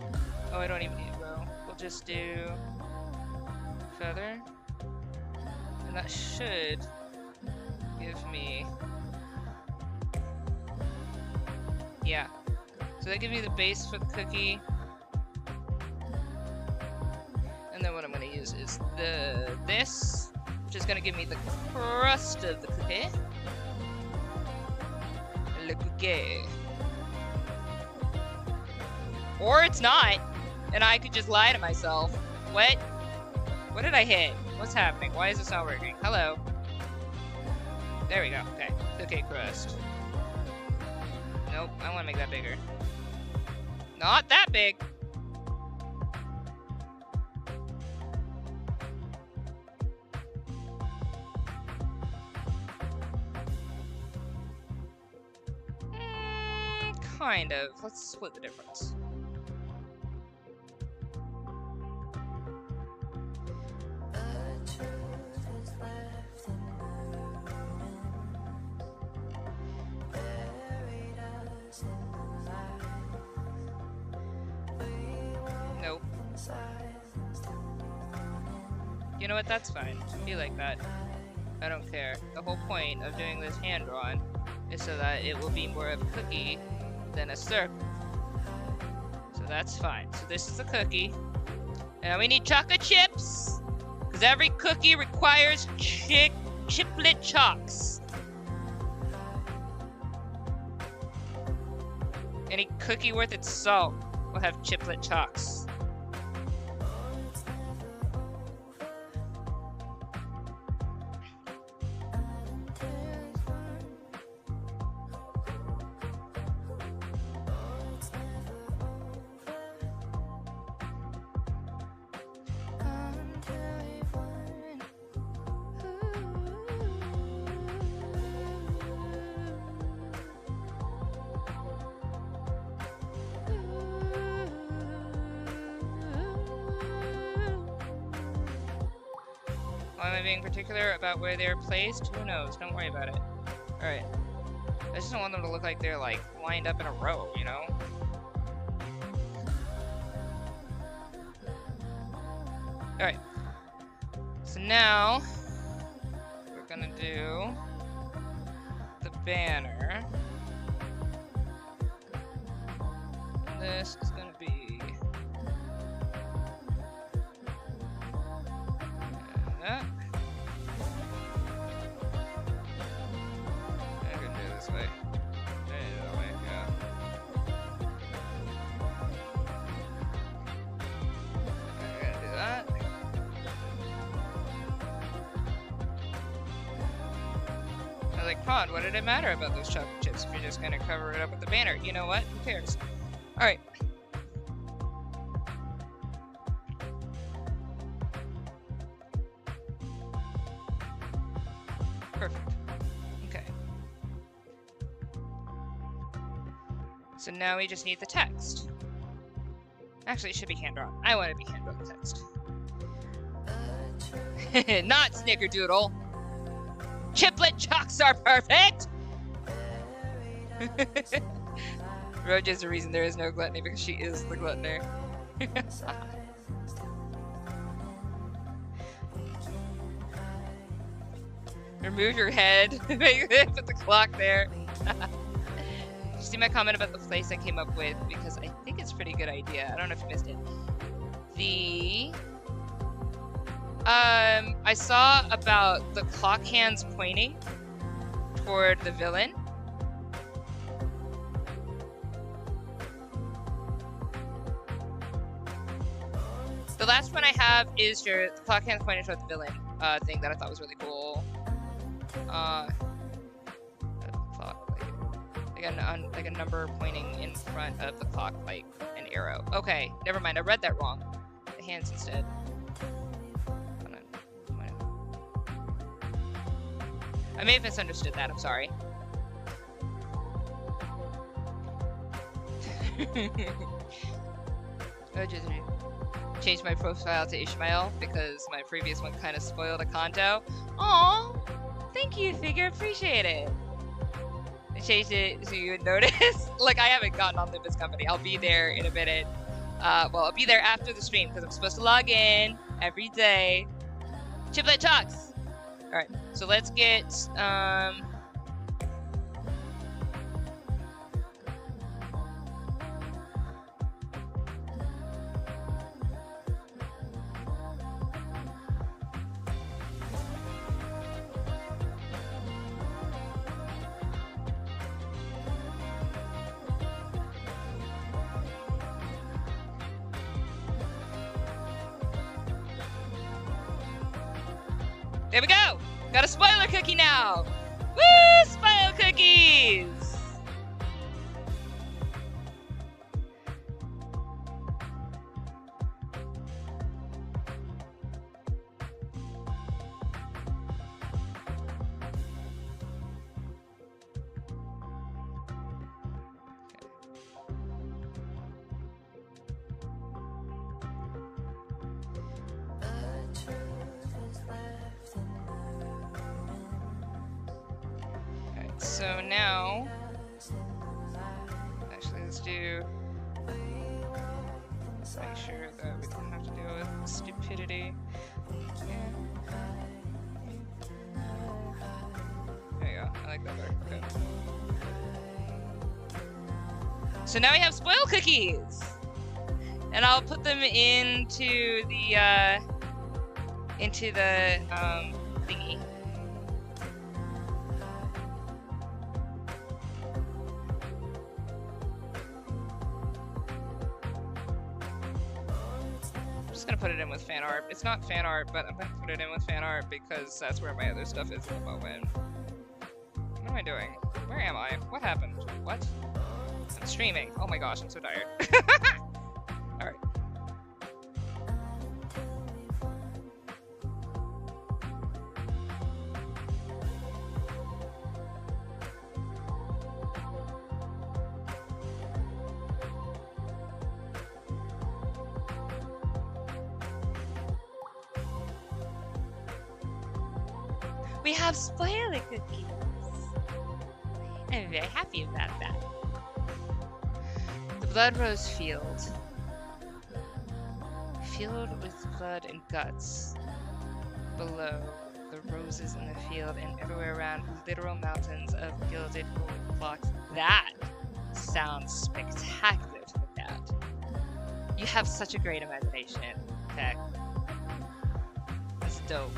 Oh, I don't even need to grow. We'll just do feather. And that should give me. Yeah. So that gives me the base for the cookie. And then what I'm going to use is this, which is going to give me the crust of the cookie. Le cookie. Or it's not, and I could just lie to myself. What? What did I hit? What's happening? Why is this not working? Hello. There we go. Okay. Cookie crust. Nope. I want to make that bigger. Not that big. Kind of. Let's split the difference. Nope. You know what? That's fine. Be like that. I don't care. The whole point of doing this hand drawn is so that it will be more of a cookie than a circle. So that's fine. So this is a cookie. And we need chocolate chips, because every cookie requires chiplet chocks. Any cookie worth its salt will have chiplet chocks. Why am I being particular about where they're placed? Who knows? Don't worry about it. Alright. I just don't want them to look like they're, like, lined up in a row, you know? Alright. So now, we're gonna do the banner. This is gonna be that. I'm gonna do it this way. That way, yeah. I'm gonna do that. I was like, Pod, what did it matter about those chocolate chips if you're just gonna cover it up with the banner? You know what? Who cares? Alright. Perfect. Okay. So now we just need the text. Actually, it should be hand-drawn. I want to be hand-drawn text. Not snickerdoodle. Chiplet chalks are perfect! Roja is the reason there is no gluttony because she is the gluttoner. Remove your head. Put the clock there. Did you see my comment about the place I came up with? Because I think it's a pretty good idea. I don't know if you missed it. I saw about the clock hands pointing toward the villain. The last one I have is the clock hands pointing toward the villain thing that I thought was really cool. Like a number pointing in front of the clock, like an arrow. Okay, never mind. I read that wrong. The hands instead. I may have misunderstood that. I'm sorry. I just changed my profile to Ishmael because my previous one kind of spoiled a Kanto. Aww, thank you, Figure. Appreciate it. I changed it so you would notice. Like, I haven't gotten on Limbus Company. I'll be there in a minute. Well, I'll be there after the stream because I'm supposed to log in every day. Chiplet Talks. All right, so let's get there we go! Got a spoiler cookie now! Woo! Spoiler cookies! So now, actually let's do, make sure that we don't have to deal with stupidity. There you go, I like that better, okay. So now we have spoil cookies! And I'll put them into the thingy. Gonna put it in with fan art. It's not fan art, but I'm gonna put it in with fan art because that's where my other stuff is at the moment. What am I doing? Where am I? What happened? What? I'm streaming. Oh my gosh, I'm so tired. Alright. We have spoiler cookies. I'm very happy about that. The blood rose field. Field with blood and guts. Below, the roses in the field and everywhere around, literal mountains of gilded gold blocks. That sounds spectacular to look at. You have such a great imagination, Tech. That's dope.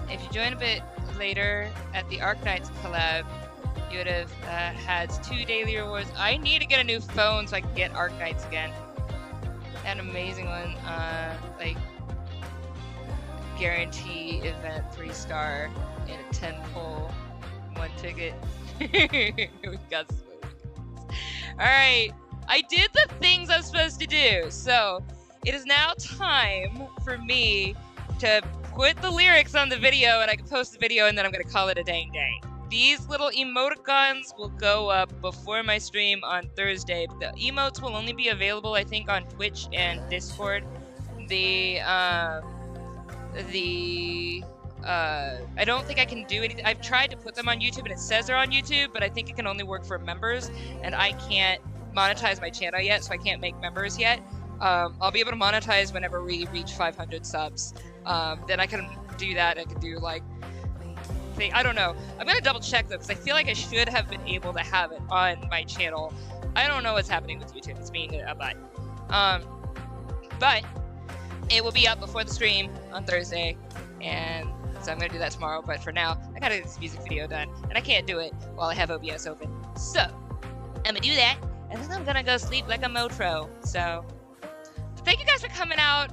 If you join a bit later at the Arknights collab, you would have had 2 daily rewards. I need to get a new phone so I can get Arknights again. An amazing one, like guarantee event 3-star in a 10-pull 1 ticket. We got Alright, I did the things I was supposed to do, so it is now time for me to put the lyrics on the video and I can post the video and then I'm gonna call it a dang day. These little emoticons will go up before my stream on Thursday, but the emotes will only be available, I think, on Twitch and Discord. I don't think I can do anything. I've tried to put them on YouTube and it says they're on YouTube, but I think it can only work for members, and I can't monetize my channel yet, so I can't make members yet. I'll be able to monetize whenever we reach 500 subs. Then I can do that. I can do like I don't know. I'm gonna double check though, because I feel like I should have been able to have it on my channel. I don't know what's happening with YouTube. It's being a butt. But it will be up before the stream on Thursday, and so I'm gonna do that tomorrow. But for now, I gotta get this music video done, and I can't do it while I have OBS open. So I'm gonna do that, and then I'm gonna go sleep like a motro. So thank you guys for coming out.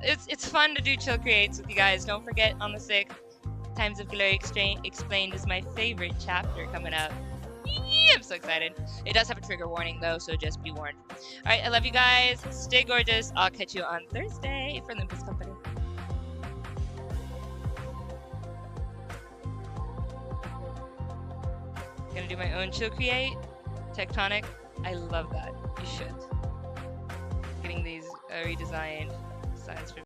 It's fun to do Chill Creates with you guys. Don't forget on the 6th. Times of Glory Explained is my favorite chapter coming up. I'm so excited. It does have a trigger warning though, so just be warned. Alright, I love you guys. Stay gorgeous. I'll catch you on Thursday for Limpus Company. Gonna do my own Chill Create. Tectonic. I love that. You should. Getting these redesigned designs for